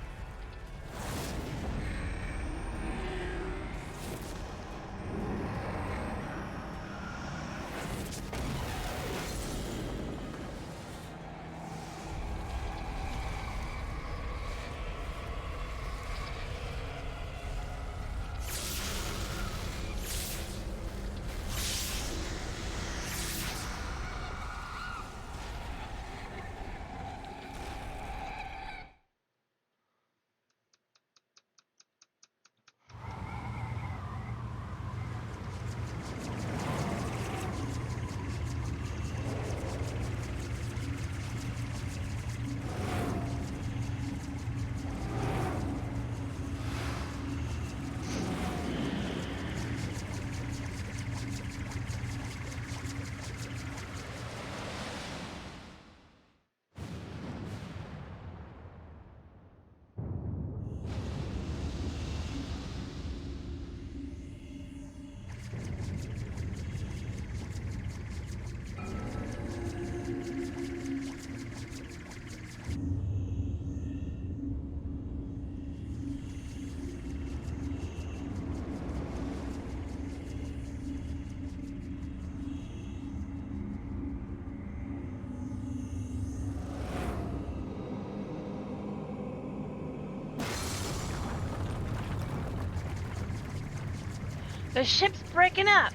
S4: The ship's breaking up.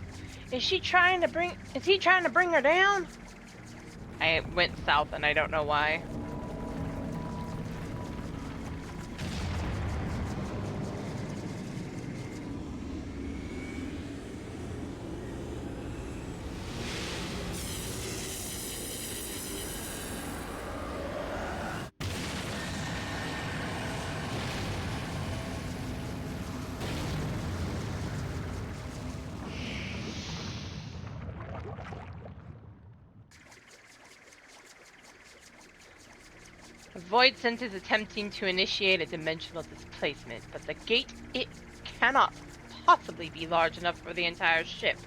S4: Is he trying to bring her down? I went south and I don't know why. The Void Sense is attempting to initiate a dimensional displacement, but the gate, it cannot possibly be large enough for the entire ship.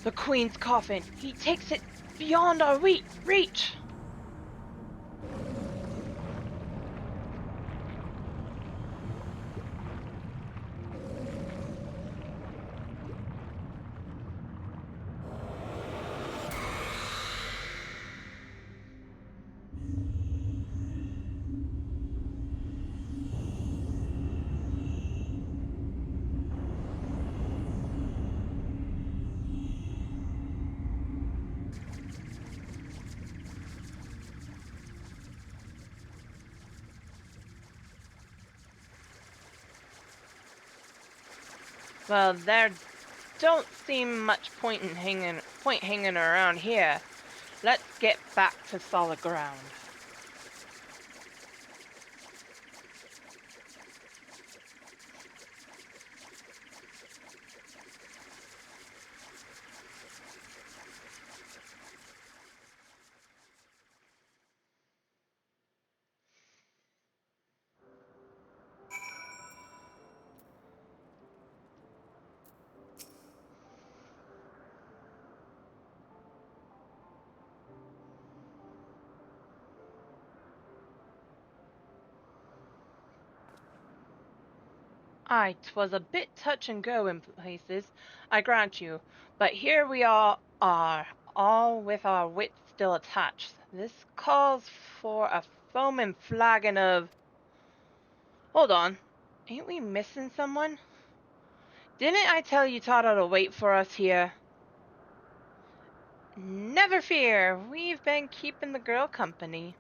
S4: The Queen's coffin. He takes it beyond our reach. Well, there don't seem much point hanging around here. Let's get back to solid ground. Aye, 'twas a bit touch and go in places, I grant you, but here we are, all with our wits still attached. This calls for a foaming flagon of... Hold on, ain't we missing someone? Didn't I tell you Tata to wait for us here? Never fear, we've been keeping the girl company.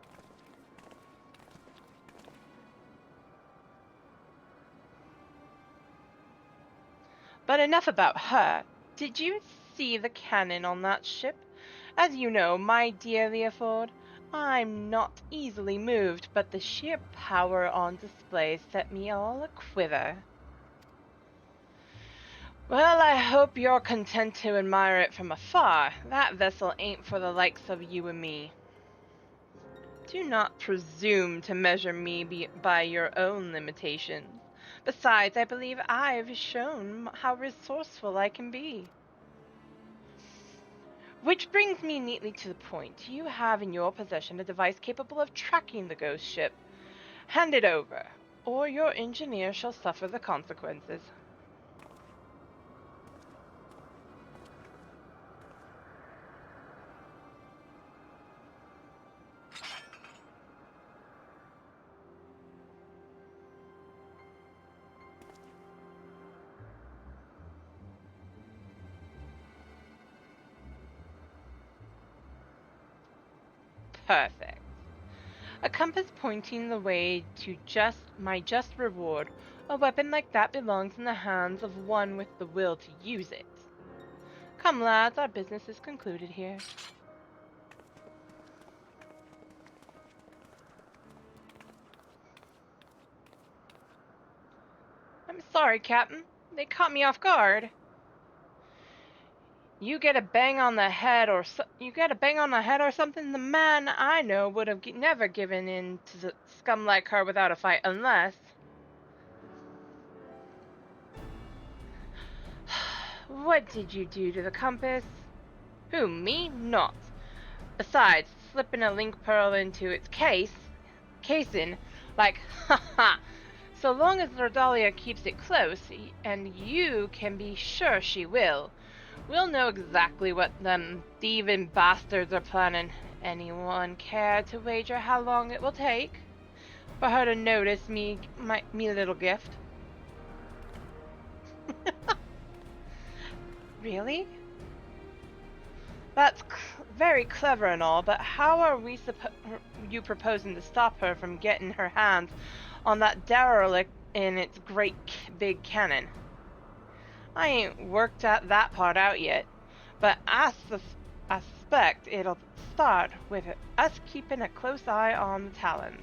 S4: But enough about her. Did you see the cannon on that ship? As you know, my dear Leopold, I'm not easily moved, but the sheer power on display set me all a quiver. Well, I hope you're content to admire it from afar. That vessel ain't for the likes of you and me. Do not presume to measure me by your own limitations. Besides, I believe I've shown how resourceful I can be. Which brings me neatly to the point. You have in your possession a device capable of tracking the ghost ship. Hand it over, or your engineer shall suffer the consequences. Perfect. A compass pointing the way to my just reward. A weapon like that belongs in the hands of one with the will to use it. Come, lads, our business is concluded here. I'm sorry, Captain. They caught me off guard. You get a bang on the head or something, the man I know would have never given in to scum like her without a fight, unless... What did you do to the compass? Who, me? Not. Besides, slipping a link pearl into its casing, like, haha. So long as Rodalia keeps it close, and you can be sure she will, we'll know exactly what them thieving bastards are planning. Anyone care to wager how long it will take for her to notice me little gift? Really? That's very clever and all, but how are you proposing to stop her from getting her hands on that derelict in its great big cannon? I ain't worked that part out yet, but I suspect it'll start with us keeping a close eye on the Talons.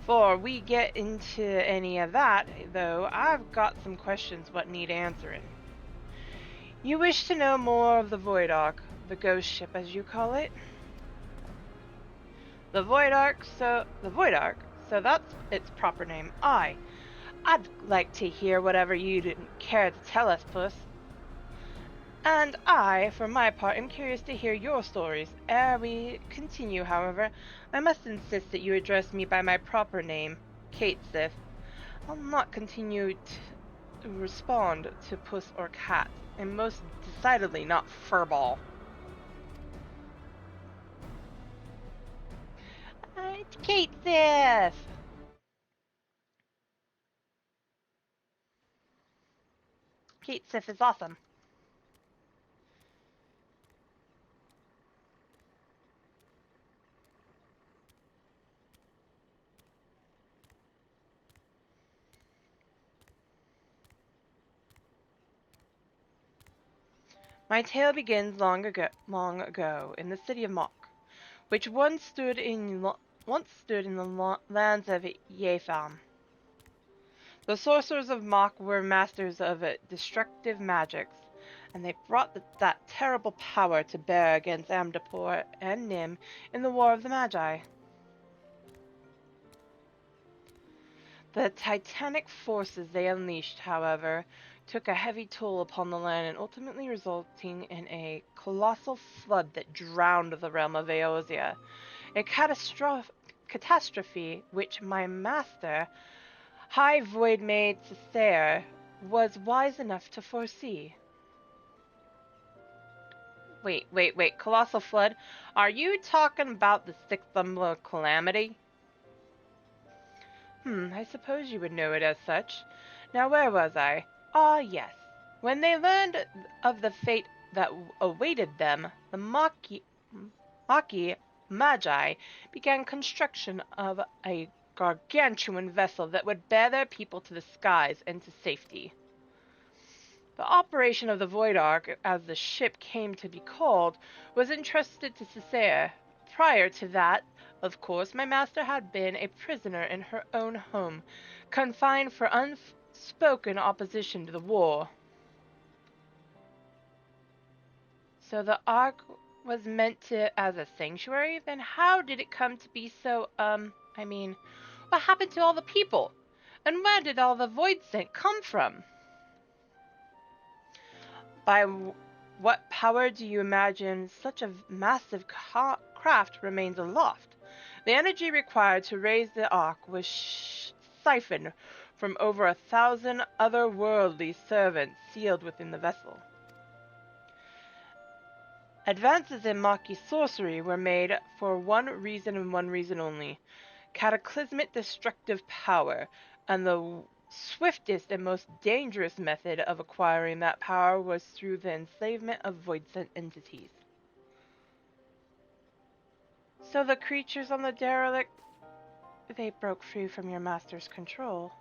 S4: Before we get into any of that, though, I've got some questions what need answering. You wish to know more of the Void Ark, the ghost ship as you call it? The Void Ark, so that's its proper name. I'd like to hear whatever you'd care to tell us, Puss. And I, for my part, am curious to hear your stories. Ere we continue, however, I must insist that you address me by my proper name, Kate Sith. I'll not continue to respond to puss or cat, and most decidedly not furball. It's Kate Sith! Kate Sith is awesome. My tale begins long ago, in the city of Mok, which once stood in the lands of Yefam. The sorcerers of Mok were masters of destructive magics, and they brought that terrible power to bear against Amdapor and Nim in the War of the Magi. The titanic forces they unleashed, however, took a heavy toll upon the land and ultimately resulting in a colossal flood that drowned the realm of Eosia. A catastrophe which my master, High Void Maid Cessair, was wise enough to foresee. Wait, colossal flood? Are you talking about the sixth Umbrella calamity? I suppose you would know it as such. Now where was I? Ah, yes. When they learned of the fate that awaited them, the Maki Magi began construction of a gargantuan vessel that would bear their people to the skies and to safety. The operation of the Void Ark, as the ship came to be called, was entrusted to Cessair. Prior to that, of course, my master had been a prisoner in her own home, confined for unspoken opposition to the war. So the Ark was meant to as a sanctuary? Then how did it come to be so, what happened to all the people? And where did all the Void Scent come from? By what power do you imagine such a massive craft remains aloft? The energy required to raise the Ark was siphoned from over 1,000 otherworldly servants sealed within the vessel. Advances in Maki sorcery were made for one reason and one reason only: cataclysmic destructive power, and the swiftest and most dangerous method of acquiring that power was through the enslavement of void-sent entities. So the creatures on the derelict, they broke free from your master's control.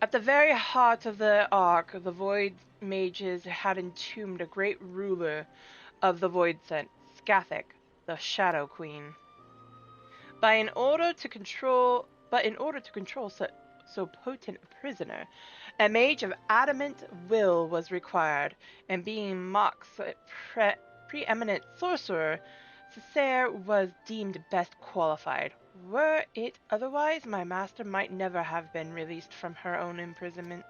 S4: At the very heart of the Ark, the Void Mages had entombed a great ruler of the Void-sent, Skathic, the Shadow Queen. In order to control so potent a prisoner, a mage of adamant will was required, and being Mok's preeminent sorcerer, Cessair was deemed best qualified. Were it otherwise, my master might never have been released from her own imprisonment.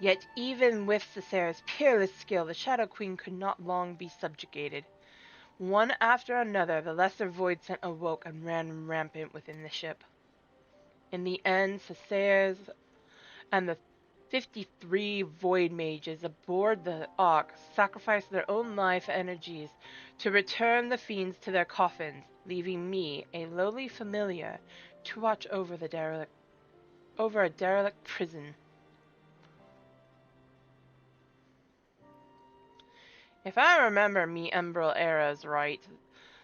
S4: Yet even with Cessair's peerless skill, the Shadow Queen could not long be subjugated. One after another, the lesser void scent awoke and ran rampant within the ship. In the end, Cessair's and the 53 void mages aboard the Ark sacrificed their own life energies to return the fiends to their coffins, leaving me, a lowly familiar, to watch over a derelict prison. If I remember me Umbral eras right,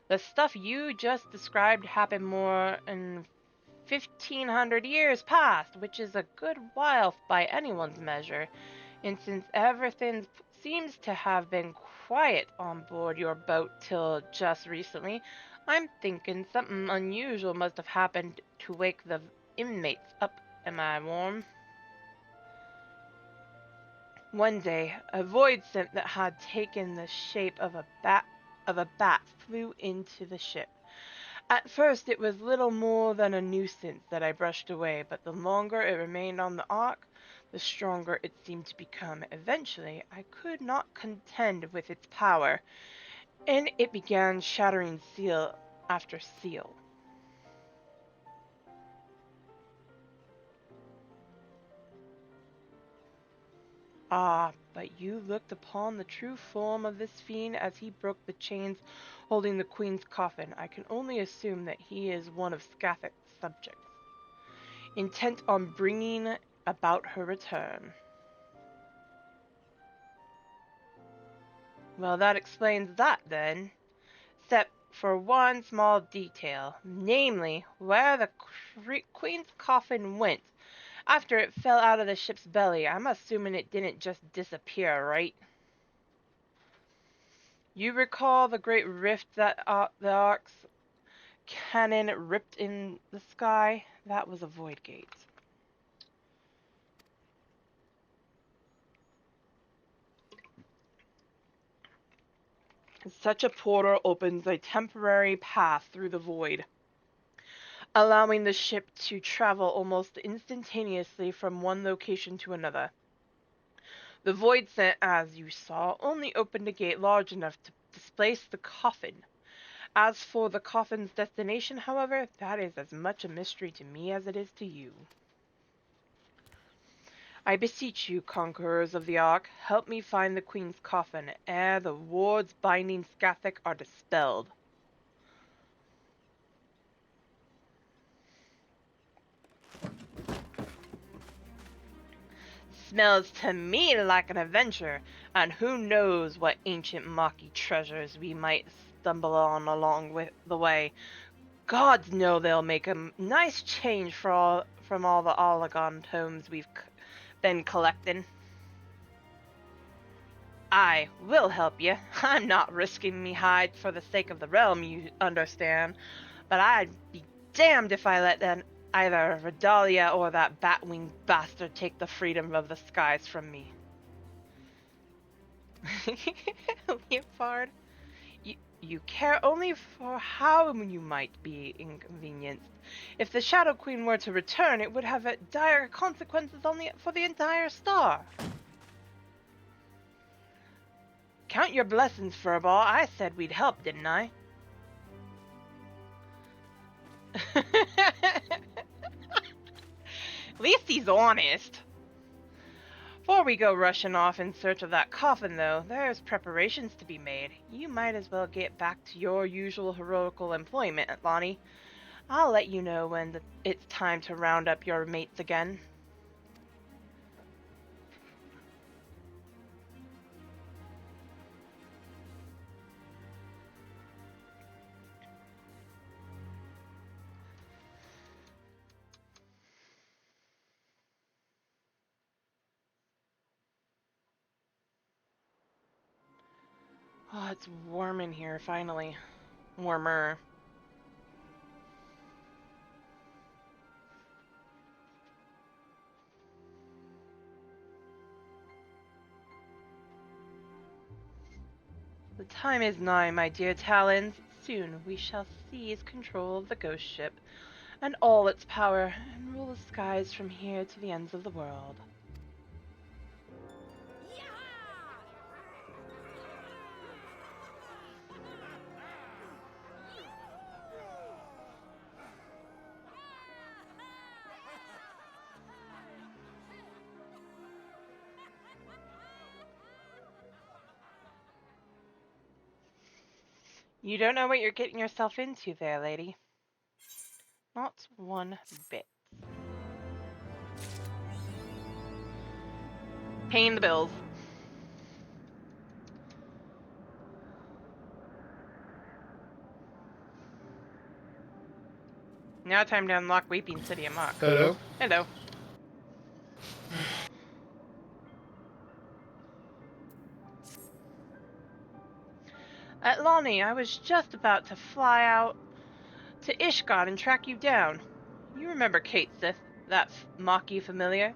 S4: the stuff you just described happened more in 1,500 years past, which is a good while by anyone's measure, and since everything seems to have been quiet on board your boat till just recently, I'm thinking something unusual must have happened to wake the inmates up. Am I warm? One day, a void scent that had taken the shape of a bat flew into the ship. At first it was little more than a nuisance that I brushed away, but the longer it remained on the ark, the stronger it seemed to become. Eventually, I could not contend with its power, and it began shattering seal after seal. Ah, but you looked upon the true form of this fiend as he broke the chains holding the queen's coffin. I can only assume that he is one of Scathic's subjects, intent on bringing about her return. Well, that explains that then. Except for one small detail, namely where the queen's coffin went after it fell out of the ship's belly. I'm assuming it didn't just disappear, right? You recall the great rift that the ark's cannon ripped in the sky? That was a void gate. Such a portal opens a temporary path through the void, allowing the ship to travel almost instantaneously from one location to another. The void sent, as you saw, only opened a gate large enough to displace the coffin. As for the coffin's destination, however, that is as much a mystery to me as it is to you. I beseech you, conquerors of the Ark, help me find the Queen's coffin, ere the wards binding Scathic are dispelled. Smells to me like an adventure, and who knows what ancient Maki treasures we might stumble on along with the way. Gods know they'll make a nice change from all the Olagon tomes we've been collecting. I will help you. I'm not risking me hide for the sake of the realm, you understand. But I'd be damned if I let either Redalia or that bat-winged bastard take the freedom of the skies from me. Leopard, you care only for how you might be inconvenienced. If the Shadow Queen were to return, it would have dire consequences for the entire star. Count your blessings, Furball. I said we'd help, didn't I? At least he's honest. Before we go rushing off in search of that coffin, though, there's preparations to be made. You might as well get back to your usual heroical employment, Lonnie. I'll let you know when it's time to round up your mates again. Oh, it's warm in here, finally. Warmer. The time is nigh, my dear Talons. Soon we shall seize control of the ghost ship and all its power, and rule the skies from here to the ends of the world. You don't know what you're getting yourself into there, lady. Not one bit. Paying the bills. Now time to unlock Weeping City of Mock.
S3: Hello?
S4: Hello. Lonnie, I was just about to fly out to Ishgard and track you down. You remember Kate Sith, that Maki familiar?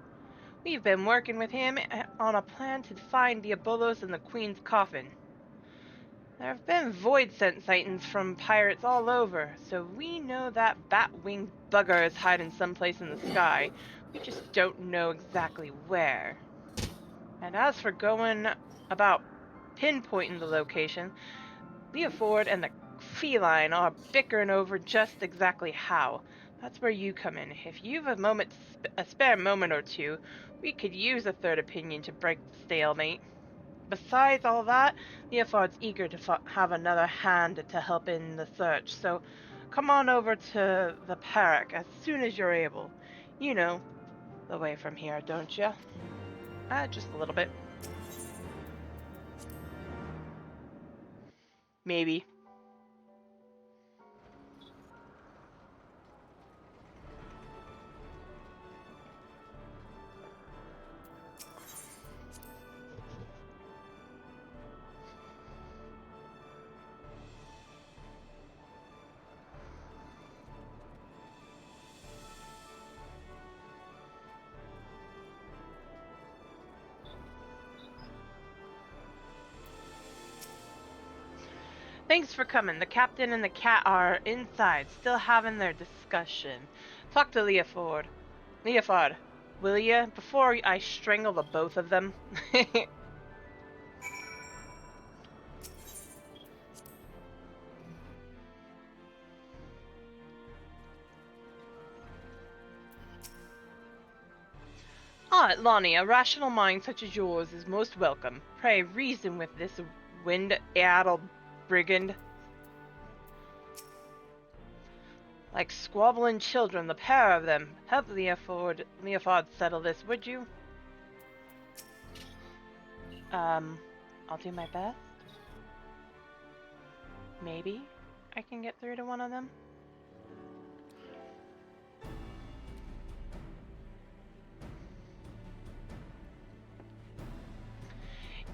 S4: We've been working with him on a plan to find the Abolos in the Queen's coffin. There have been void scent sightings from pirates all over, so we know that bat-winged bugger is hiding someplace in the sky. We just don't know exactly where. And as for going about pinpointing the location, Leoford and the feline are bickering over just exactly how. That's where you come in. If you've a spare moment or two, we could use a third opinion to break the stalemate. Besides all that, Leofard's eager to have another hand to help in the search, so come on over to the PROG as soon as you're able. You know the way from here, don't you? Just a little bit. Maybe. Thanks for coming. The captain and the cat are inside, still having their discussion. Talk to Leoford. Leofard, will ya? Before I strangle the both of them. Ah, Lonnie, a rational mind such as yours is most welcome. Pray reason with this wind-addled brigand. Like squabbling children, the pair of them. Help Leofard settle this, would you? I'll do my best. Maybe I can get through to one of them.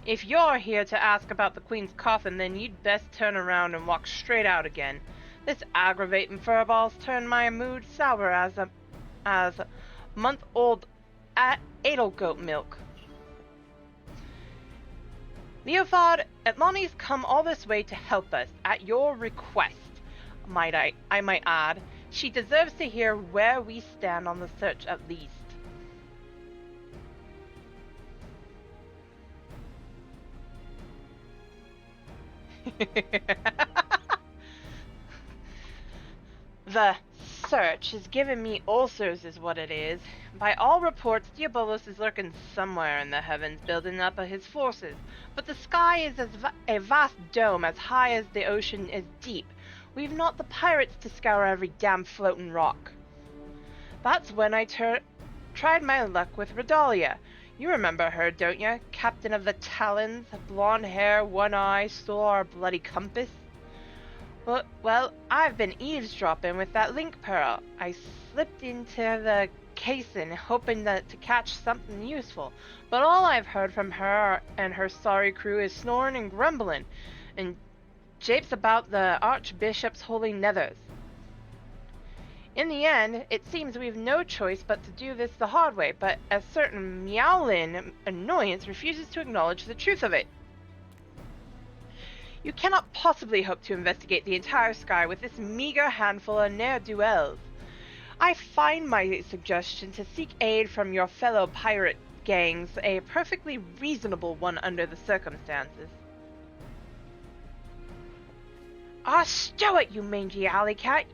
S4: If you're here to ask about the Queen's coffin, then you'd best turn around and walk straight out again. This aggravating furball's turned my mood sour as month-old Edelgoat milk. Leofard, Atlani's come all this way to help us, at your request. I might add. She deserves to hear where we stand on the search at least. The search has given me ulcers is what it is. By all reports, Diabolos is lurking somewhere in the heavens, building up his forces. But the sky is a vast dome as high as the ocean is deep. We've not the pirates to scour every damn floating rock. That's when I tried my luck with Redalia. You remember her, don't you? Captain of the Talons, blonde hair, one eye, stole our bloody compass. Well, I've been eavesdropping with that link pearl. I slipped into the casing, hoping to catch something useful. But all I've heard from her and her sorry crew is snoring and grumbling, and japes about the Archbishop's holy nethers. In the end, it seems we've no choice but to do this the hard way, but a certain meowling annoyance refuses to acknowledge the truth of it. You cannot possibly hope to investigate the entire sky with this meager handful of ne'er-do-wells. I find my suggestion to seek aid from your fellow pirate gangs a perfectly reasonable one under the circumstances. Ah, stow it, you mangy alley cat!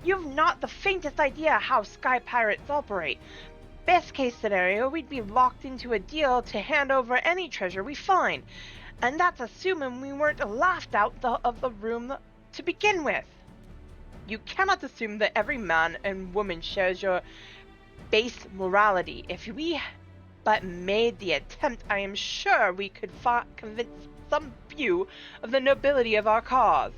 S4: You've not the faintest idea how sky pirates operate. Best case scenario, we'd be locked into a deal to hand over any treasure we find. And that's assuming we weren't laughed out of the room to begin with. You cannot assume that every man and woman shares your base morality. If we but made the attempt, I am sure we could convince some few of the nobility of our cause.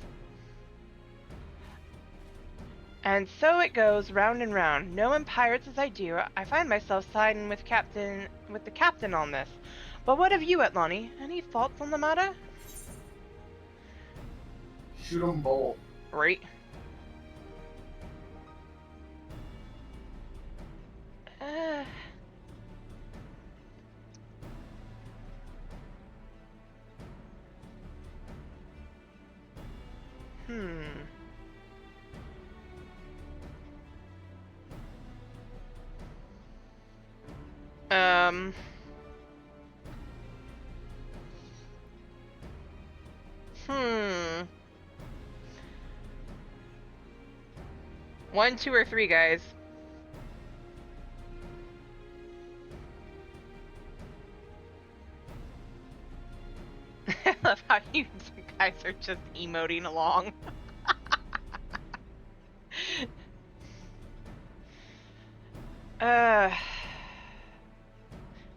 S4: And so it goes round and round. Knowing pirates as I do, I find myself siding with the captain on this. But what of you, Atlani? Any thoughts on the matter?
S3: Shoot 'em both.
S4: Right. Hmm. 1, 2, or 3, guys. I love how you guys are just emoting along. uh,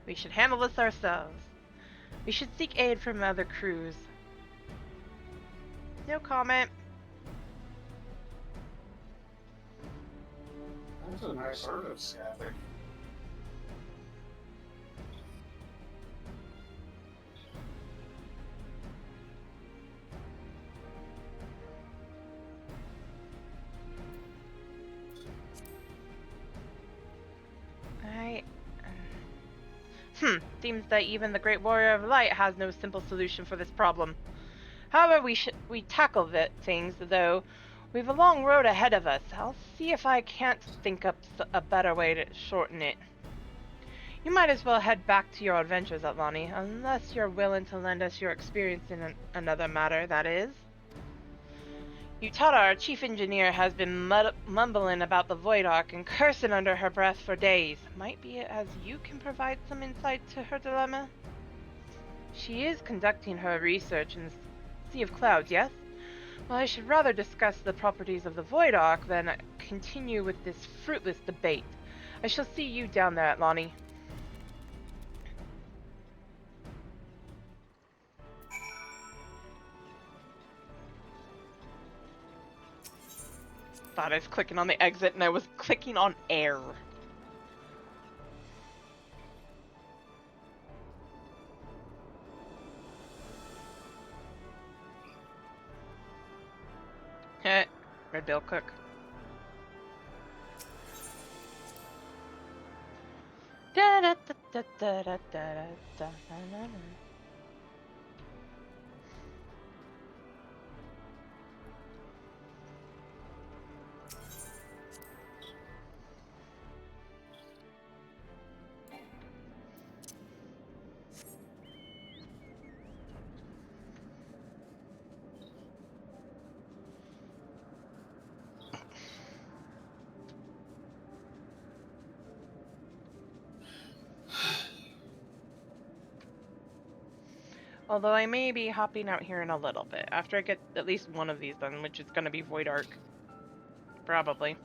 S4: we should handle this ourselves. We should seek aid from other crews. No comment.
S3: That's a nice service, Catholic.
S4: Seems that even the Great Warrior of Light has no simple solution for this problem. However we tackle things, though, we've a long road ahead of us. I'll see if I can't think up a better way to shorten it. You might as well head back to your adventures, Atlani, unless you're willing to lend us your experience in another matter, that is. Utada, our chief engineer, has been mumbling about the Void Ark and cursing under her breath for days. Might be as you can provide some insight to her dilemma? She is conducting her research in the Sea of Clouds, yes? Well, I should rather discuss the properties of the Void Ark than continue with this fruitless debate. I shall see you down there, Atlani. Thought I was clicking on the exit and I was clicking on air. Heh, Red Bill Cook. Da da da da da da da da da. Although I may be hopping out here in a little bit, after I get at least one of these done, which is going to be Void Ark. Probably.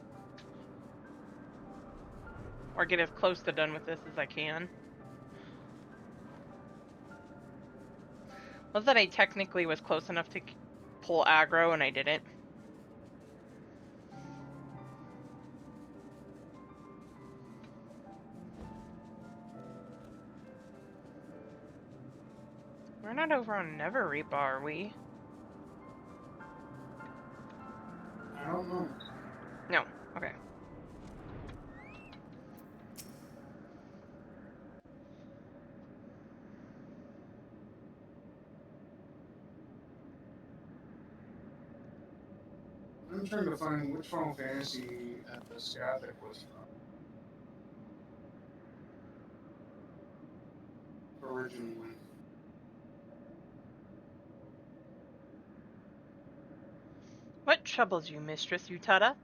S4: Or get as close to done with this as I can. Was that I technically was close enough to pull aggro and I didn't. We're not over on Never Reap, are we?
S3: I don't know.
S4: No. Okay.
S3: I'm trying to find which Final Fantasy this Gothic was from originally.
S4: What troubles you, Mistress Utada?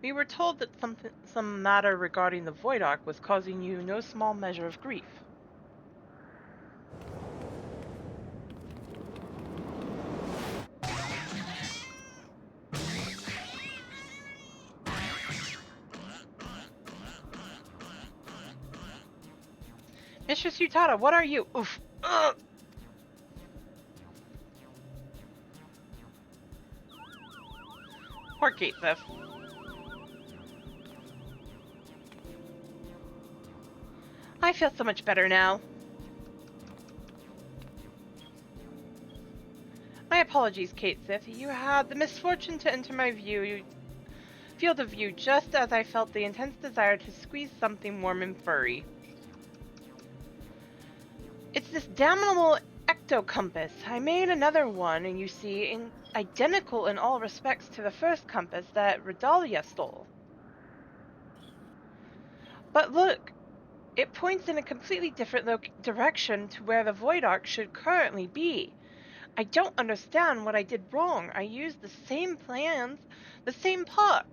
S4: We were told that some matter regarding the Void Ark was causing you no small measure of grief. Mistress Utada, what are you? Oof. Ugh. Poor Kate Seth. I feel so much better now. My apologies, Kate Sith. You had the misfortune to enter my field of view just as I felt the intense desire to squeeze something warm and furry. It's this damnable ectocompass. I made another one, and you see, identical in all respects to the first compass that Redalia stole. But look, It points in a completely different direction to where the Void Ark should currently be. I don't understand what I did wrong. I used the same plans, the same parts.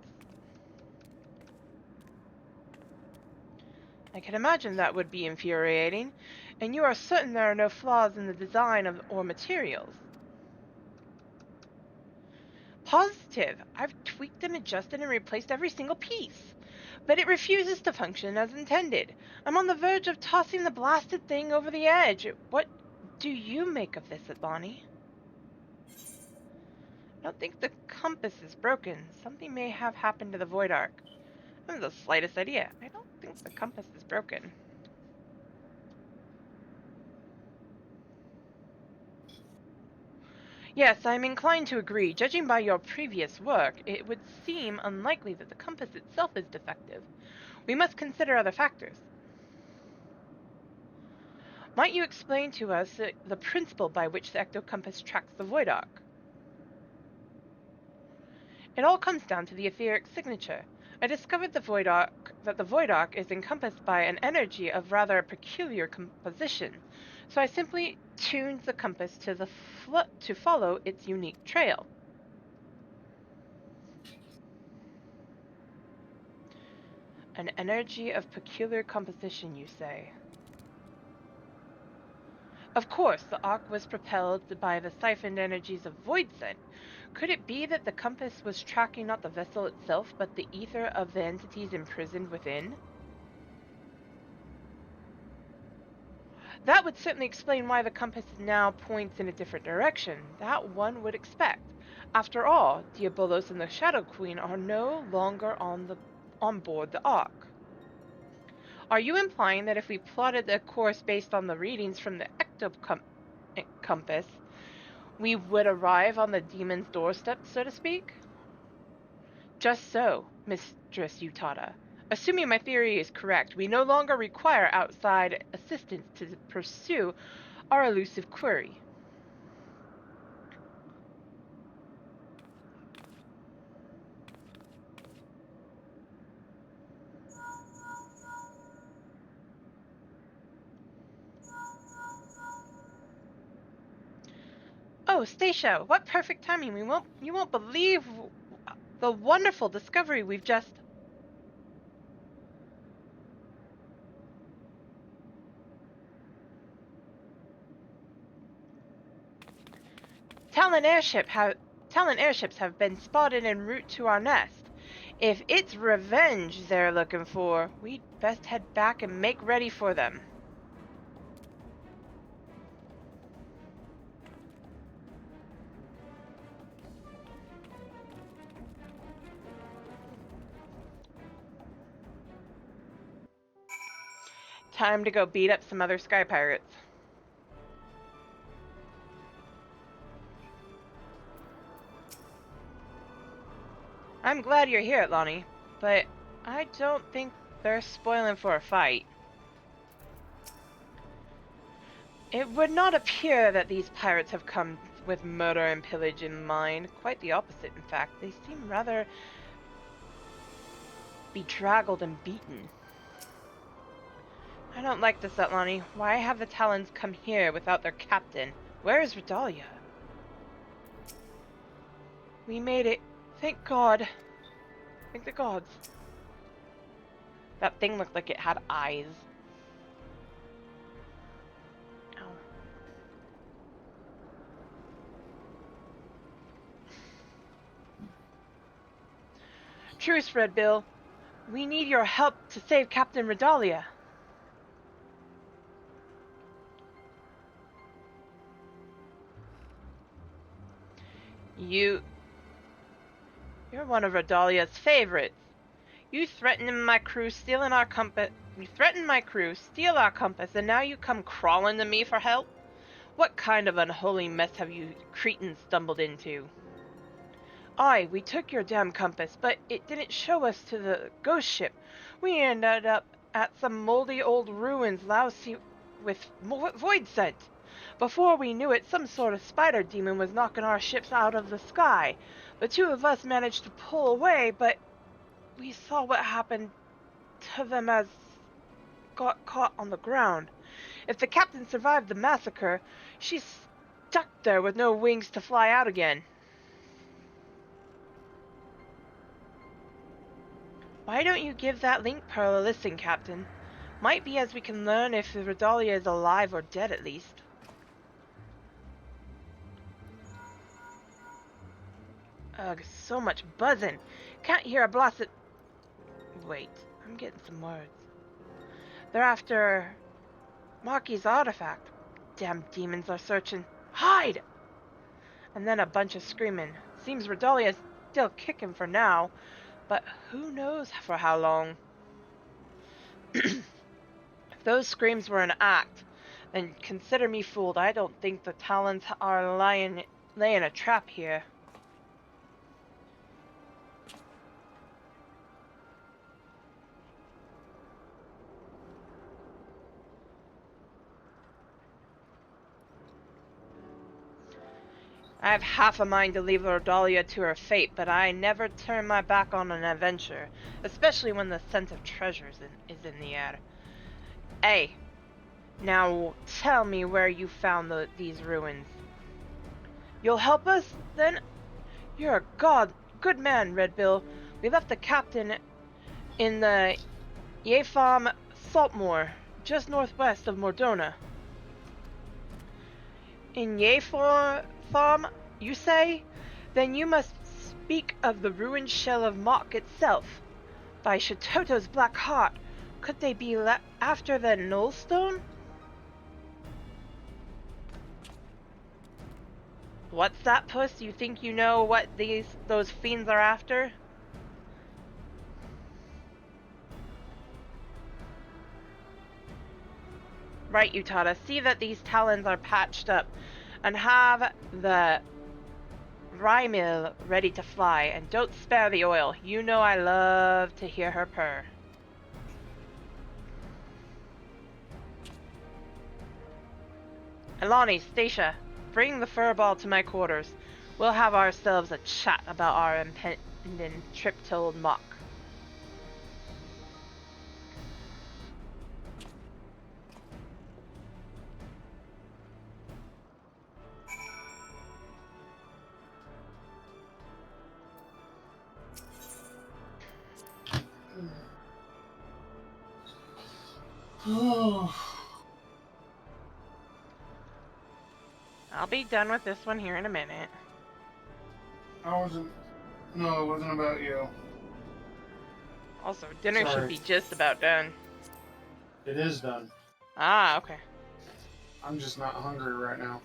S4: I can imagine that would be infuriating, and you are certain there are no flaws in the design or materials. Positive. I've tweaked and adjusted and replaced every single piece. But it refuses to function as intended. I'm on the verge of tossing the blasted thing over the edge. What do you make of this, Atlani? I don't think the compass is broken. Something may have happened to the Void Ark. I haven't the slightest idea. I don't think the compass is broken. Yes, I'm inclined to agree. Judging by your previous work, it would seem unlikely that the compass itself is defective. We must consider other factors. Might you explain to us the principle by which the ectocompass tracks the Void Ark? It all comes down to the etheric signature. I discovered that the Void Ark is encompassed by an energy of rather a peculiar composition, so I simply tuned the compass to follow its unique trail. An energy of peculiar composition, you say? Of course, the Ark was propelled by the siphoned energies of Voidsent. Could it be that the compass was tracking not the vessel itself, but the ether of the entities imprisoned within? That would certainly explain why the compass now points in a different direction. That one would expect. After all, Diabolos and the Shadow Queen are no longer on board the Ark. Are you implying that if we plotted a course based on the readings from the ectocompass, we would arrive on the demon's doorstep, so to speak? Just so, Mistress Utada. Assuming my theory is correct, we no longer require outside assistance to pursue our elusive query. Oh, Stacia, what perfect timing. You won't believe the wonderful discovery we've just... Talon airships have been spotted en route to our nest. If it's revenge they're looking for, we'd best head back and make ready for them. Time to go beat up some other sky pirates. I'm glad you're here, Lonnie, but I don't think they're spoiling for a fight. It would not appear that these pirates have come with murder and pillage in mind. Quite the opposite, in fact. They seem rather bedraggled and beaten. I don't like this, Atlani. Why have the Talons come here without their captain? Where is Redalia? We made it. Thank God. Thank the gods. That thing looked like it had eyes. Ow. Truce, Red Bill. We need your help to save Captain Redalia. You're one of Redalia's favorites. You threatened my crew, stealing our compass. You threatened my crew, steal our compass, and now you come crawling to me for help? What kind of unholy mess have you cretins stumbled into? Aye, we took your damn compass, but it didn't show us to the ghost ship. We ended up at some moldy old ruins lousy with void scent. Before we knew it, some sort of spider demon was knocking our ships out of the sky. The two of us managed to pull away, but we saw what happened to them as got caught on the ground. If the captain survived the massacre, she's stuck there with no wings to fly out again. Why don't you give that link pearl a listen, Captain? Might be as we can learn if Redalia is alive or dead at least. Ugh, so much buzzing. Can't hear a blasted... Wait, I'm getting some words. They're after... Maki's artifact. Damn demons are searching. Hide! And then a bunch of screaming. Seems Redalia's still kicking for now, but who knows for how long. If those screams were an act, then consider me fooled. I don't think the Talons are laying a trap here. I have half a mind to leave Rodalia to her fate, but I never turn my back on an adventure, especially when the scent of treasures is in the air. Hey, now tell me where you found these ruins. You'll help us, then? You're a good man, Redbill. We left the captain in the Yefam Saltmoor, just northwest of Mordona. In Yefam, you say? Then you must speak of the ruined shell of Mok itself. By Shatoto's black heart, could they be after the Nullstone? What's that, puss? You think you know what those fiends are after? Right, Utada. See that these talons are patched up, and have the rye mill ready to fly, and don't spare the oil. You know I love to hear her purr. Elani, Stacia, bring the furball to my quarters. We'll have ourselves a chat about our impending trip to Old Mok. I'll be done with this one here in a minute.
S3: No, it wasn't about you.
S4: Also, dinner should
S3: Sorry.
S4: be just about done.
S3: It is done.
S4: Ah, okay.
S3: I'm just not hungry right now.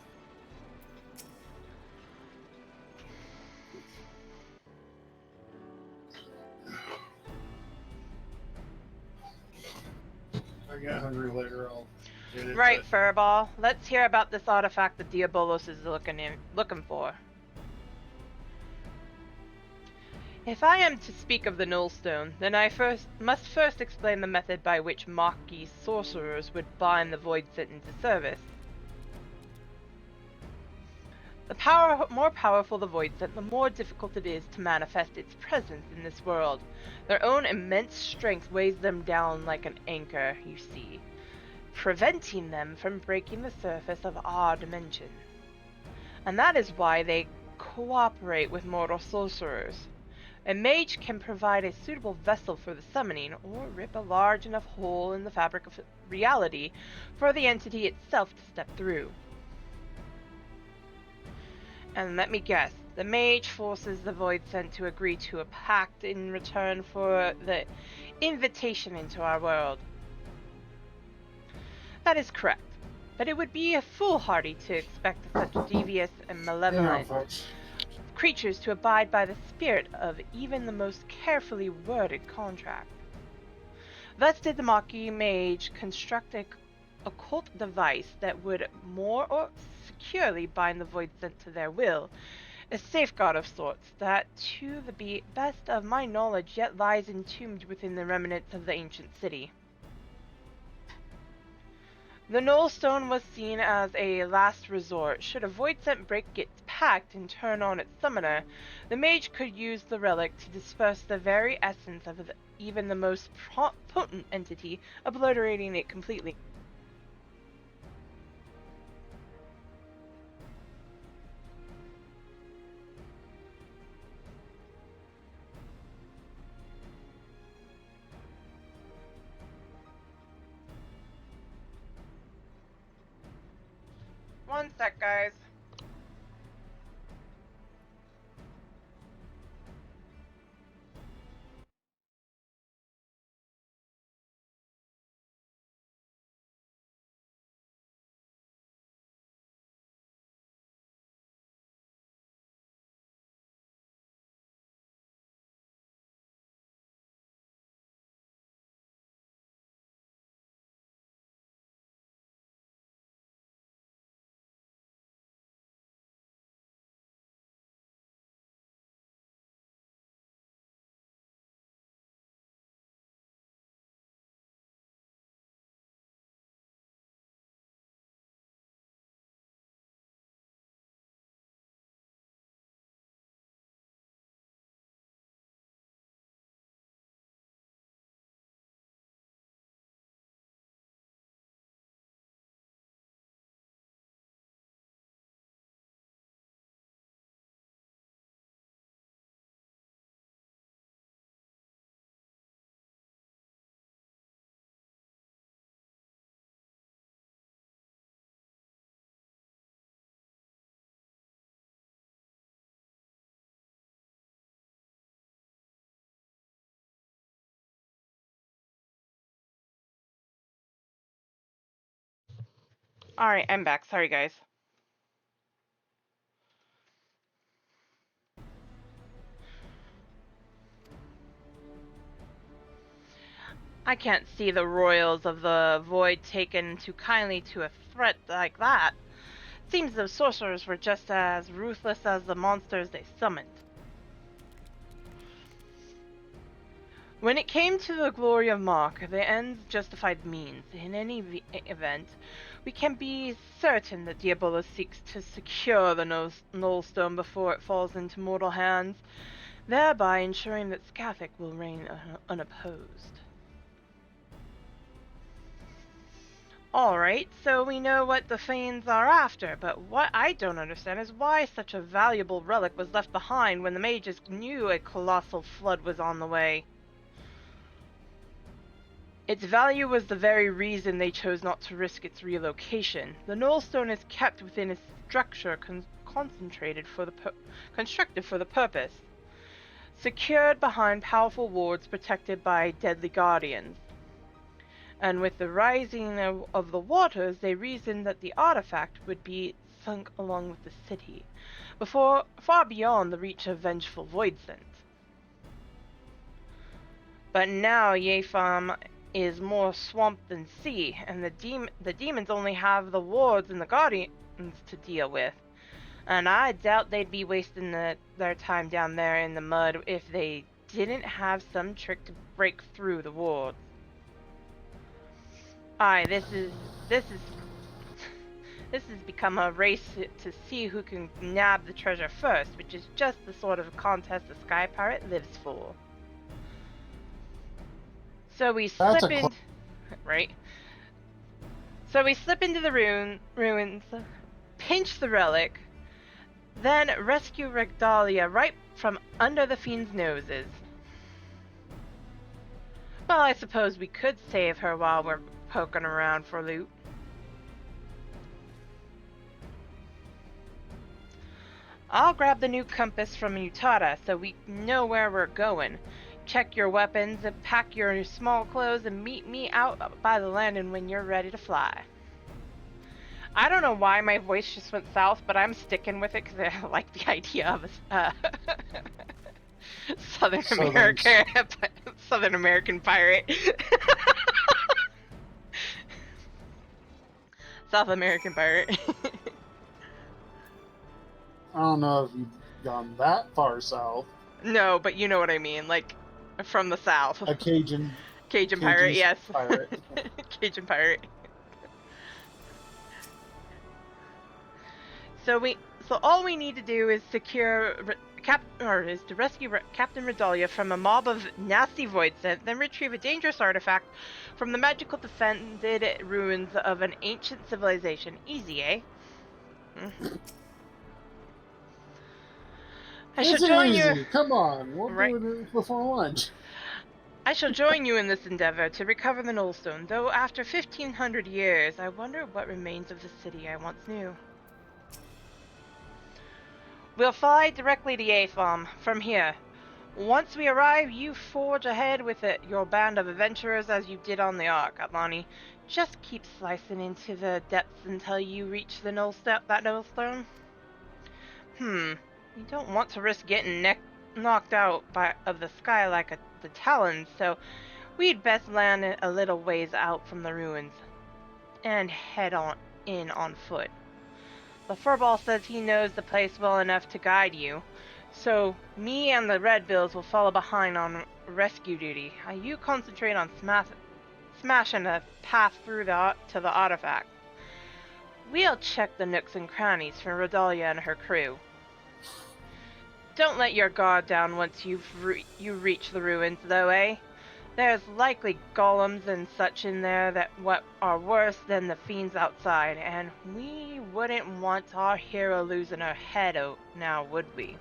S3: If I get hungry later, I'll get it.
S4: Right, Furball. Let's hear about this artifact that Diabolos is looking for. If I am to speak of the Nullstone, then I must first explain the method by which Maki sorcerers would bind the Void Set into service. The more powerful the Void Set, the more difficult it is to manifest its presence in this world. Their own immense strength weighs them down like an anchor, you see, preventing them from breaking the surface of our dimension. And that is why they cooperate with mortal sorcerers. A mage can provide a suitable vessel for the summoning, or rip a large enough hole in the fabric of reality for the entity itself to step through. And let me guess, the mage forces the Void Sent to agree to a pact in return for the invitation into our world. That is correct, but it would be foolhardy to expect such devious and malevolent creatures to abide by the spirit of even the most carefully worded contract. Thus did the Maki mage construct a occult device that would more or securely bind the Void Sent to their will, a safeguard of sorts that, to the best of my knowledge, yet lies entombed within the remnants of the ancient city. The Nullstone was seen as a last resort should a Void Sent break its intact and turn on its summoner, the mage could use the relic to disperse the very essence of even the most potent entity, obliterating it completely. One sec, guys. Alright, I'm back. Sorry, guys. I can't see the royals of the void taken too kindly to a threat like that. Seems the sorcerers were just as ruthless as the monsters they summoned. When it came to the glory of Mark, the ends justified the means. In any event, we can be certain that Diabolos seeks to secure the Nullstone before it falls into mortal hands, thereby ensuring that Skathic will reign unopposed. Alright, so we know what the Fanes are after, but what I don't understand is why such a valuable relic was left behind when the mages knew a colossal flood was on the way. Its value was the very reason they chose not to risk its relocation. The Nullstone is kept within a structure constructed for the purpose, secured behind powerful wards protected by deadly guardians. And with the rising of the waters, they reasoned that the artifact would be sunk along with the city, far beyond the reach of vengeful voidsent. But now Yefam is more swamp than sea, and the demons only have the wards and the guardians to deal with. And I doubt they'd be wasting their time down there in the mud if they didn't have some trick to break through the wards. Aye, this has become a race to see who can nab the treasure first, which is just the sort of contest a Sky Pirate lives for. So we slip in, right? So we slip into the ruins, pinch the relic, then rescue Regdalia right from under the fiend's noses. Well, I suppose we could save her while we're poking around for loot. I'll grab the new compass from Utada so we know where we're going. Check your weapons and pack your small clothes and meet me out by the landing when you're ready to fly. I don't know why my voice just went south, but I'm sticking with it because I like the idea of a Southern American pirate. South American pirate.
S3: I don't know if you've gone that far south.
S4: No, but you know what I mean, like from the south.
S3: A Cajun
S4: pirate, yes.
S3: Pirate.
S4: Cajun pirate. So all we need to do is to rescue Captain Redalia from a mob of nasty void scent, then retrieve a dangerous artifact from the magical defended ruins of an ancient civilization. Easy, eh? I shall join you.
S3: Come on, we'll
S4: Right.
S3: do it before lunch.
S4: I shall join you in this endeavor to recover the Nullstone, though after 1500 years, I wonder what remains of the city I once knew. We'll fly directly to Yatham from here. Once we arrive, you forge ahead with your band of adventurers as you did on the Ark, Atlani. Just keep slicing into the depths until you reach the Nullstone. You don't want to risk getting knocked out of the sky like the Talons, so we'd best land a little ways out from the ruins and head in on foot. The Furball says he knows the place well enough to guide you, so me and the Red Bills will follow behind on rescue duty. You concentrate on smashing a path through to the artifact. We'll check the nooks and crannies for Redalia and her crew. Don't let your guard down once you reach the ruins, though, eh? There's likely golems and such in there that are worse than the fiends outside, and we wouldn't want our hero losing her head out now, would we?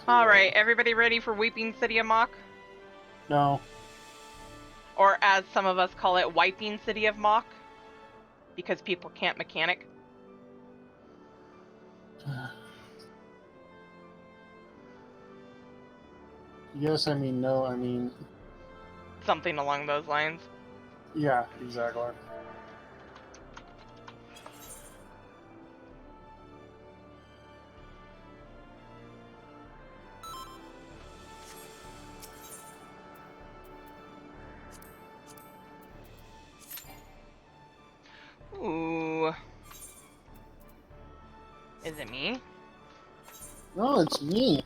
S4: Alright, everybody ready for Weeping City of Mach?
S3: No.
S4: Or as some of us call it, Wiping City of Mach? Because people can't mechanic.
S3: Yes, I mean, no, I mean...
S4: Something along those lines.
S3: Yeah, exactly.
S4: Ooh. Is it me?
S3: No, it's me.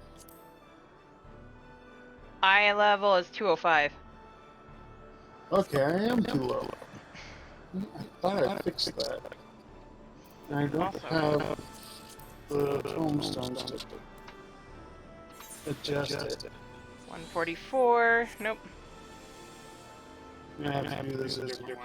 S4: Eye level is 205.
S3: Okay, I am too low. I thought I fixed that. And I don't have the tombstones to adjust it.
S4: 144. Nope.
S3: I'm gonna have to do this a different way.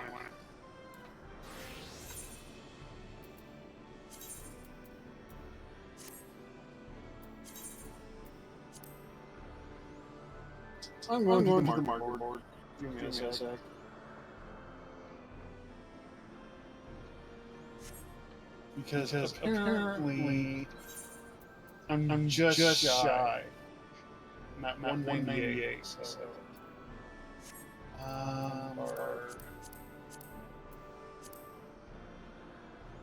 S3: I'm going to the marker board. Give me a sec. Because apparently I'm just shy. Not 198, so.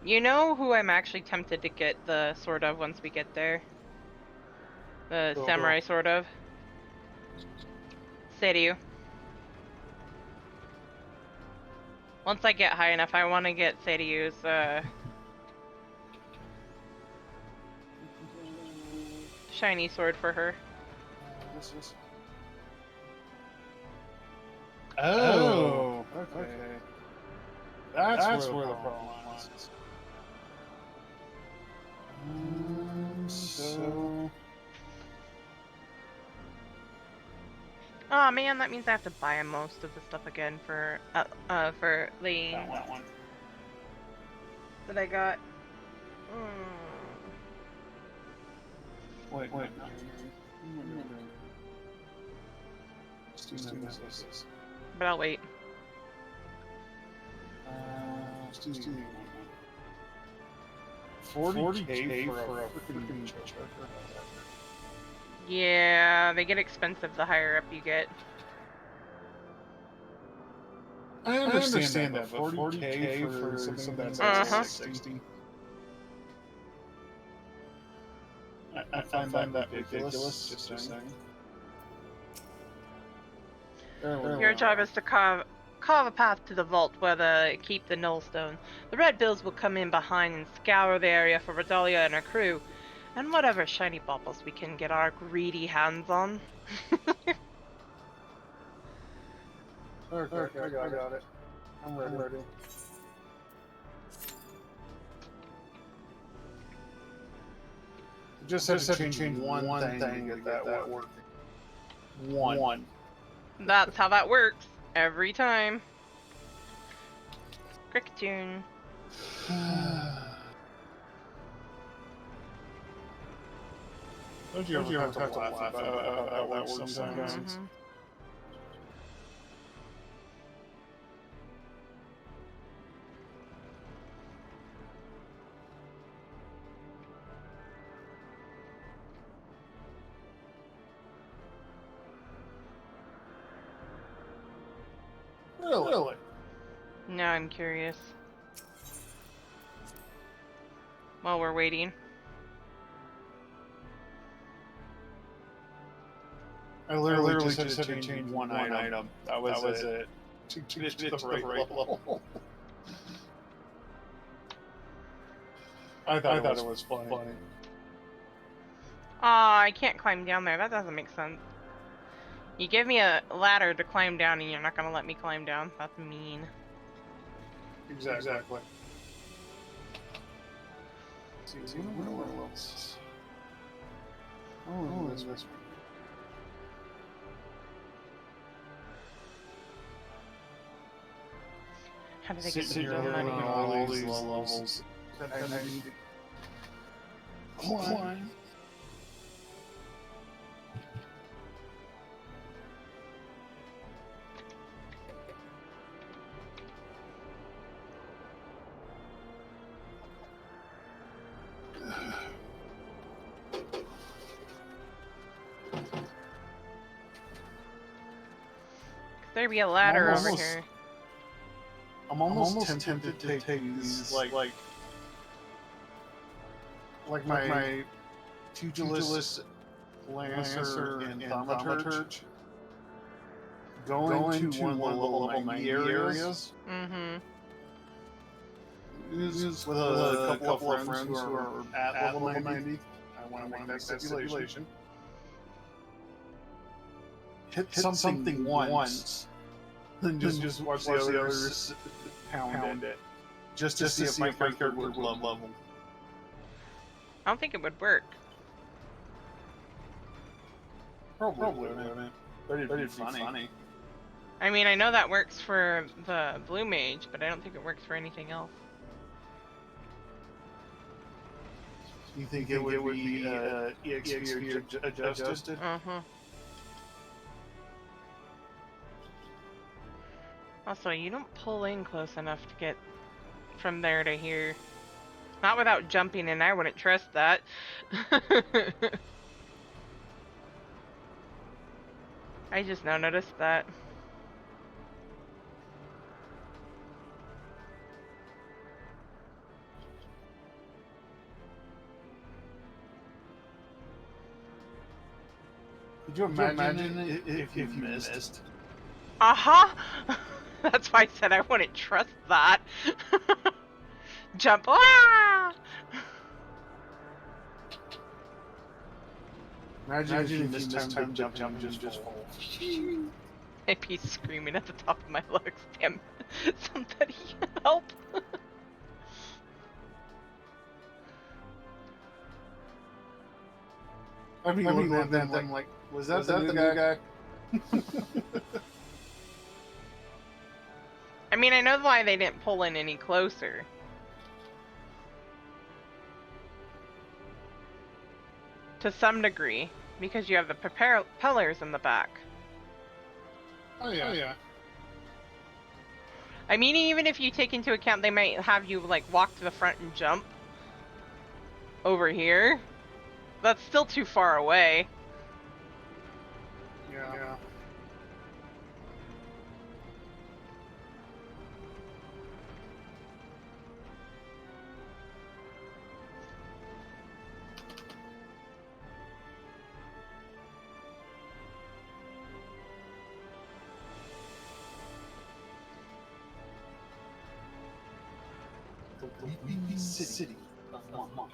S4: You know who I'm actually tempted to get the sword of once we get there? The samurai sword of. Say to you. Once I get high enough, I want to get Seiryu's, shiny sword for her.
S3: Oh, okay. That's where the problem lies. So...
S4: Oh man, that means I have to buy most of the stuff again for the
S3: That one.
S4: that I got.
S3: Wait, no. Let's do this.
S4: But I'll wait.
S3: Let's do 40K for a freaking charger.
S4: Yeah, they get expensive the higher up you get.
S3: I understand that, but 40K for something that's like 60. I find that ridiculous, just saying.
S4: Your job is to carve a path to the vault where they keep the Nullstone. The Red Bills will come in behind and scour the area for Redalia and her crew, and whatever shiny baubles we can get our greedy hands on.
S3: Okay, I got it. I'm ready. Just have to change one thing to get that working. One.
S4: That's how that works every time. Cricket tune.
S3: Don't you ever have to laugh about how that works sometimes?
S4: Mhm.
S3: Really?
S4: Now I'm curious. While we're waiting.
S3: I literally just had to change one item. That was it. To get it to the right level. I thought it was funny.
S4: Aw, I can't climb down there. That doesn't make sense. You give me a ladder to climb down and you're not gonna let me climb down? That's mean.
S3: Exactly. See, where else? Oh, this one.
S4: How did I get
S3: Sitting
S4: so
S3: here
S4: many?
S3: learning all these levels. I need to climb.
S4: There be a ladder over
S3: almost-
S4: here.
S3: I'm almost tempted to take these like my pugilist, lancer, and thaumaturge. Going to one of the level 90 areas.
S4: Mm-hmm.
S3: With a couple of friends who are at level 90. I want to make that stipulation. Hit something once, then just watch the others pound it. Just to see if my character would level.
S4: I don't think it would work.
S3: Probably wouldn't. But it'd be funny.
S4: I mean, I know that works for the blue mage, but I don't think it works for anything else.
S3: You think it would be EXP adjusted?
S4: Uh-huh. Also, you don't pull in close enough to get from there to here. Not without jumping in, I wouldn't trust that. I just now noticed that.
S3: Could you imagine if you missed?
S4: Aha! That's why I said I wouldn't trust that. Jump! Ah!
S3: Imagine if you missed time jump just fall.
S4: I'd be screaming at the top of my lungs. Damn! Somebody help!
S3: I'd be looking at them like, was that the new guy?
S4: I mean, I know why they didn't pull in any closer. To some degree, because you have the propellers in the back.
S3: Oh yeah.
S4: I mean, even if you take into account they might have you, like, walk to the front and jump over here, that's still too far away.
S3: Yeah. The city of Monk.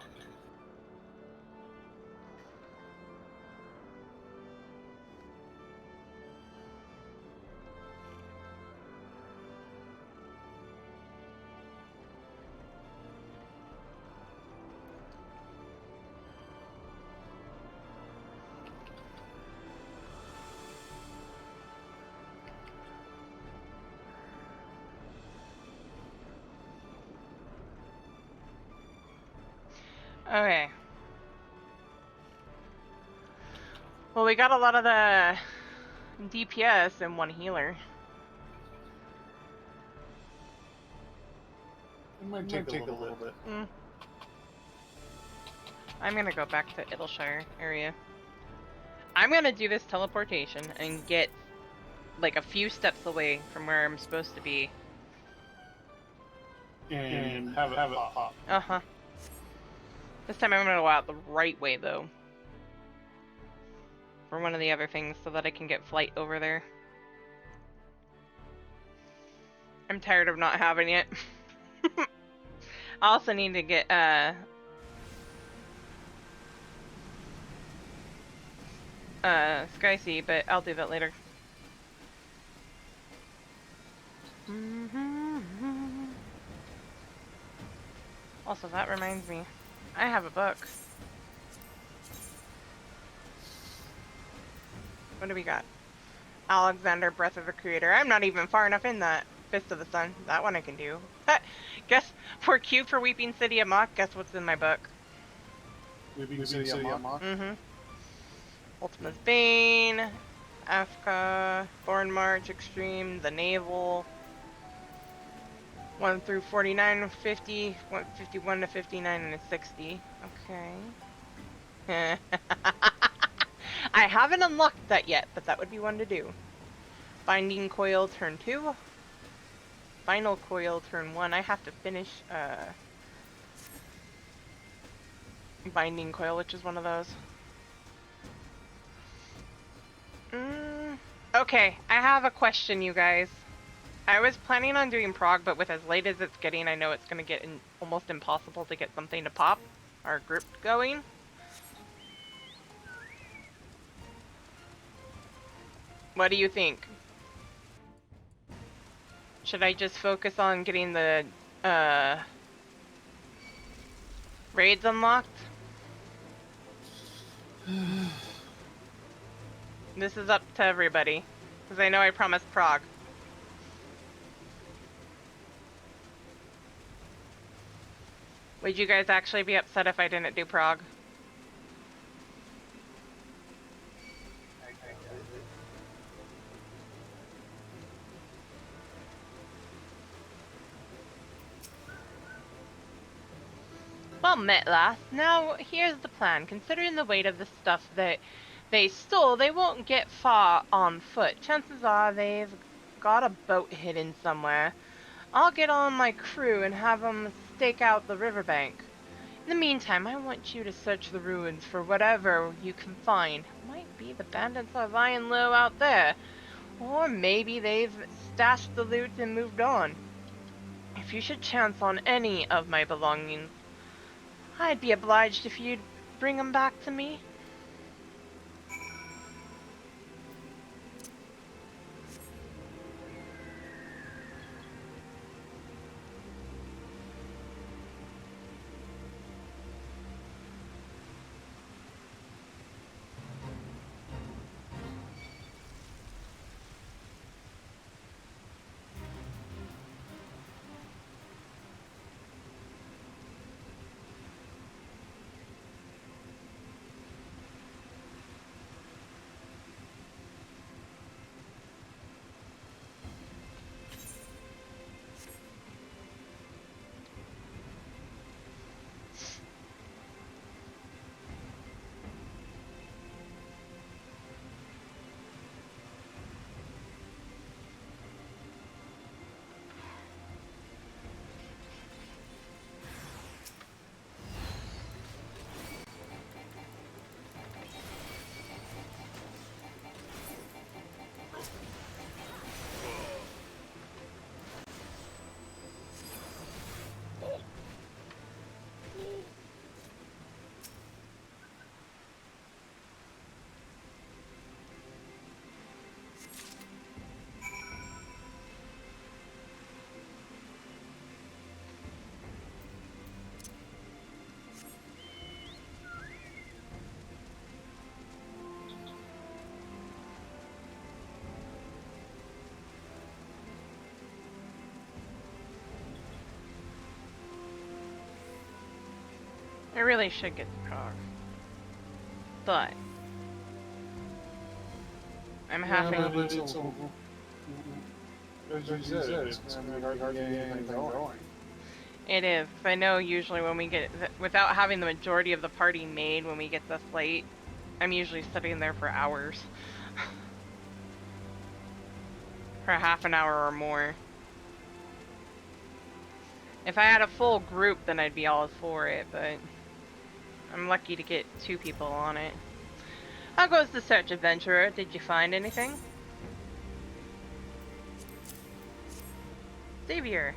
S4: Okay. Well, we got a lot of the DPS and one healer.
S3: It might take a little bit.
S4: I'm gonna go back to Idleshire area. I'm gonna do this teleportation and get like a few steps away from where I'm supposed to be.
S3: And have it pop.
S4: Uh-huh. This time I'm gonna go out the right way though. For one of the other things so that I can get flight over there. I'm tired of not having it. I also need to get Sky Sea, but I'll do that later. Also, that reminds me, I have a book. What do we got? Alexander, Breath of the Creator. I'm not even far enough in that. Fist of the Sun. That one I can do. Guess, for Q for Weeping City of Mock, guess what's in my book?
S3: Weeping City of Mock?
S4: Mm-hmm. Ultima's Bane, Africa, Born March, Extreme, The Naval, 1 through 49, 50, 51 to 59, and a 60. Okay. I haven't unlocked that yet, but that would be one to do. Binding Coil turn 2. Final Coil turn 1. I have to finish Binding Coil, which is one of those. Okay, I have a question, you guys. I was planning on doing PROG, but with as late as it's getting, I know it's going to get almost impossible to get something to pop our group going. What do you think? Should I just focus on getting the raids unlocked? This is up to everybody, because I know I promised PROG. Would you guys actually be upset if I didn't do PROG? Well met, lass. Now, here's the plan. Considering the weight of the stuff that they stole, they won't get far on foot. Chances are they've got a boat hidden somewhere. I'll get on my crew and have them stake out the riverbank. In the meantime, I want you to search the ruins for whatever you can find. Might be the bandits are lying low out there. Or maybe they've stashed the loot and moved on. If you should chance on any of my belongings, I'd be obliged if you'd bring them back to me.
S1: I really should get the PROG. But I'm having...
S3: but it's as you said, it's gonna be hard to get anything going.
S1: It is. I know usually when we get... Without having the majority of the party made when we get this late, I'm usually sitting there for hours. For half an hour or more. If I had a full group, then I'd be all for it, but I'm lucky to get 2 people on it. How goes the search, adventurer? Did you find anything? Xavier.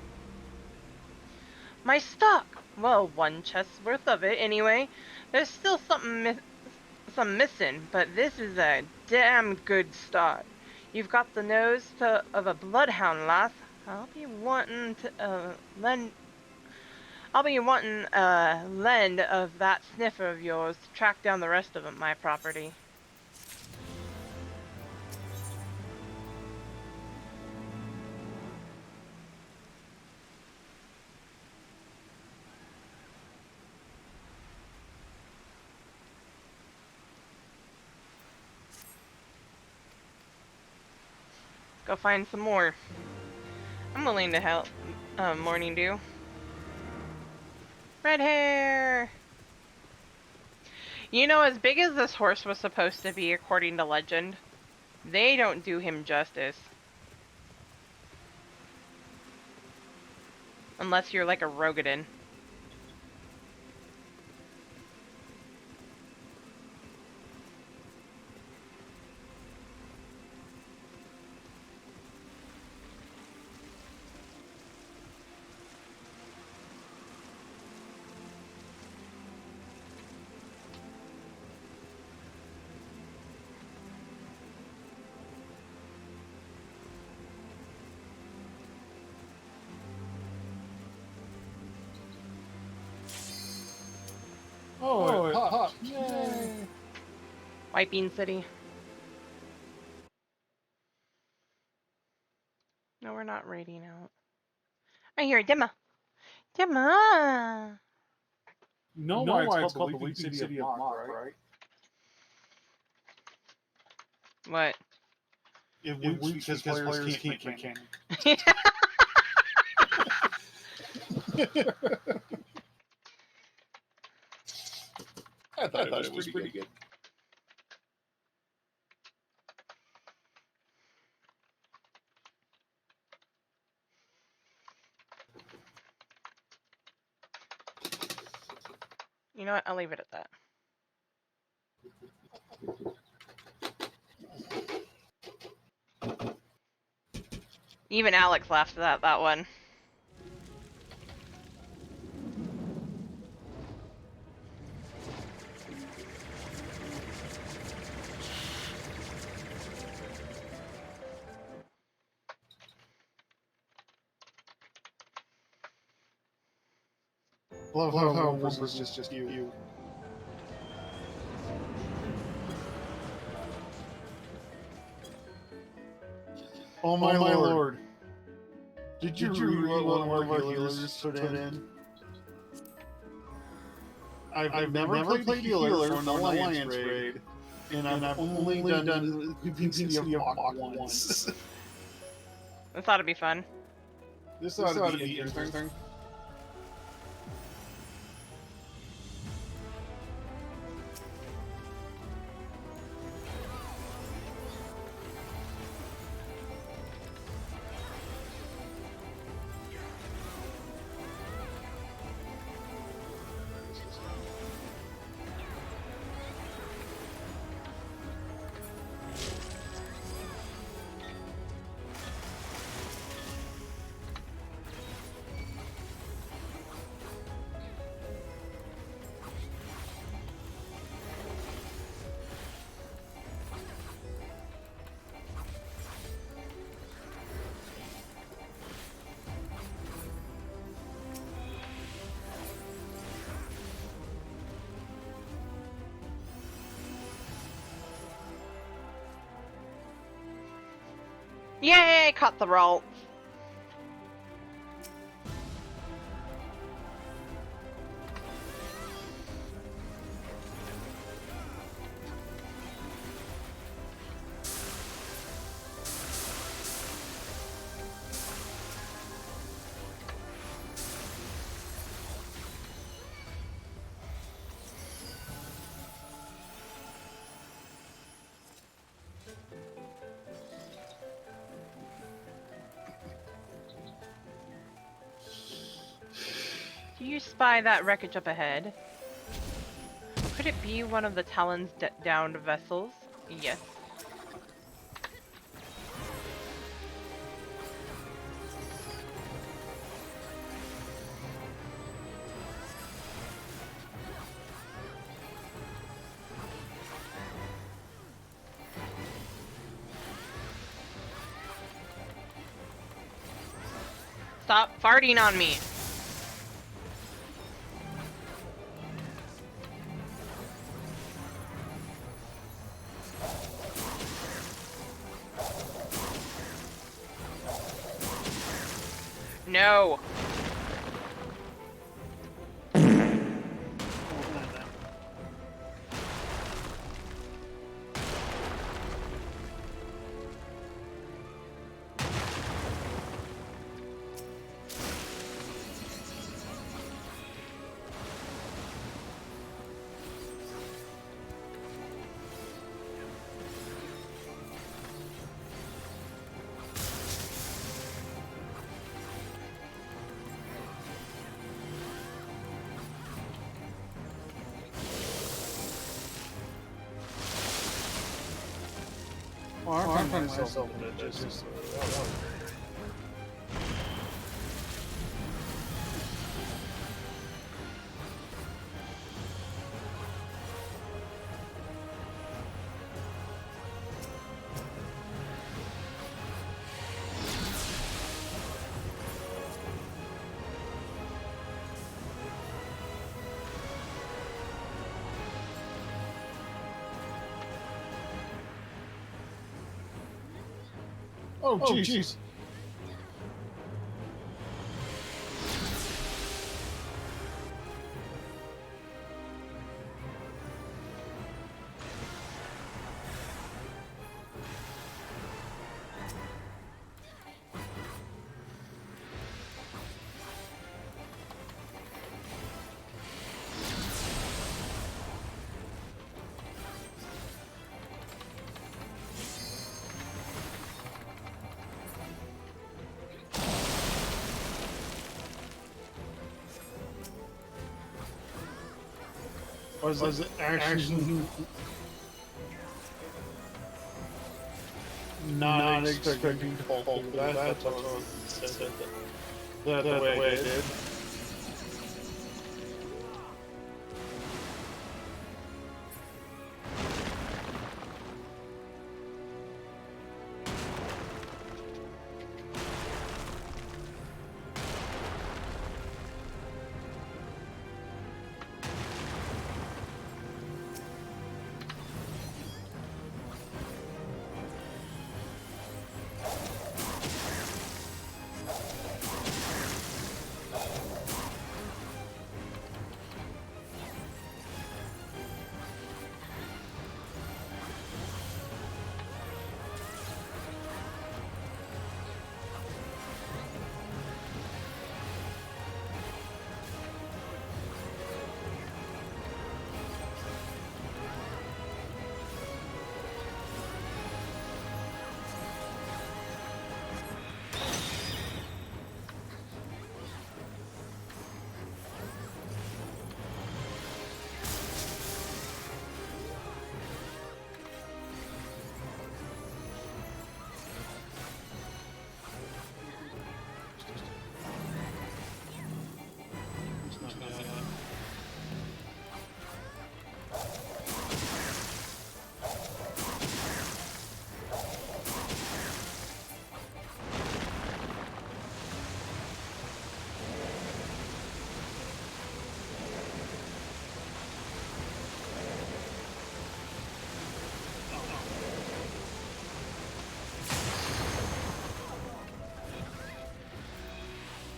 S1: My stock! Well, 1 chest's worth of it, anyway. There's still some missing, but this is a damn good start. You've got the nose of a bloodhound, lass. I'll be wanting a lend of that sniffer of yours to track down the rest of my property. Go find some more. I'm willing to help. Morning Dew. Red hair! You know, as big as this horse was supposed to be, according to legend, they don't do him justice. Unless you're like a Rogadin.
S3: Oh, it popped. Yay!
S1: White Bean City. No, we're not raiding out. I hear Dimma. Dimma!
S3: You know why it's called the Weeping City of Mock, right?
S1: What?
S3: It weeps because players can't make cannon. I thought it was pretty good.
S1: You know what? I'll leave it at that. Even Alex laughed at that one.
S3: Love how Wumper's just you. Oh my lord. Did you read what one of our healers put in? I've never played healer for an alliance raid, and I've only done the City of Mock once.
S1: This ought to be fun.
S3: This ought to be interesting.
S1: Yay! Caught the roll.
S4: you spy that wreckage up ahead? Could it be one of the Talon's downed vessels? Yes. Stop farting on me! No!
S3: Well, I find myself just oh, jeez. Was it actually not expecting to fall through that? That's what I said that the way it did.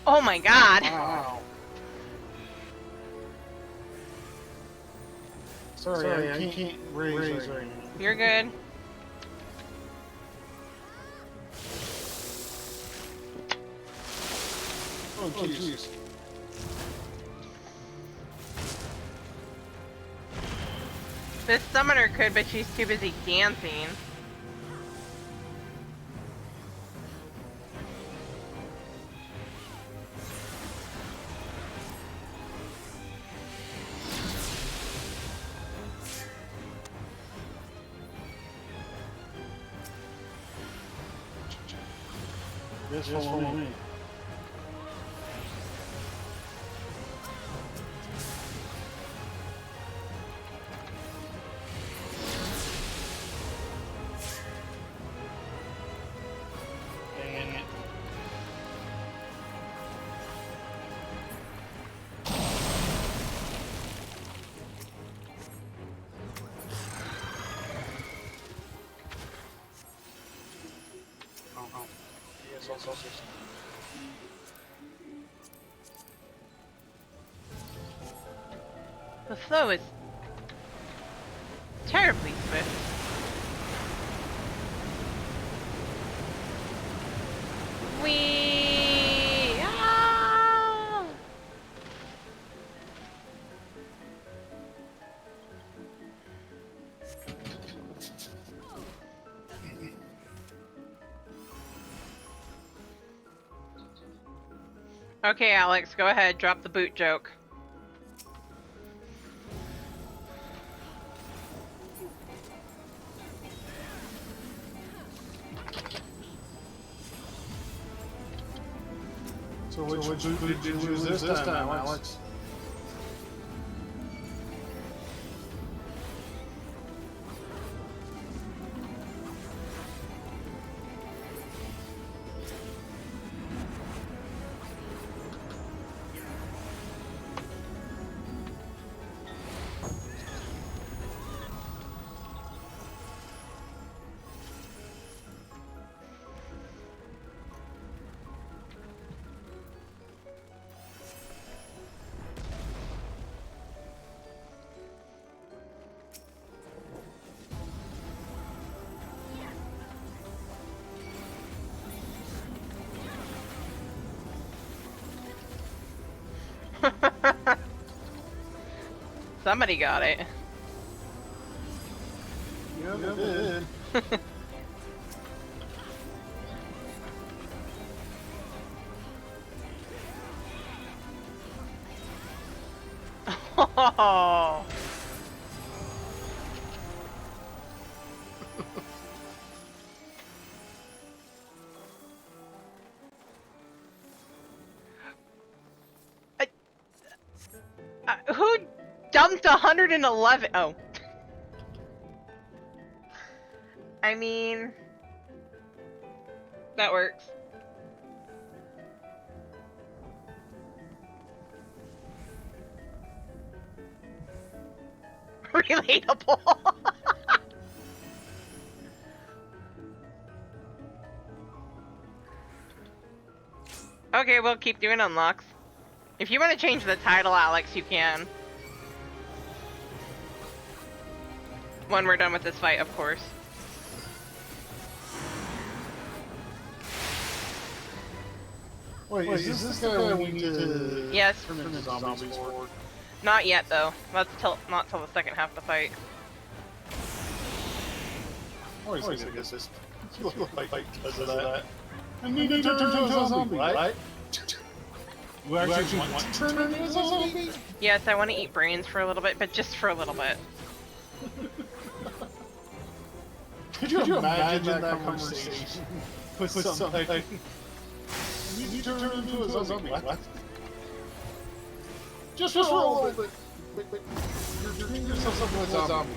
S4: Oh my god!
S3: Wow. Sorry, I can't raise right now.
S4: You're good.
S3: Oh, jeez.
S4: This summoner could, but she's too busy dancing.
S3: Just follow me. Dang it. Oh. Yes, also.
S1: The flow is terribly swift. Wee! Ah! Okay, Alex, go ahead. Drop the boot joke.
S3: So which boot did you lose this time, Alex?
S1: Somebody got it.
S3: Yeah, they did.
S1: Oh. Who dumped 111? Oh. I mean, that works. Relatable. Okay, we'll keep doing unlocks. If you want to change the title, Alex, you can. When we're done with this fight, of course.
S3: Wait, is this the guy we need to
S1: Yes.
S3: turn into zombies for?
S1: Not yet, though. That's not till the second half of the fight.
S3: Oh, he's gonna get this. You look like because of that. I need to turn into a zombie, right? You actually want to turn into a zombie?
S1: Yes, I want to eat brains for a little bit, but just for a little bit.
S3: Could you imagine that conversation with something? You turn into a zombie, what? Just for a little bit. You're doing yourself something with a zombie.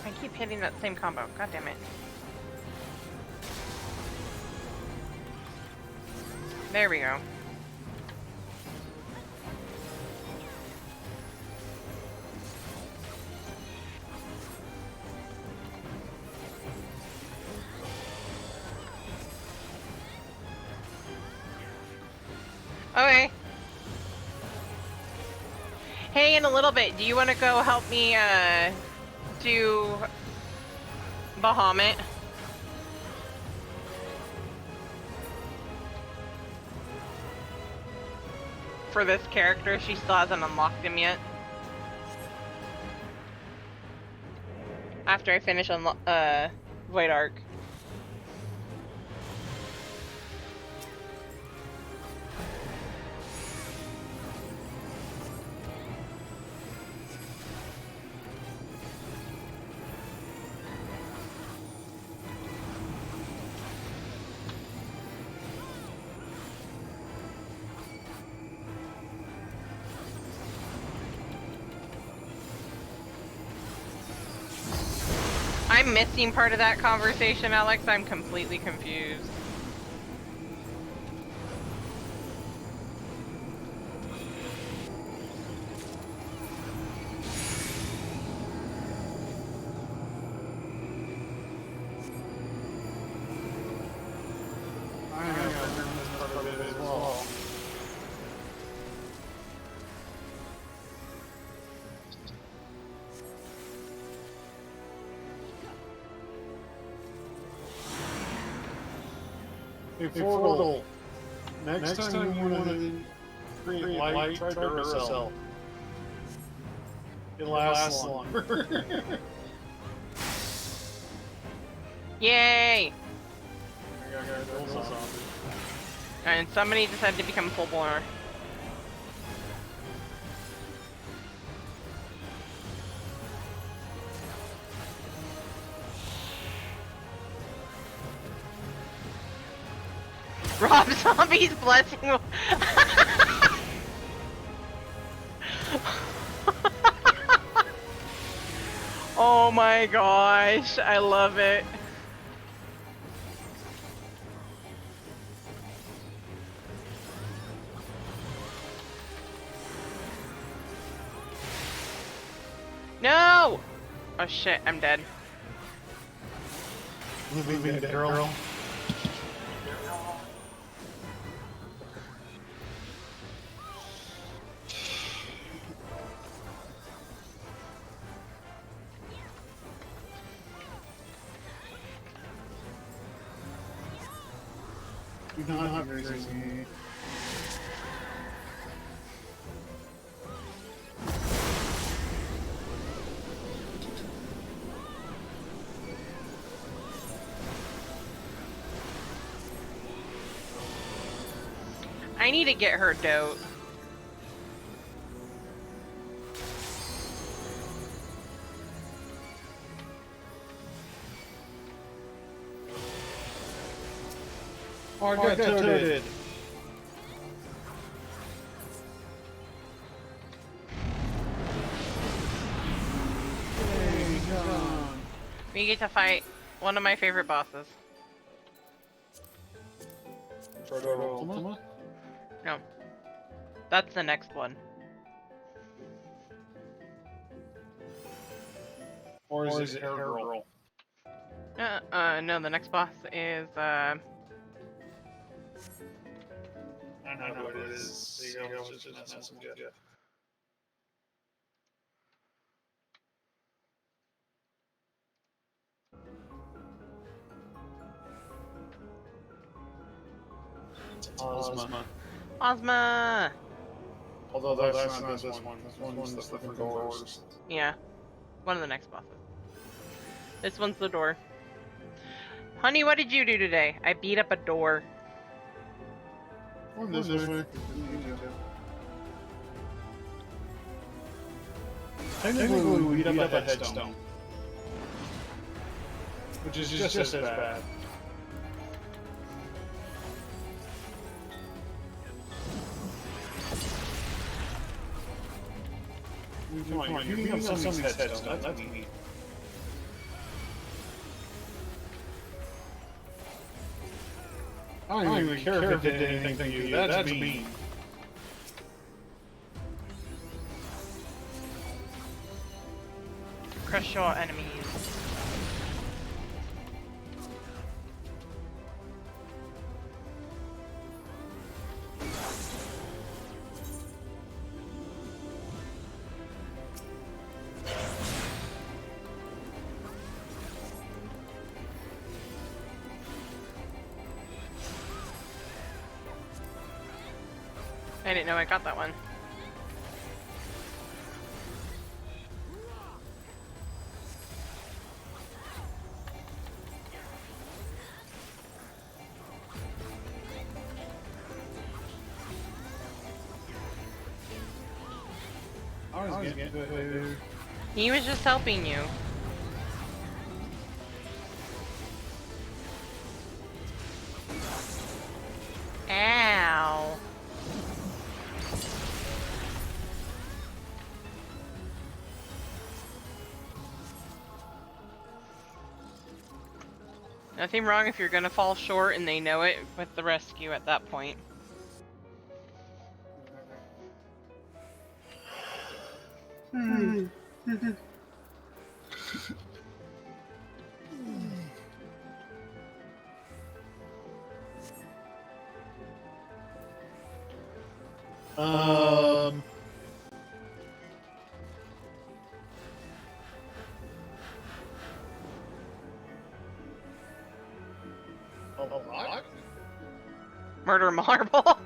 S1: I keep hitting that same combo. God damn it. There we go. Okay. Hey, in a little bit, do you want to go help me, do Bahamut? For this character, she still hasn't unlocked him yet. After I finish Void Arc. missing part of that conversation, Alex? I'm completely confused.
S3: I gotta learn this part of it as well. Hey, Fortle, next time you want to create light, try Duracell. It lasts longer.
S1: Yay!
S3: I gotta kill some zombies.
S1: And somebody decided to become full blower. Rob Zombie's blessing. Oh my gosh, I love it. No! Oh shit, I'm dead.
S3: Leave me, girl. You don't have crazy.
S1: I need to get her dote.
S3: Oh, I got toted. Hey, John.
S1: We get to fight one of my favorite bosses.
S3: Ultima?
S1: No. That's the next one.
S3: Or is it Hair Girl?
S1: No, the next boss is,
S3: I know who it is. There you go, just messing with you. Ozma.
S1: Ozma!
S3: Although that's not this one. This one's the flipping doors.
S1: Yeah. One of the next bosses. This one's the door. Honey, what did you do today? I beat up a door.
S3: This way. Technically, we beat up a headstone. Which is just as bad. Come on, you're beating up somebody's headstone. That's mean. I don't even care if it did anything to you. That's mean.
S1: Crush your enemies. I didn't know I got that one. He was just helping you. Ow. Nothing wrong if you're gonna fall short and they know it with the rescue at that point.
S3: Um. A lot?
S1: Murder marble.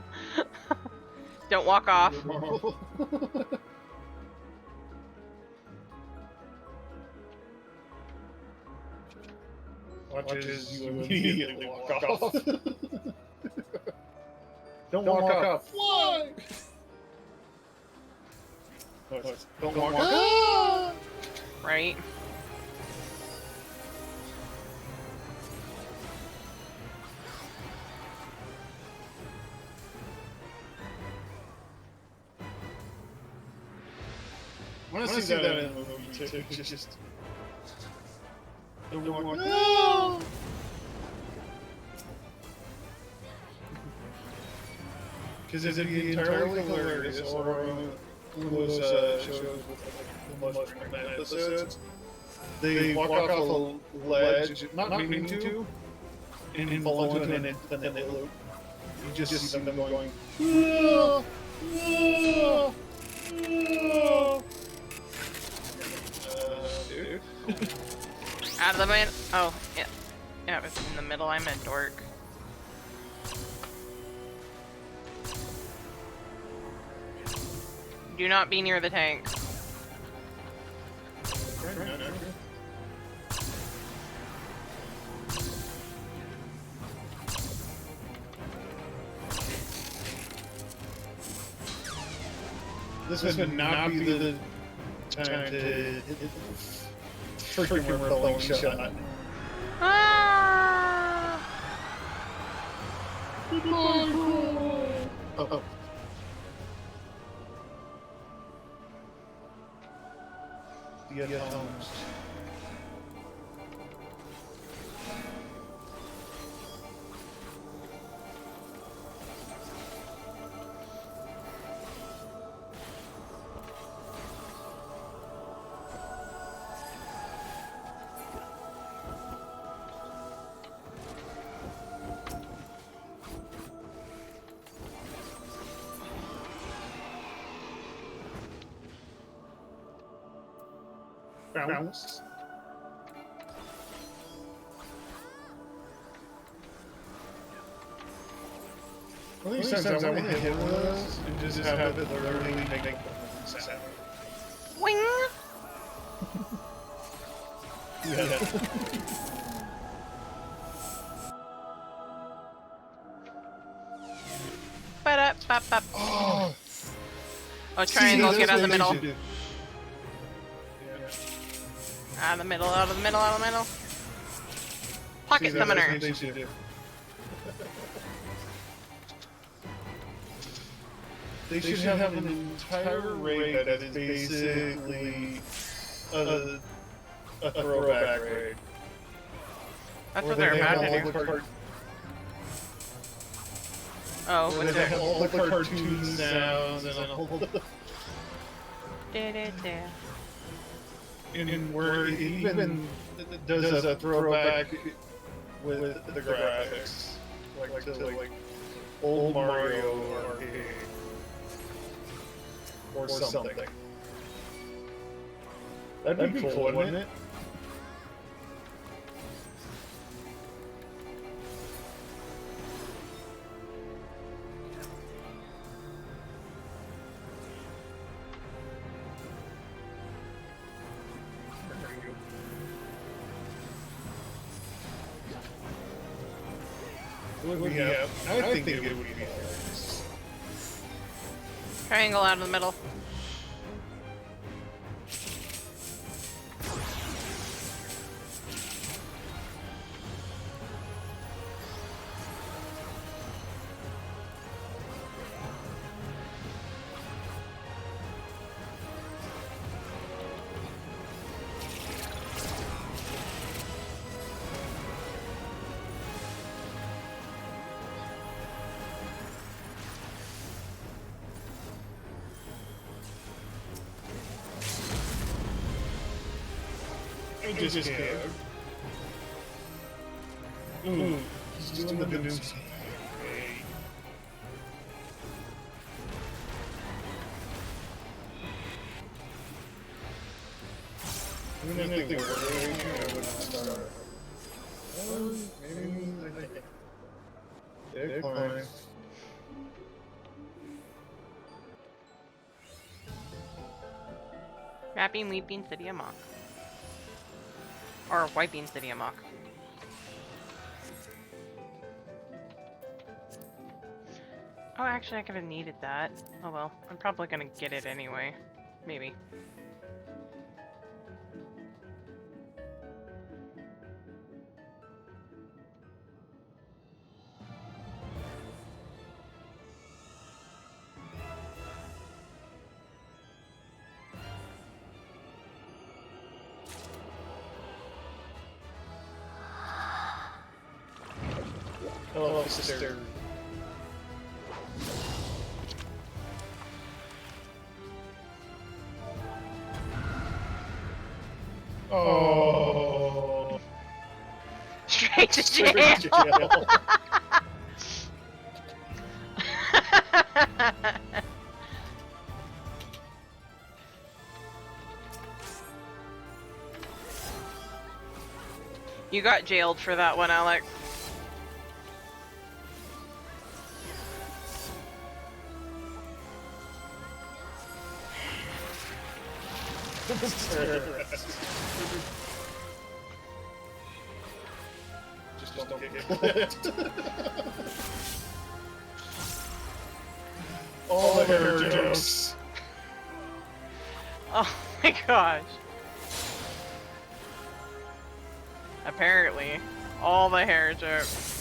S1: Don't walk off.
S3: Watch as you immediately walk off. Don't walk up. Fly! Don't walk up.
S1: Right?
S3: I want to see that in the movie too. Just don't walk. No! Because it'd be entirely hilarious, or one of those shows with the most frequent episodes. They walk off a ledge, not meaning to, and fall into an infinite loop. You just see them going. No! No! No! Dude.
S1: Out of the man. Oh, yeah. Yeah, it was in the middle. I meant dork. Do not be near the tank.
S3: This would not be the time to hit the freaking repelling shot.
S1: Ah!
S3: Oh. The atoms. Bounce. Well, these times I want to hit one of those and just have it literally make the sound.
S1: Wing!
S3: Yeah.
S1: Ba-da-ba-ba.
S3: Oh,
S1: Oh, triangle,
S3: see,
S1: get out of the
S3: that's what
S1: middle.
S3: they should do.
S1: Out of the middle, out of the middle, out of the middle. Pocket
S3: See, that's
S1: summoner.
S3: what they should do. They should have an entire raid that is basically a throwback raid.
S1: That's
S3: Where
S1: what they're
S3: they have
S1: imagining.
S3: all the car-
S1: Oh,
S3: where
S1: what's
S3: they have
S1: it?
S3: all the cartoon sounds and all the...
S1: Da-da-da.
S3: And where it even does a throwback with the graphics, like to like old Mario arcade or something. That'd be cool, wouldn't it? Yeah, I think it would be hilarious.
S1: Triangle out of the middle.
S3: I just can't. Ooh, he's doing the doomsday. Even if they were raging, I wouldn't start. Maybe decline.
S1: Rapping, weeping, city amok. Or wiping city amok. Oh, actually, I could have needed that. Oh well, I'm probably gonna get it anyway. Maybe.
S3: Oh, sister. Oh.
S1: Straight to
S3: Straight
S1: jail!
S3: to jail.
S1: You got jailed for that one, Alex.
S3: Just don't get clipped. All the hair jokes.
S1: Oh my gosh. Apparently, all the hair jokes.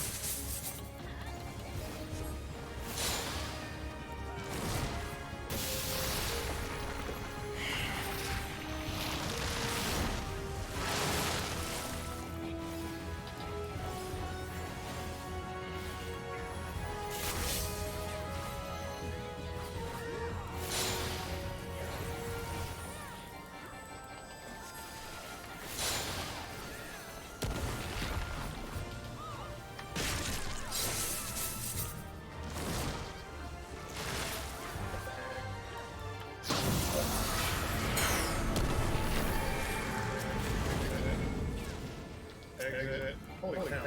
S3: Exit. Holy cow.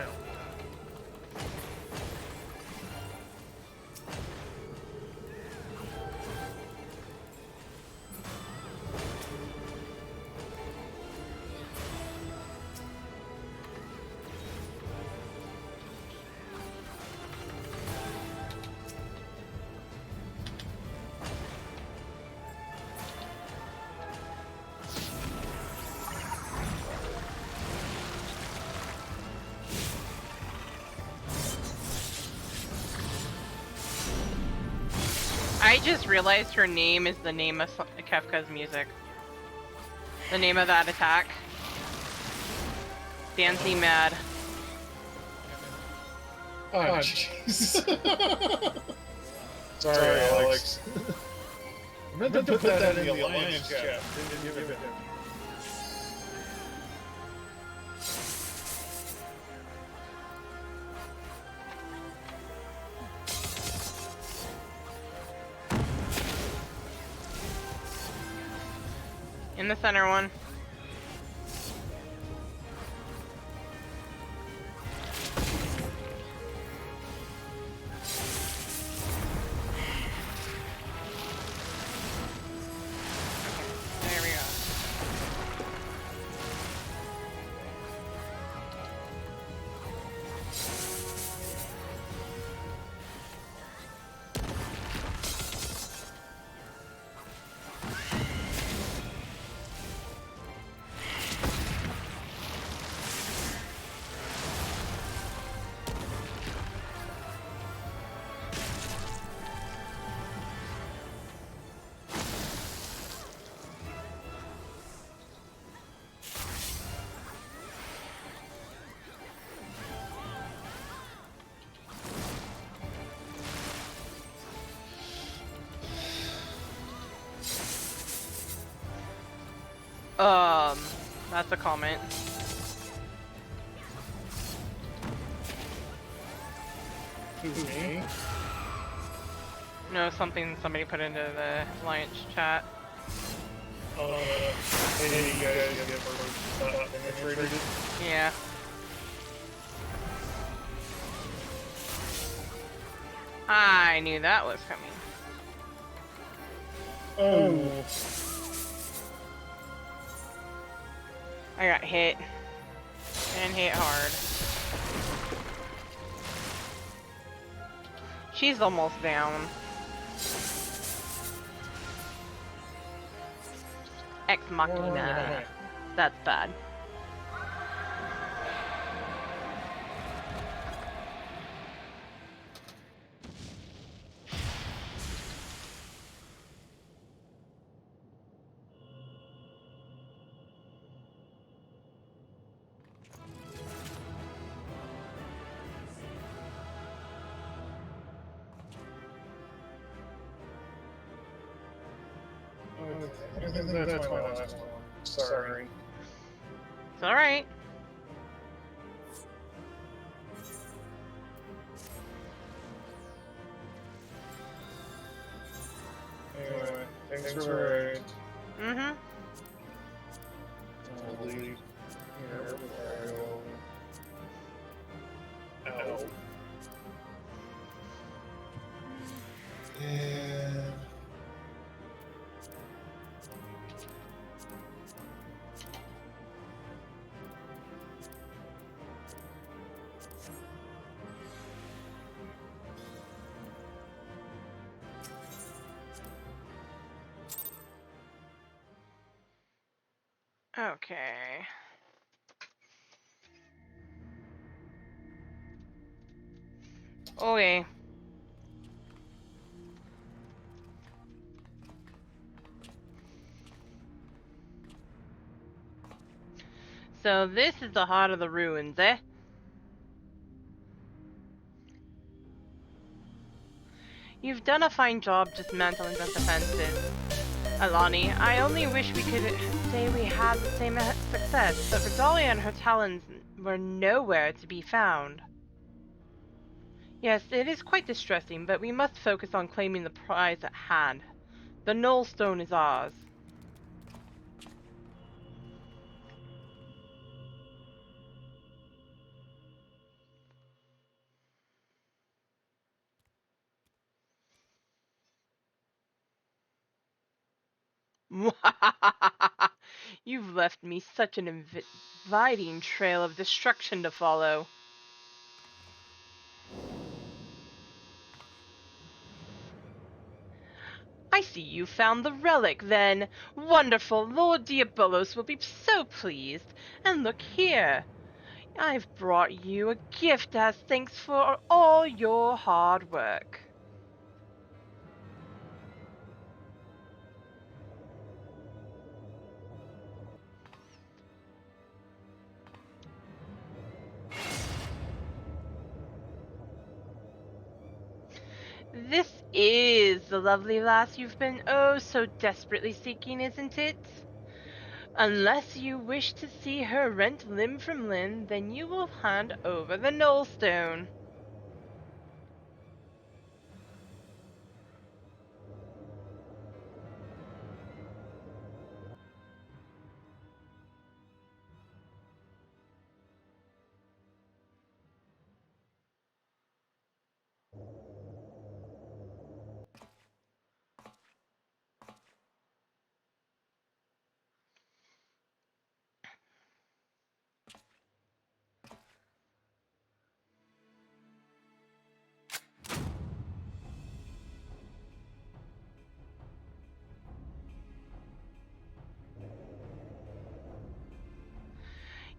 S1: I just realized her name is the name of Kefka's music. The name of that attack. Dancy Mad.
S3: Oh, jeez. Sorry, Alex. I meant to put that in the Alliance chat. Didn't give it to him.
S1: In the center one. There we go.
S4: That's a comment.
S3: Who, me?
S4: No, somebody put into the Alliance chat.
S3: Any of you guys get for not penetrated?
S4: Yeah. I knew that was coming.
S3: Oh.
S4: I got hit. And hit hard. She's almost down. Ex Machina. That's bad.
S3: I think that's my last one. Sorry.
S4: It's alright.
S3: Anyway, thanks for
S4: Mm-hmm.
S3: I'll leave here before I go out. And
S4: Okay. Okay. So this is the heart of the ruins, eh? You've done a fine job dismantling the defenses, Alani. I only wish we could say we had the same success, but Regalia and her talons were nowhere to be found. Yes, it is quite distressing, but we must focus on claiming the prize at hand. The Null Stone is ours. You've left me such an inviting trail of destruction to follow. I see you found the relic, then. Wonderful, Lord Diabolos will be so pleased. And look here, I've brought you a gift as thanks for all your hard work. This is the lovely lass you've been oh so desperately seeking, isn't it? Unless you wish to see her rent limb from limb, then you will hand over the Nullstone.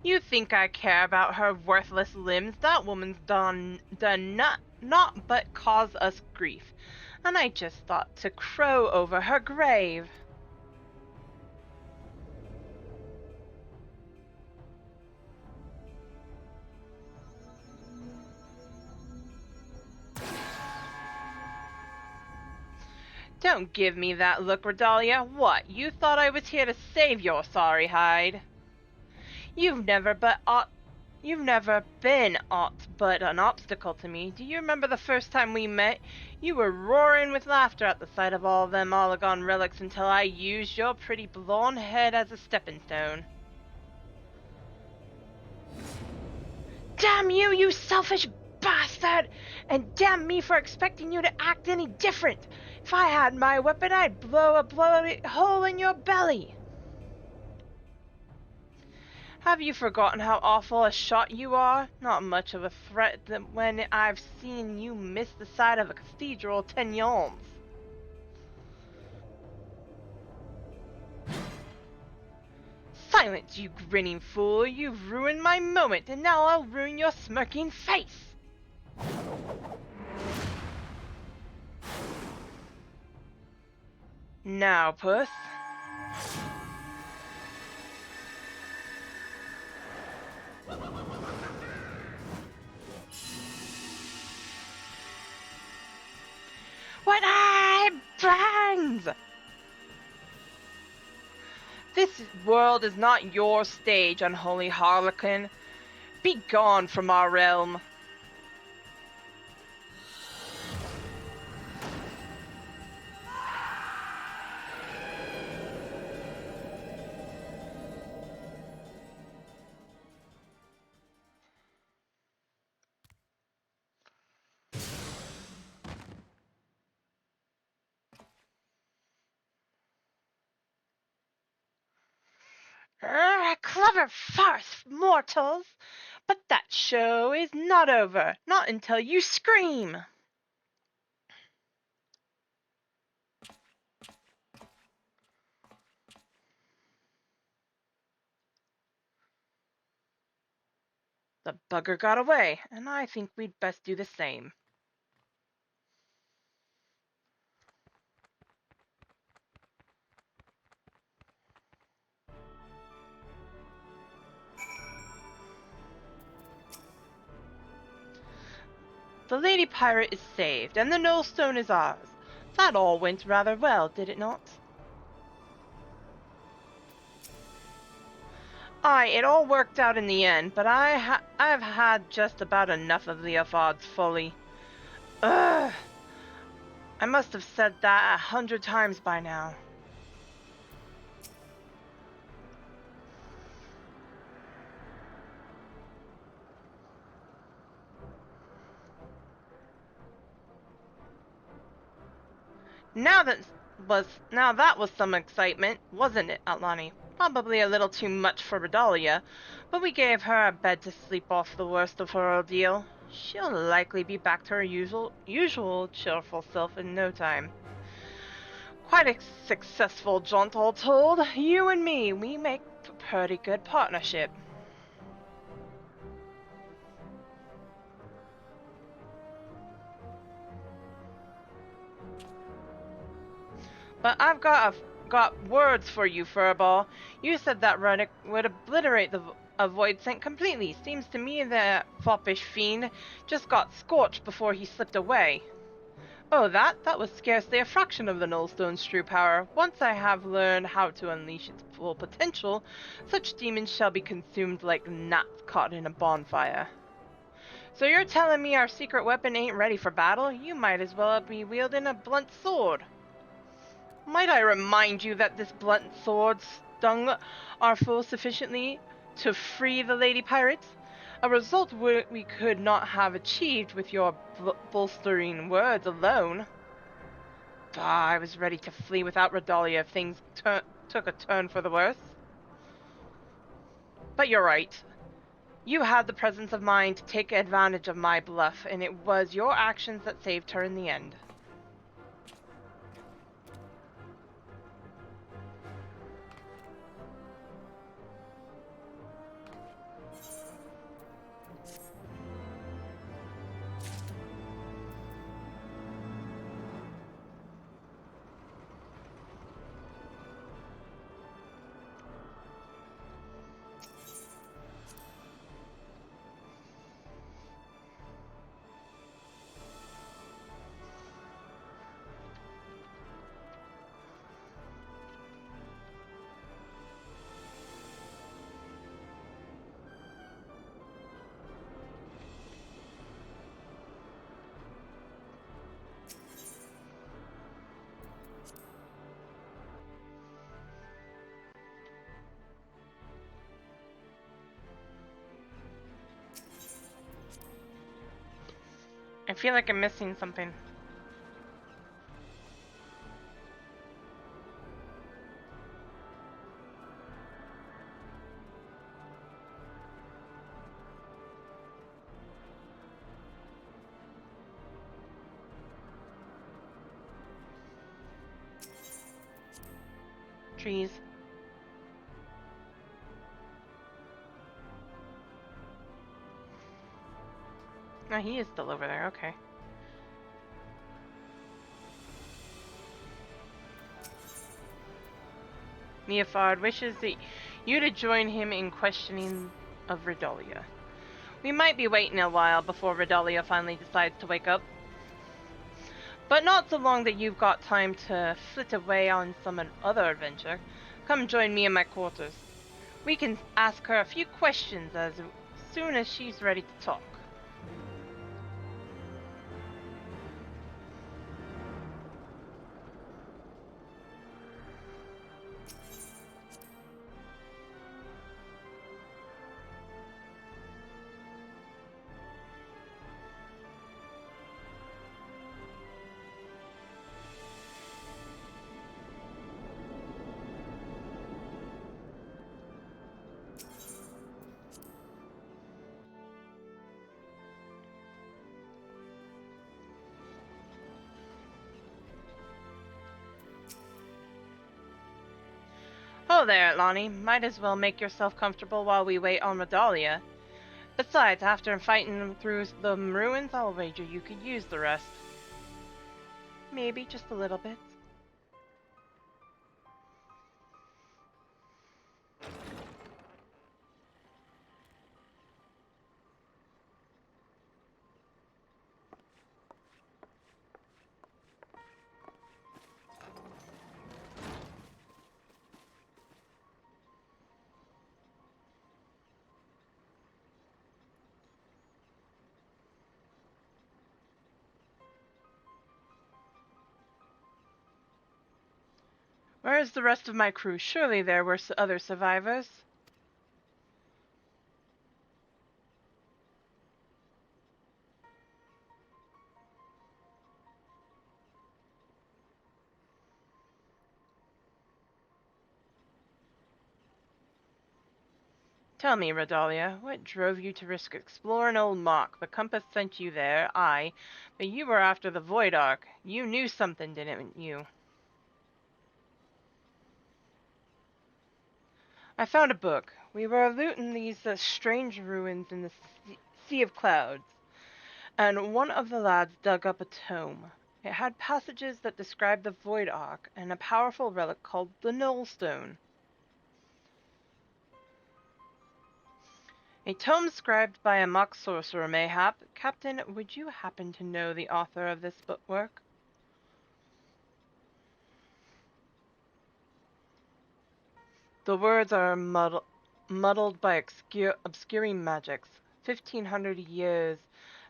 S4: You think I care about her worthless limbs? That woman's done not but cause us grief, and I just thought to crow over her grave. Don't give me that look, Redalia. What, you thought I was here to save your sorry hide? You've never been aught but an obstacle to me. Do you remember the first time we met? You were roaring with laughter at the sight of all them Olagon relics until I used your pretty blonde head as a stepping stone. Damn you, you selfish bastard! And damn me for expecting you to act any different! If I had my weapon, I'd blow a bloody hole in your belly! Have you forgotten how awful a shot you are? Not much of a threat when I've seen you miss the side of a cathedral 10 yawns. Silence, you grinning fool! You've ruined my moment, and now I'll ruin your smirking face! Now, puss. What bangs! This world is not your stage, unholy harlequin. Be gone from our realm. Clever farce, mortals! But that show is not over, not until you scream! The bugger got away, and I think we'd best do the same. The Lady Pirate is saved, and the Nullstone is ours. That all went rather well, did it not? Aye, it all worked out in the end, but I've had just about enough of Leofard's folly. Ugh! I must have said that 100 times by now. Now that was some excitement, wasn't it, Atlani? Probably a little too much for Redalia, but we gave her a bed to sleep off the worst of her ordeal. She'll likely be back to her usual cheerful self in no time. Quite a successful jaunt, all told. You and me, we make a pretty good partnership. But I've got words for you, Furball. You said that Reddick would obliterate a void scent completely. Seems to me that foppish fiend just got scorched before he slipped away. Oh, that was scarcely a fraction of the Nullstone's true power. Once I have learned how to unleash its full potential, such demons shall be consumed like gnats caught in a bonfire. So you're telling me our secret weapon ain't ready for battle? You might as well be wielding a blunt sword. Might I remind you that this blunt sword stung our foe sufficiently to free the Lady Pirates? A result we could not have achieved with your bolstering words alone. Ah, I was ready to flee without Redalia if things took a turn for the worse. But you're right. You had the presence of mind to take advantage of my bluff, and it was your actions that saved her in the end. feel like I'm missing something. Trees. No, he is still over there, okay. Miafard wishes that you to join him in questioning of Redalia. We might be waiting a while before Redalia finally decides to wake up. But not so long that you've got time to flit away on some other adventure. Come join me in my quarters. We can ask her a few questions as soon as she's ready to talk. Oh there, Lonnie. Might as well make yourself comfortable while we wait on Redalia. Besides, after fighting through the ruins, I'll wager you could use the rest. Maybe just a little bit. Where is the rest of my crew? Surely there were other survivors. Tell me, Redalia, what drove you to risk exploring Old Mock? The compass sent you there, aye, but you were after the Void Ark. You knew something, didn't you? I found a book. We were looting these strange ruins in the Sea of Clouds, and one of the lads dug up a tome. It had passages that described the Void Ark and a powerful relic called the Nullstone. A tome scribed by a mock sorcerer, mayhap. Captain, would you happen to know the author of this bookwork? The words are muddled by obscuring magics. 1,500 years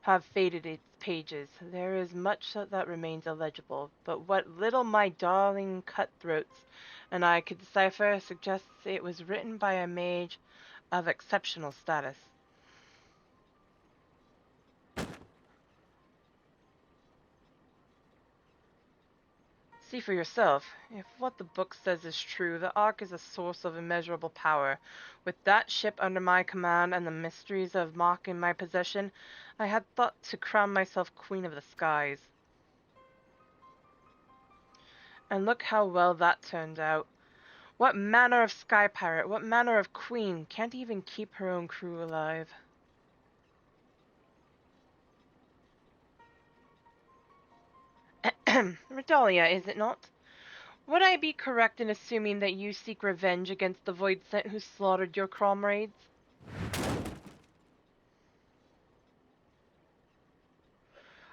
S4: have faded its pages. There is much that remains illegible, but what little my darling cutthroats and I could decipher suggests it was written by a mage of exceptional status. See for yourself. If what the book says is true, the Ark is a source of immeasurable power. With that ship under my command and the mysteries of Mach in my possession, I had thought to crown myself Queen of the Skies. And look how well that turned out. What manner of sky pirate, what manner of queen can't even keep her own crew alive? Redalia, is it not? Would I be correct in assuming that you seek revenge against the Void Sent who slaughtered your comrades?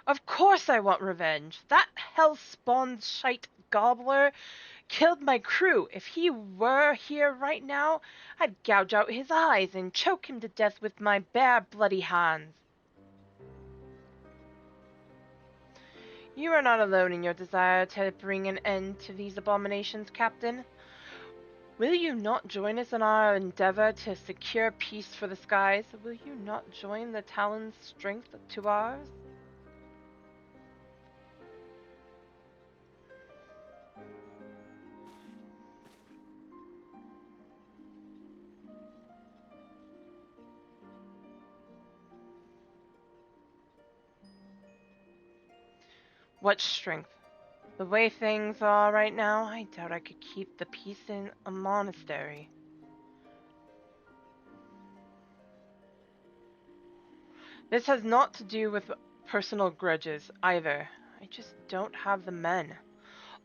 S4: Of course I want revenge. That hell-spawned shite gobbler killed my crew. If he were here right now, I'd gouge out his eyes and choke him to death with my bare bloody hands. You are not alone in your desire to bring an end to these abominations, Captain. Will you not join us in our endeavor to secure peace for the skies? Will you not join the Talon's strength to ours? What strength? The way things are right now, I doubt I could keep the peace in a monastery. This has not to do with personal grudges, either. I just don't have the men.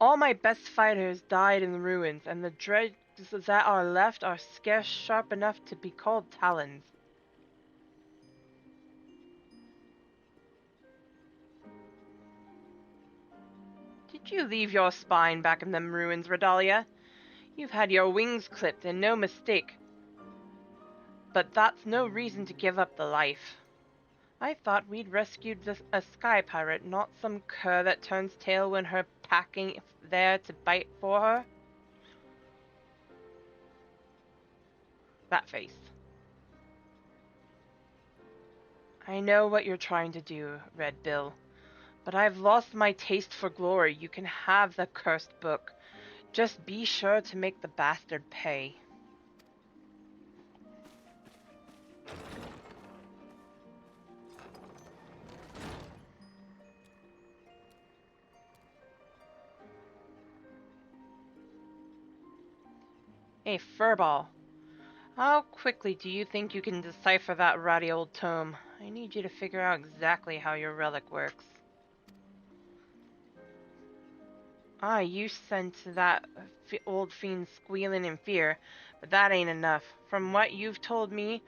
S4: All my best fighters died in the ruins, and the dregs that are left are scarce sharp enough to be called talons. Did you leave your spine back in them ruins, Redalia? You've had your wings clipped, and no mistake. But that's no reason to give up the life. I thought we'd rescued a sky pirate, not some cur that turns tail when her packing there to bite for her. That face. I know what you're trying to do, Red Bill, but I've lost my taste for glory. You can have the cursed book. Just be sure to make the bastard pay. Hey, Furball. How quickly do you think you can decipher that ratty old tome? I need you to figure out exactly how your relic works. Ah, you sent that old fiend squealing in fear, but that ain't enough. From what you've told me,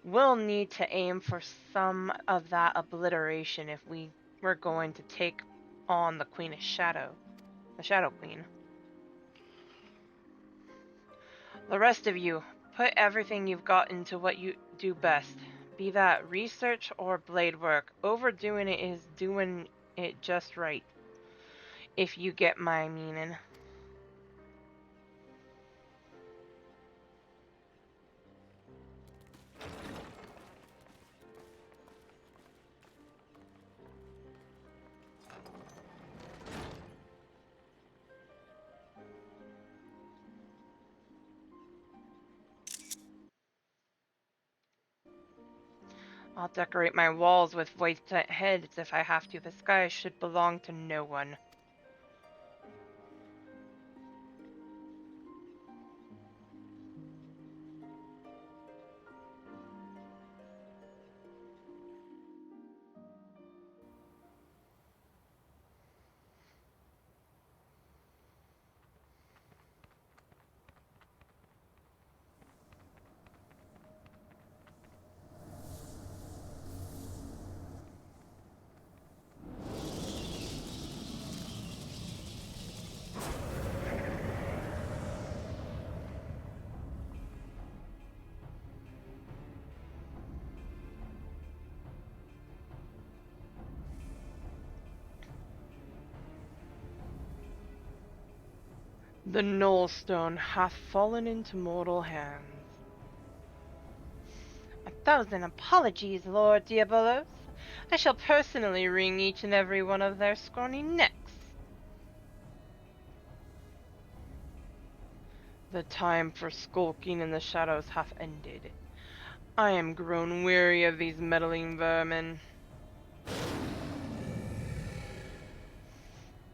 S4: we'll need to aim for some of that obliteration if we're going to take on the Queen of Shadow. The Shadow Queen. The rest of you, put everything you've got into what you do best. Be that research or blade work. Overdoing it is doing it just right. If you get my meaning. I'll decorate my walls with white heads if I have to. The sky should belong to no one. The Knollstone hath fallen into mortal hands. 1,000 apologies, Lord Diabolos. I shall personally wring each and every one of their scrawny necks. The time for skulking in the shadows hath ended. I am grown weary of these meddling vermin.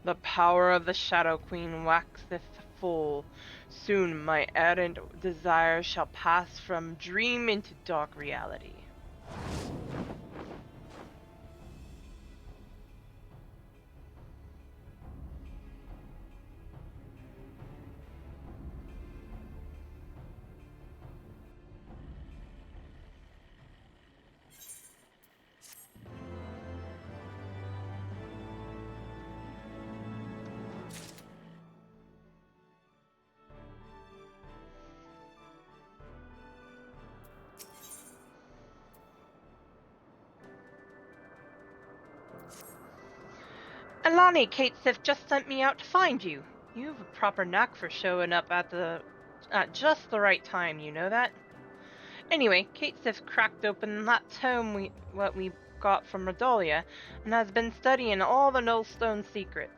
S4: The power of the Shadow Queen waxeth full. Soon my ardent desires shall pass from dream into dark reality. Alani, Kate Sif just sent me out to find you. You have a proper knack for showing up at just the right time, you know that? Anyway, Kate Sif cracked open that tome we got from Redalia, and has been studying all the Nullstone secrets.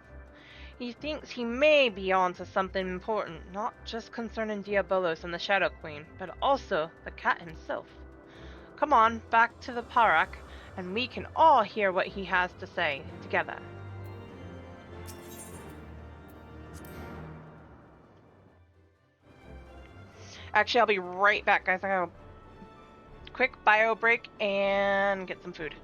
S4: He thinks he may be onto something important, not just concerning Diabolos and the Shadow Queen, but also the cat himself. Come on, back to the PROG, and we can all hear what he has to say together. Actually, I'll be right back, guys. I got a quick bio break and get some food.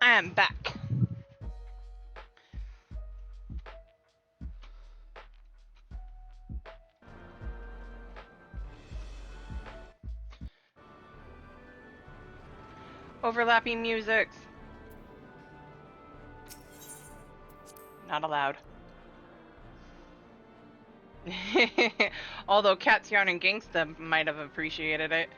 S4: I am back. Overlapping musics. Not allowed. Although Cat's Yarn and Gangsta might have appreciated it.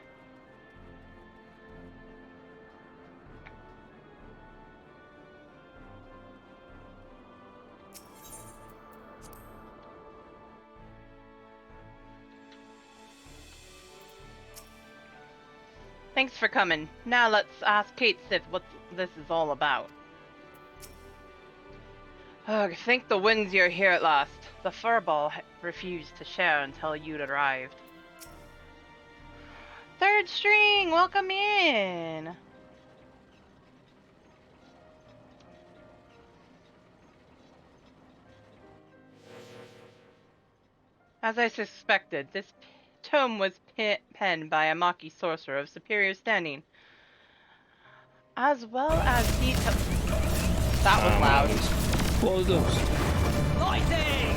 S4: Thanks for coming. Now let's ask Kate Sith what this is all about. Ugh, thank the winds you're here at last. The furball refused to share until you'd arrived. Third string, welcome in! As I suspected, this tome was penned by a Maki sorcerer of superior standing, as well as detail. That was loud.
S5: What was those?
S2: Lighting!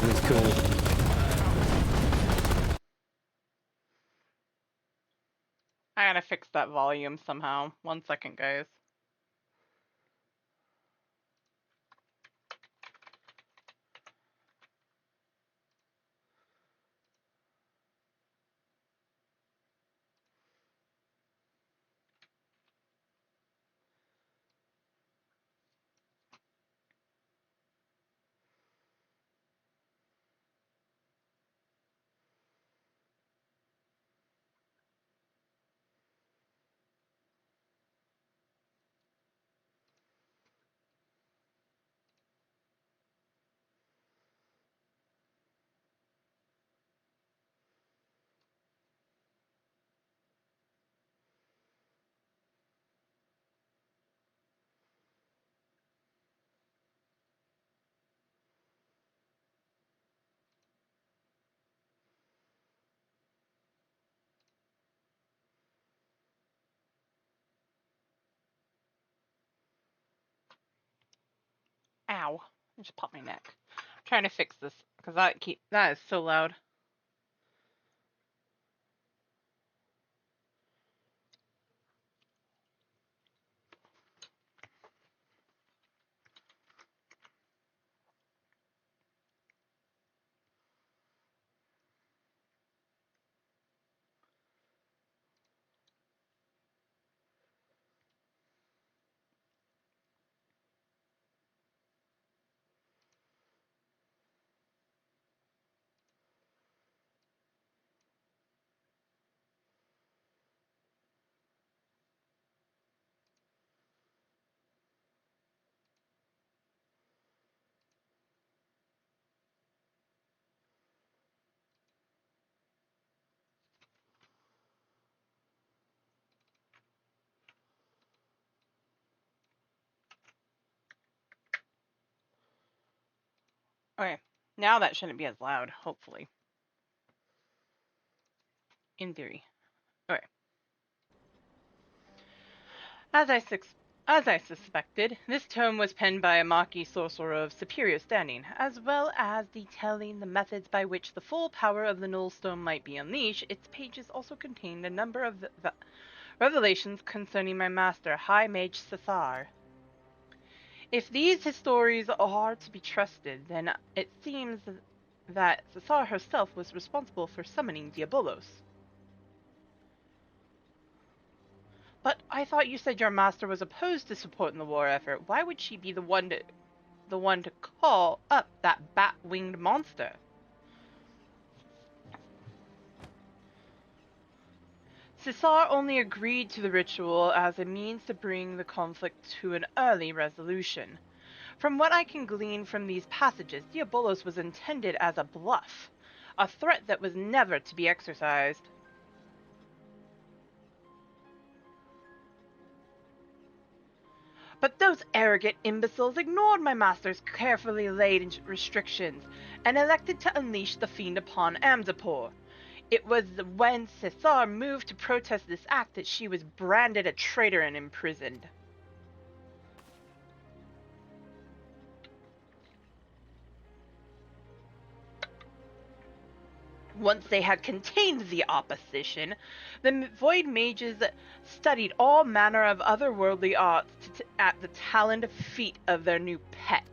S5: That's cool.
S1: I gotta fix that volume somehow. 1 second, guys. Ow. I just popped my neck. I'm trying to fix this, because that is so loud. Okay, now that shouldn't be as loud, hopefully. In theory. Okay. As I suspected, this tome was penned by a Maki sorcerer of superior standing, as well as detailing the methods by which the full power of the Nullstone might be unleashed. Its pages also contained a number of revelations concerning my master, High Mage Cathar. If these stories are to be trusted, then it seems that Cathar herself was responsible for summoning Diabolos. But I thought you said your master was opposed to supporting the war effort. Why would she be the one to call up that bat-winged monster? Caesar only agreed to the ritual as a means to bring the conflict to an early resolution. From what I can glean from these passages, Diabolos was intended as a bluff, a threat that was never to be exercised.
S4: But those arrogant imbeciles ignored my master's carefully laid restrictions and elected to unleash the fiend upon Amdapor. It was when Cesar moved to protest this act that she was branded a traitor and imprisoned. Once they had contained the opposition, the Void Mages studied all manner of otherworldly arts at the taloned feet of their new pet.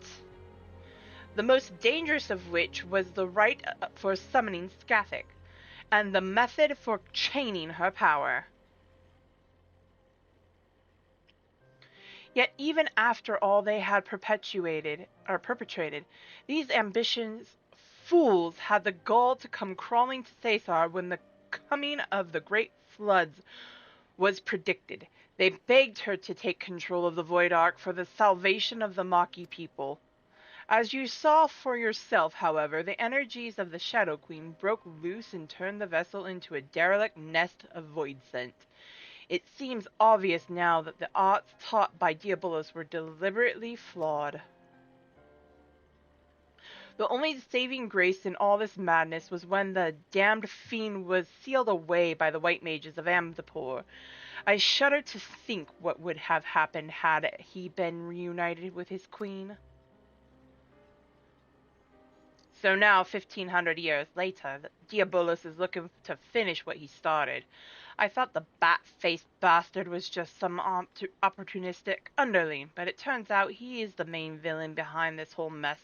S4: The most dangerous of which was the rite for summoning Skathic, and the method for chaining her power. Yet even after all they had perpetrated, these ambitious fools had the gall to come crawling to Caesar when the coming of the great floods was predicted. They begged her to take control of the Void Ark for the salvation of the Maki people. As you saw for yourself, however, the energies of the Shadow Queen broke loose and turned the vessel into a derelict nest of void scent. It seems obvious now that the arts taught by Diabolos were deliberately flawed. The only saving grace in all this madness was when the damned fiend was sealed away by the white mages of Amdapor. I shudder to think what would have happened had he been reunited with his queen. So now, 1500 years later, Diabolos is looking to finish what he started. I thought the bat-faced bastard was just some opportunistic underling, but it turns out he is the main villain behind this whole mess.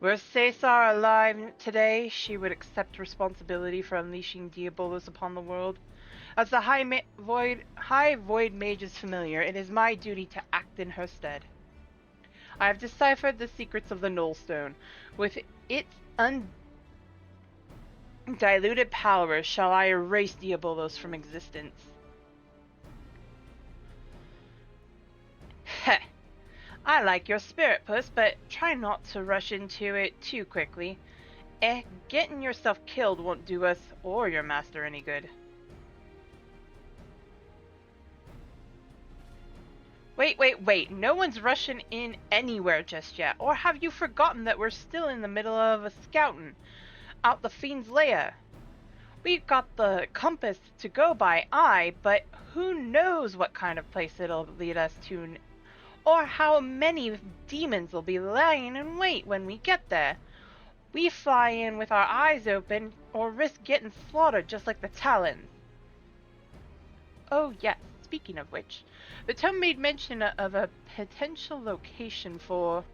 S4: Were Caesar alive today, she would accept responsibility for unleashing Diabolos upon the world. As the High Void Mage's familiar, it is my duty to act in her stead. I have deciphered the secrets of the Nullstone. With its undiluted power shall I erase Diabolos from existence. Heh. I like your spirit, Puss, but try not to rush into it too quickly. Getting yourself killed won't do us or your master any good. Wait. No one's rushing in anywhere just yet. Or have you forgotten that we're still in the middle of a scouting out the fiend's lair? We've got the compass to go by, aye, but who knows what kind of place it'll lead us to, or how many demons will be lying in wait when we get there. We fly in with our eyes open, or risk getting slaughtered just like the Talons. Oh yes, speaking of which, the tome made mention of a potential location for...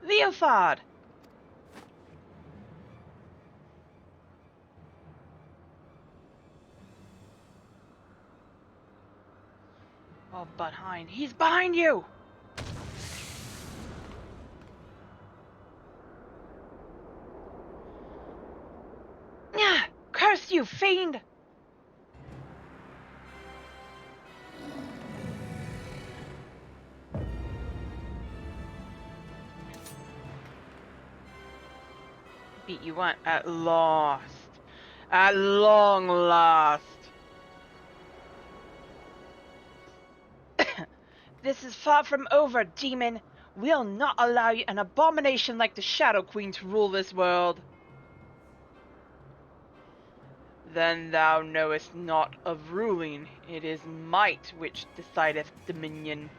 S4: Leofard! Oh, behind. He's behind you! Nyah! Curse you, fiend! Beat you one at last. At long last. This is far from over, demon. We'll not allow an abomination like the Shadow Queen to rule this world. Then thou knowest not of ruling. It is might which decideth dominion.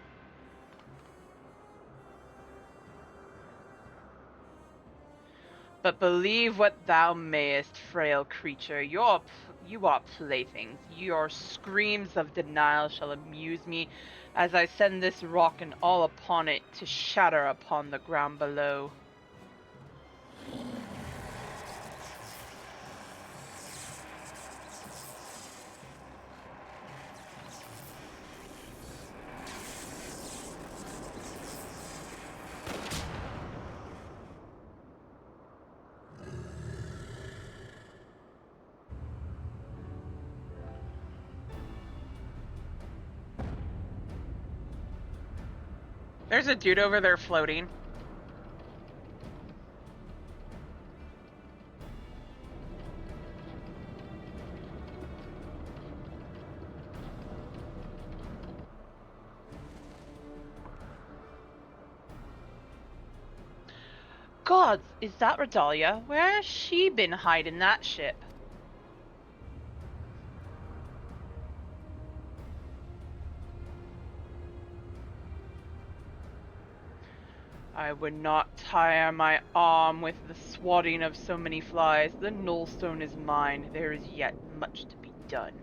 S4: But believe what thou mayest, frail creature, You are playthings. Your screams of denial shall amuse me as I send this rock and all upon it to shatter upon the ground below.
S1: There's a dude over there floating.
S4: Gods, is that Redalia? Where has she been hiding that ship? I would not tire my arm with the swatting of so many flies. The nullstone is mine. There is yet much to be done.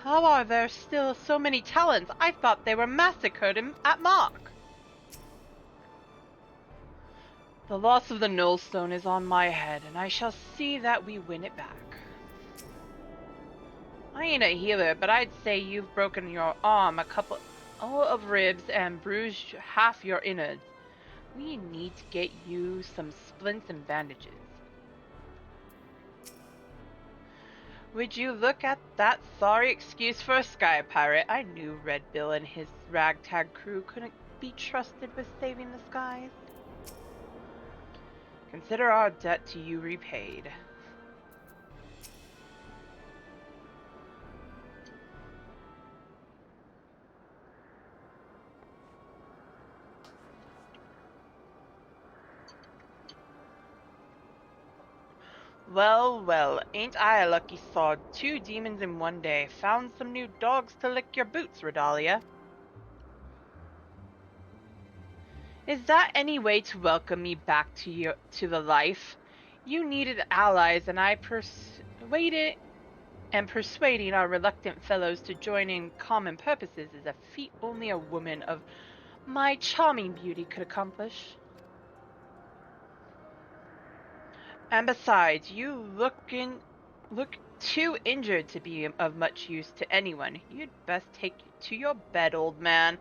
S4: How are there still so many talents? I thought they were massacred at Mark. The loss of the nullstone is on my head, and I shall see that we win it back. I ain't a healer, but I'd say you've broken your arm, a couple of ribs, and bruised half your innards. We need to get you some splints and bandages. Would you look at that sorry excuse for a sky pirate? I knew Red Bill and his ragtag crew couldn't be trusted with saving the skies. Consider our debt to you repaid. Well, well, ain't I a lucky sod? 2 demons in one day. Found some new dogs to lick your boots, Redalia. Is that any way to welcome me back to the life? You needed allies, and I persuading our reluctant fellows to join in common purposes is a feat only a woman of my charming beauty could accomplish. And besides, you look too injured to be of much use to anyone. You'd best take to your bed, old man.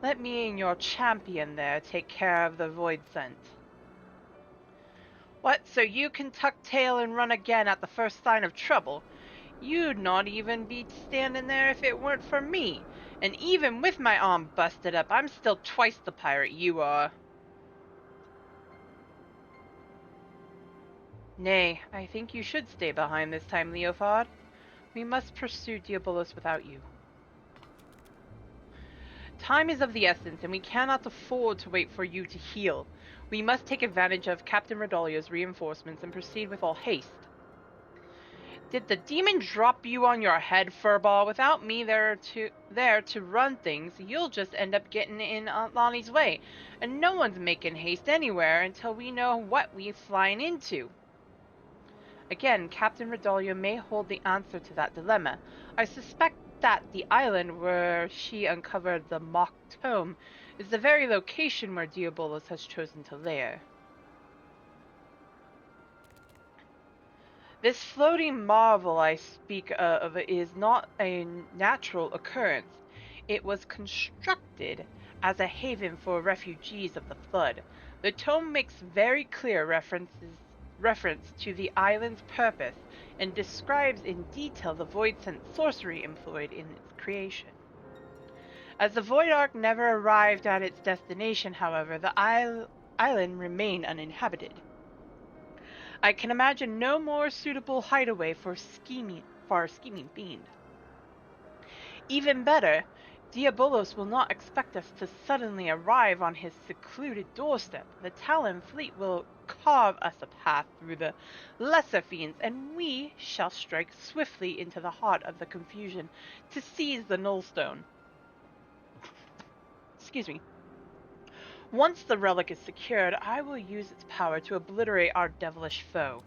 S4: Let me and your champion there take care of the void scent. What, so you can tuck tail and run again at the first sign of trouble? You'd not even be standing there if it weren't for me. And even with my arm busted up, I'm still twice the pirate you are. Nay, I think you should stay behind this time, Leofard. We must pursue Diabolus without you. Time is of the essence, and we cannot afford to wait for you to heal. We must take advantage of Captain Redalia's reinforcements and proceed with all haste. Did the demon drop you on your head, Furball? Without me there to run things, you'll just end up getting in Aunt Lonnie's way, and no one's making haste anywhere until we know what we're flying into. Again, Captain Redalia may hold the answer to that dilemma. I suspect that the island where she uncovered the mock tome is the very location where Diabolus has chosen to lair. This floating marvel I speak of is not a natural occurrence. It was constructed as a haven for refugees of the flood. The tome makes very clear reference to the island's purpose and describes in detail the void-sent sorcery employed in its creation. As the Void Ark never arrived at its destination, however, the island remain uninhabited. I can imagine no more suitable hideaway for a scheming fiend. Even better, Diabolos will not expect us to suddenly arrive on his secluded doorstep. The Talon fleet will carve us a path through the lesser fiends, and we shall strike swiftly into the heart of the confusion to seize the Nullstone. Excuse me. Once the relic is secured, I will use its power to obliterate our devilish foe.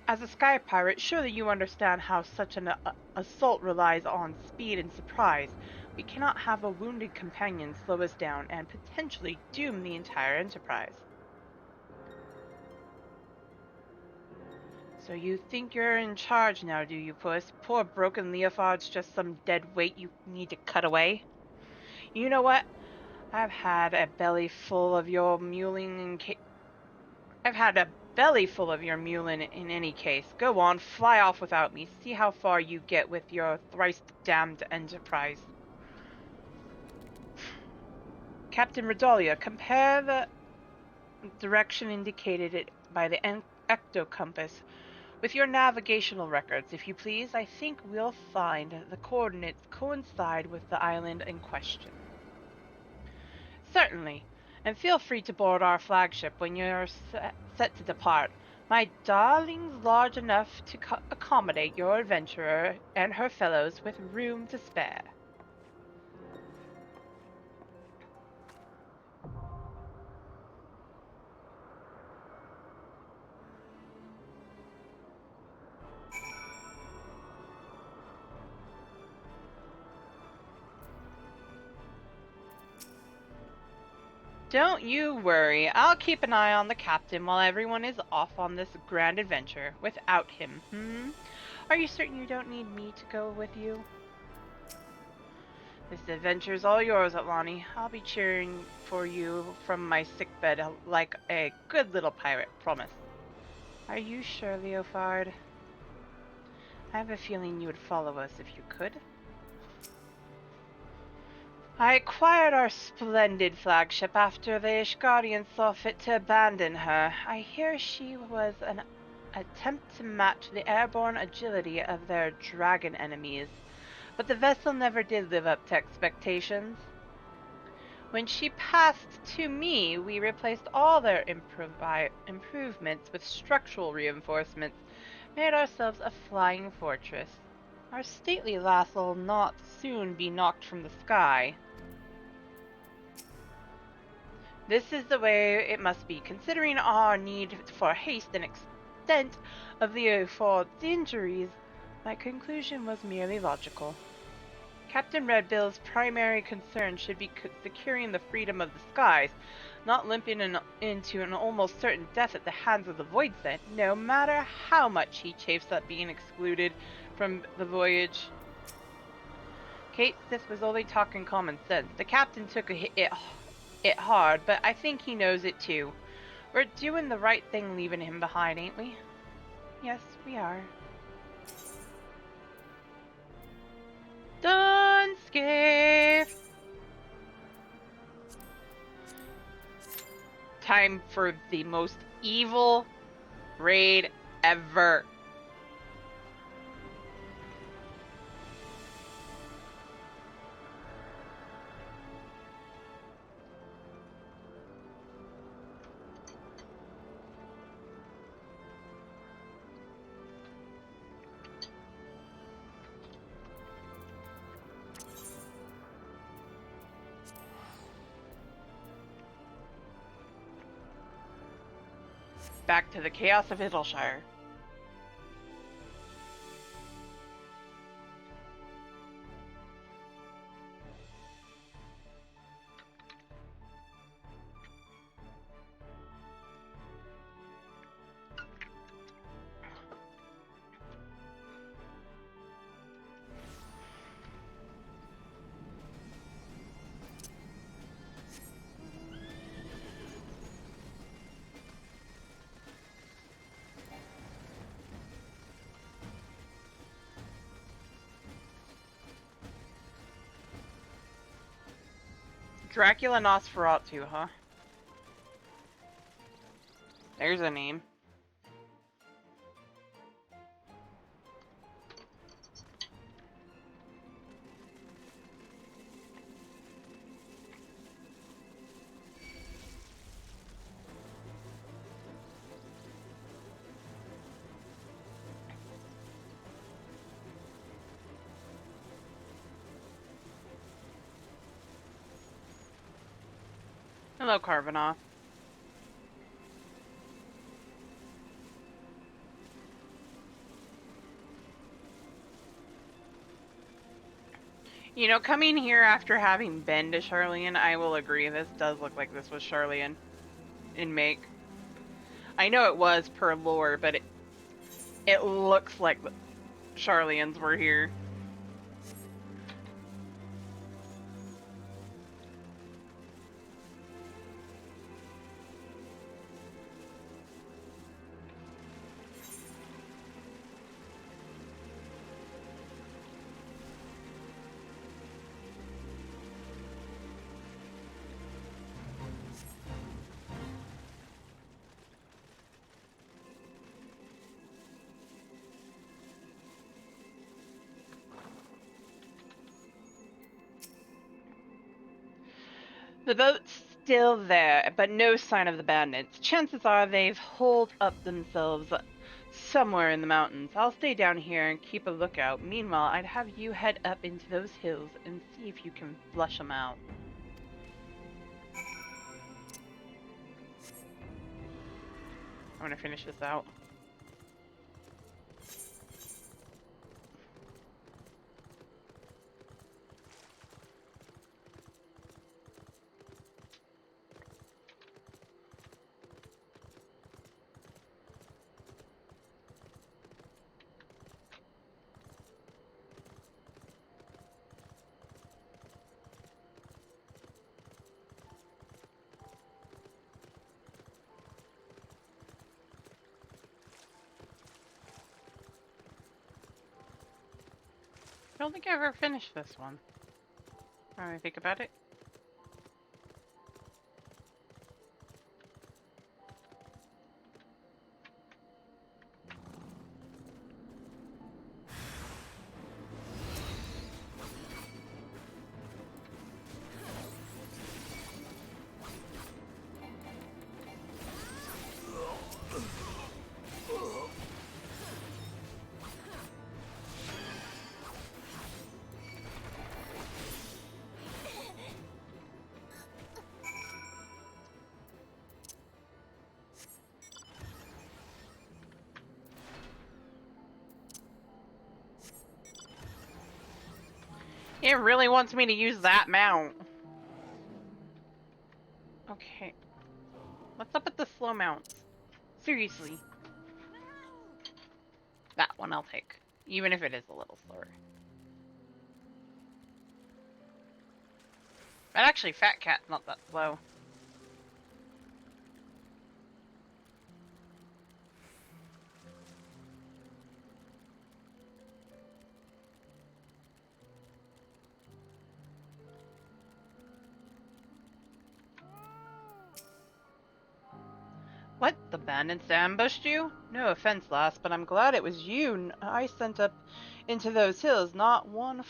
S4: As a sky pirate, surely you understand how such an assault relies on speed and surprise. We cannot have a wounded companion slow us down and potentially doom the entire enterprise. So you think you're in charge now, do you, Puss? Poor broken Leofard's just some dead weight you need to cut away? You know what? I've had a belly full of your muling in any case. Go on, fly off without me. See how far you get with your thrice-damned enterprise. Captain Redalia, compare the direction indicated by the ectocompass with your navigational records, if you please. I think we'll find the coordinates coincide with the island in question. Certainly, and feel free to board our flagship when you're set to depart. My darling's large enough to accommodate your adventurer and her fellows with room to spare. Don't you worry, I'll keep an eye on the captain while everyone is off on this grand adventure without him, Are you certain you don't need me to go with you? This adventure's all yours, Atlani. I'll be cheering for you from my sickbed like a good little pirate, promise. Are you sure, Leofard? I have a feeling you would follow us if you could. I acquired our splendid flagship after the Ishgardians saw fit to abandon her. I hear she was an attempt to match the airborne agility of their dragon enemies, but the vessel never did live up to expectations. When she passed to me, we replaced all their improvements with structural reinforcements, made ourselves a flying fortress. Our stately lass will not soon be knocked from the sky. This is the way it must be, considering our need for haste and extent of Leofard's injuries. My conclusion was merely logical. Captain Redbill's primary concern should be securing the freedom of the skies, not limping into an almost certain death at the hands of the Voidsent, no matter how much he chafes at being excluded from the voyage. Kate, this was only talking common sense. The captain took it hard, but I think he knows it too. We're doing the right thing leaving him behind, ain't we? Yes, we are. Dunscape! Time for the most evil raid ever. Back to the chaos of Idyllshire. Dracula Nosferatu, huh?
S1: There's a name. Hello, Carvanoff. You know, coming here after having been to Charlean, I will agree this does look like this was Charlean in make. I know it was per lore, but it looks like the Charleans were here. The boat's still there, but no sign of the bandits. Chances are they've holed up themselves somewhere in the mountains. I'll stay down here and keep a lookout. Meanwhile, I'd have you head up into those hills and see if you can flush them out. I'm gonna finish this out. I don't think I ever finished this one. Now I think about it. It really wants me to use that mount. Okay. What's up with the slow mounts? Seriously. That one I'll take. Even if it is a little slower. But actually, Fat Cat's not that slow. What? The bandits ambushed you? No offense, lass, but I'm glad it was you I sent up into those hills, not one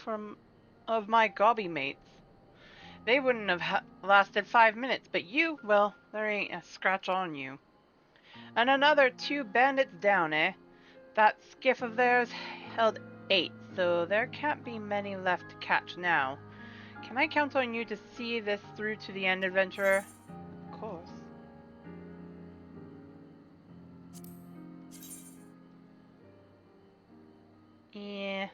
S1: of my gobby mates. They wouldn't have lasted 5 minutes, but you, well, there ain't a scratch on you. And another 2 bandits down, eh? That skiff of theirs held 8, so there can't be many left to catch now. Can I count on you to see this through to the end, adventurer? Of course. Yeah.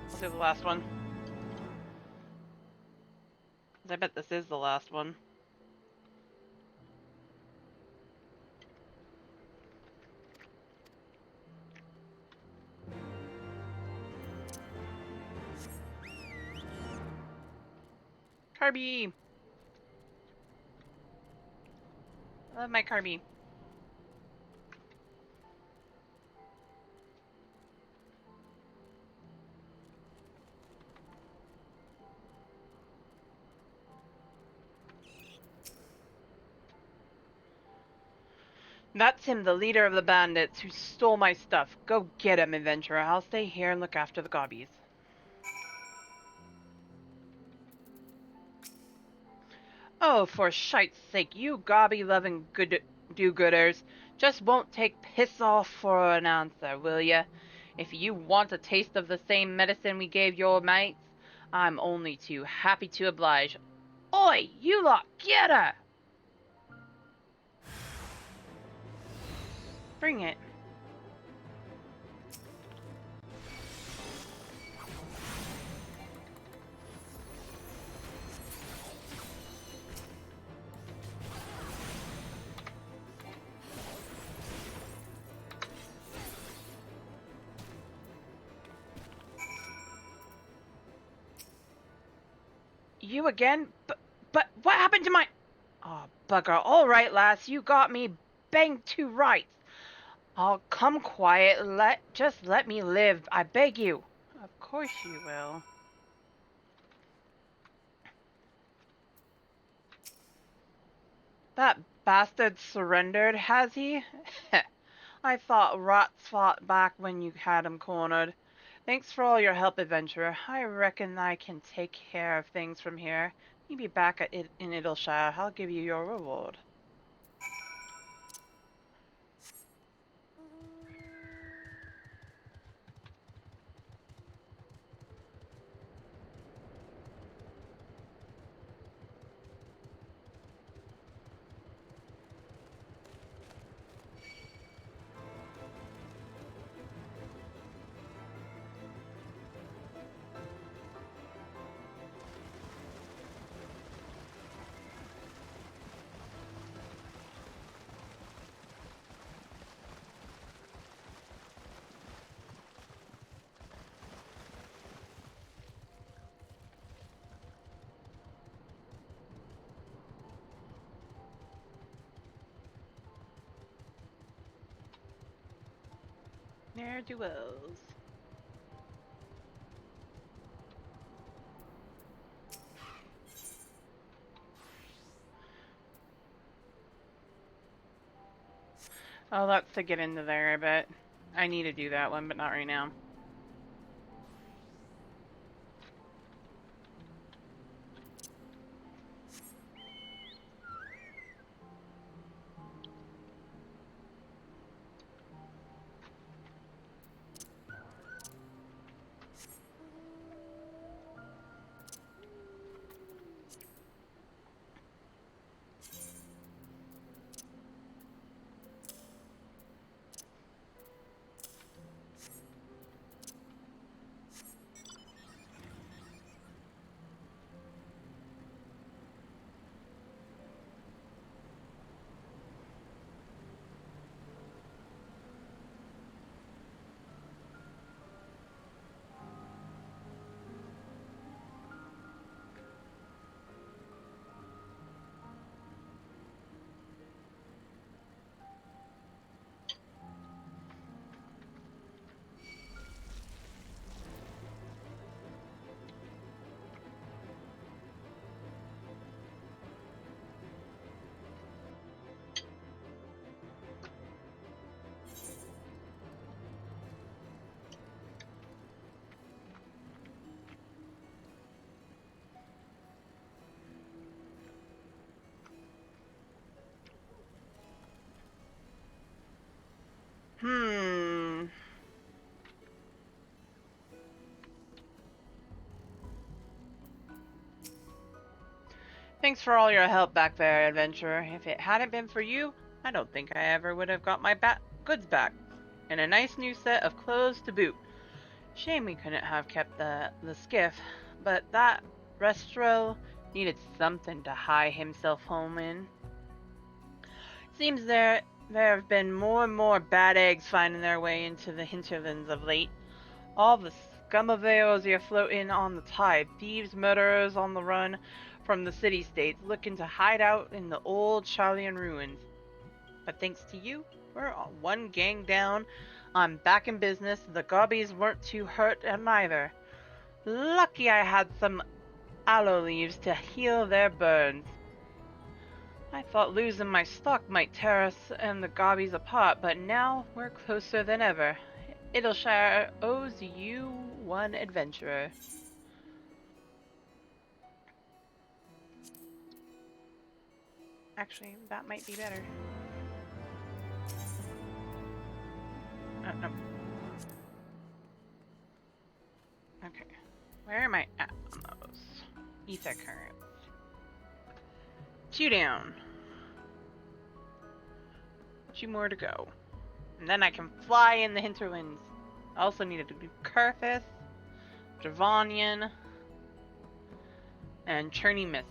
S1: I'll do the last one. I bet this is the last one. Carby! I love my Carby.
S4: That's him, the leader of the bandits who stole my stuff. Go get him, adventurer. I'll stay here and look after the gobbies. Oh, for shite's sake, you gobby-loving good do-gooders just won't take piss off for an answer, will ya? If you want a taste of the same medicine we gave your mates, I'm only too happy to oblige. Oi, you lot, get her! Bring it. You again? But what happened to my... Oh, bugger. All right, lass, you got me banged to rights. I'll come quiet. Just let me live, I beg you. Of course you will. That bastard surrendered, has he? I thought rats fought back when you had him cornered. Thanks for all your help, adventurer. I reckon I can take care of things from here. You be back in Idleshire. I'll give you your reward. Ne'er-do-wells. Oh, that's to get into there, I bet. I need to do that one, but not right now. Hmm. Thanks for all your help back there, adventurer. If it hadn't been for you, I don't think I ever would have got my goods back. And a nice new set of clothes to boot. Shame we couldn't have kept the skiff, but that Restro needed something to hie himself home in. Seems there have been more and more bad eggs finding their way into the hinterlands of late. All the scum of Eorzea floating on the tide, thieves, murderers on the run from the city-states, looking to hide out in the old Charlian ruins. But thanks to you, we're one gang down. I'm back in business. The gobbies weren't too hurt neither. Lucky I had some aloe leaves to heal their burns. I thought losing my stock might tear us and the gobbies apart, but now we're closer than ever. Idleshire owes you one adventurer. Actually, that might be better. No. Okay. Where am I at on those? Ether currents. 2 down. 2 more to go. And then I can fly in the hinterlands. I also needed to do Karthus, Dravonian, and Churny Mists.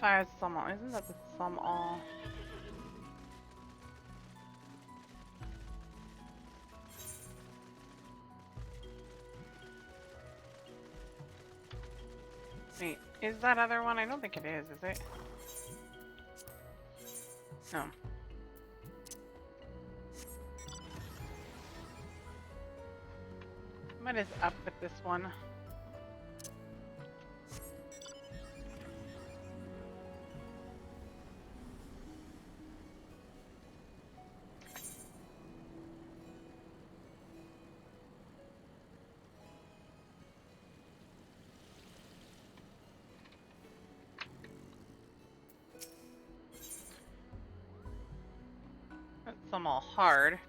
S4: Fire sum all. Isn't that the sum all? Wait, is that other one? I don't think it is it? No. What is up with this one? That's some all hard.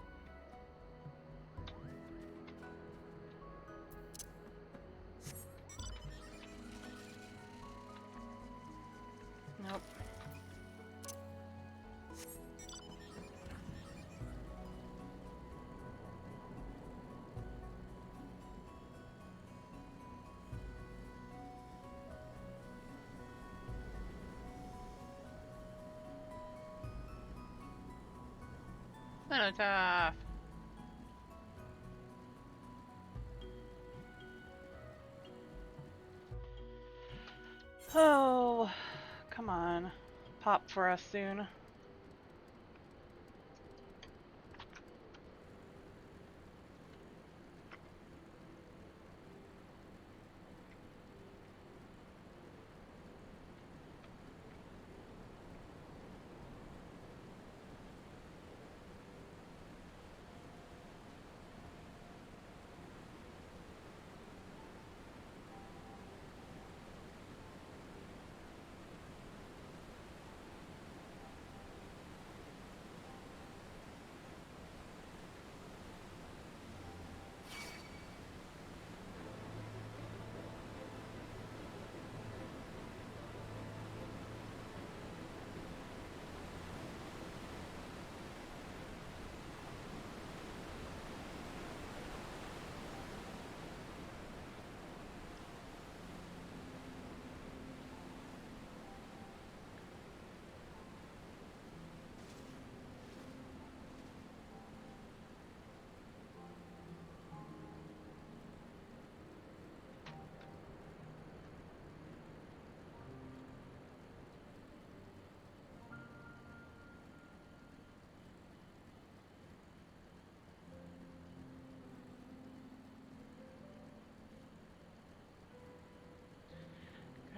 S4: Nope. Cenotaph. Oh, come on. Pop for us soon.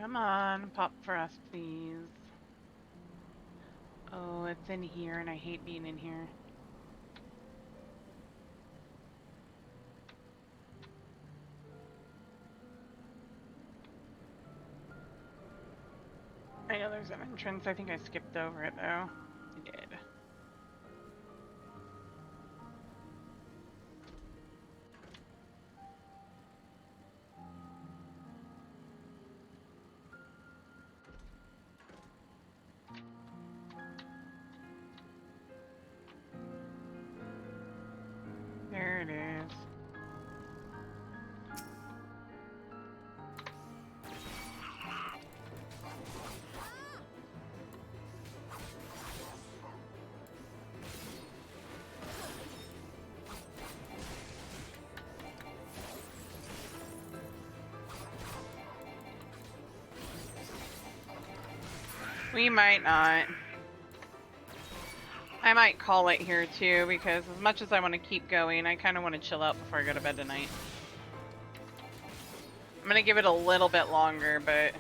S4: Come on, pop for us, please. Oh, it's in here, and I hate being in here. I know there's an entrance. I think I skipped over it, though. I did. There it is. We might not.
S1: I might call it here too, because as much as I want to keep going, I kind of want to chill out before I go to bed tonight. I'm gonna give it a little bit longer, but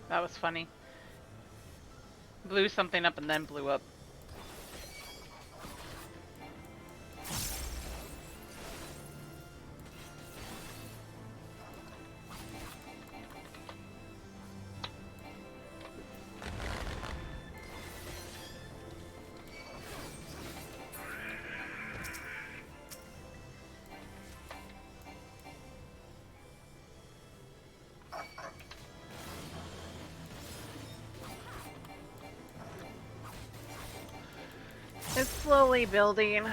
S1: that was funny. Blew something up and then blew up. It's slowly building.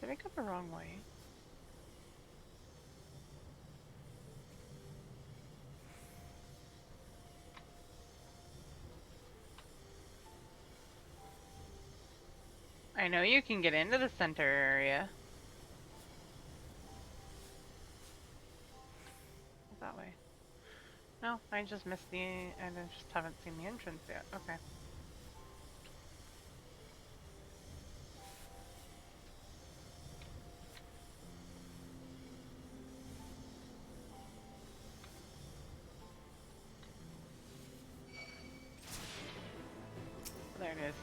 S1: Did I go the wrong way? I know you can get into the center area. That way. No, I just missed the... I just haven't seen the entrance yet. Okay. There it is.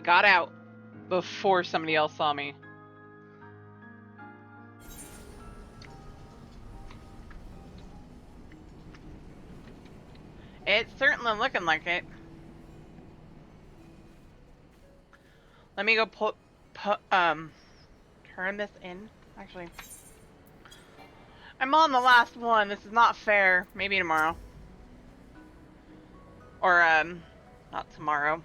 S1: got out before somebody else saw me. It's certainly looking like it. Let me go turn this in. Actually, I'm on the last one. This is not fair. Maybe tomorrow. Or, not tomorrow.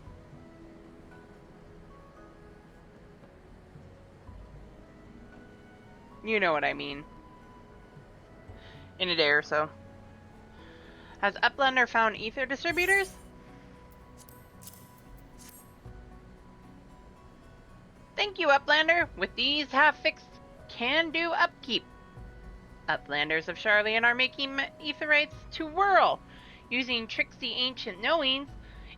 S1: You know what I mean. In a day or so. Has Uplander found ether distributors? Thank you, Uplander. With these half-fixed can-do upkeep. Uplanders of Charlian are making etherites to whirl, using tricksy ancient knowings.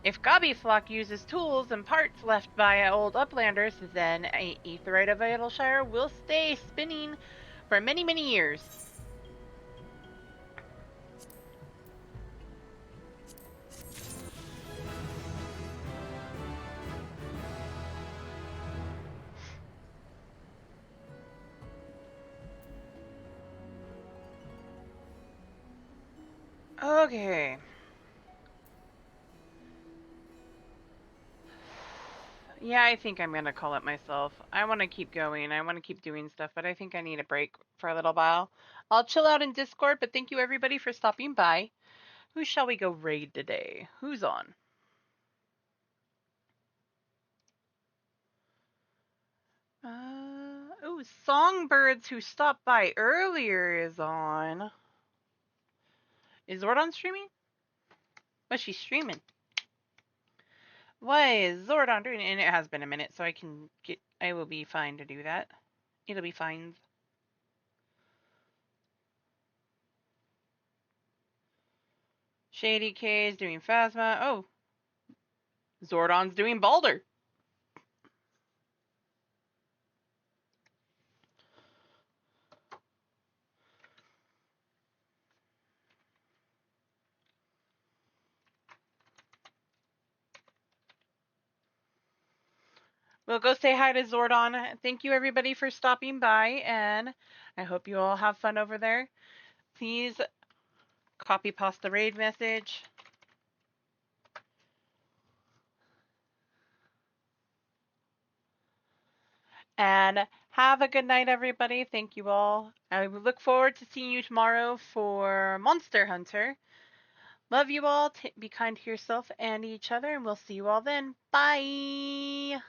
S1: If Gobbyflock uses tools and parts left by old Uplanders, then a etherite of Adelshire will stay spinning for many, many years. Okay. Yeah, I think I'm gonna call it myself. I want to keep going. I want to keep doing stuff, but I think I need a break for a little while. I'll chill out in Discord, but thank you everybody for stopping by. Who shall we go raid today? Who's on? Oh, Songbirds, who stopped by earlier, is on. Is Zordon streaming? Was she streaming? What is Zordon doing? And it has been a minute, so I will be fine to do that. It'll be fine. Shady K is doing Phasma. Oh, Zordon's doing Baldur. We'll go say hi to Zordon. Thank you everybody for stopping by, and I hope you all have fun over there. Please copy paste the raid message. And have a good night, everybody. Thank you all. I look forward to seeing you tomorrow for Monster Hunter. Love you all. Be kind to yourself and each other, and we'll see you all then. Bye!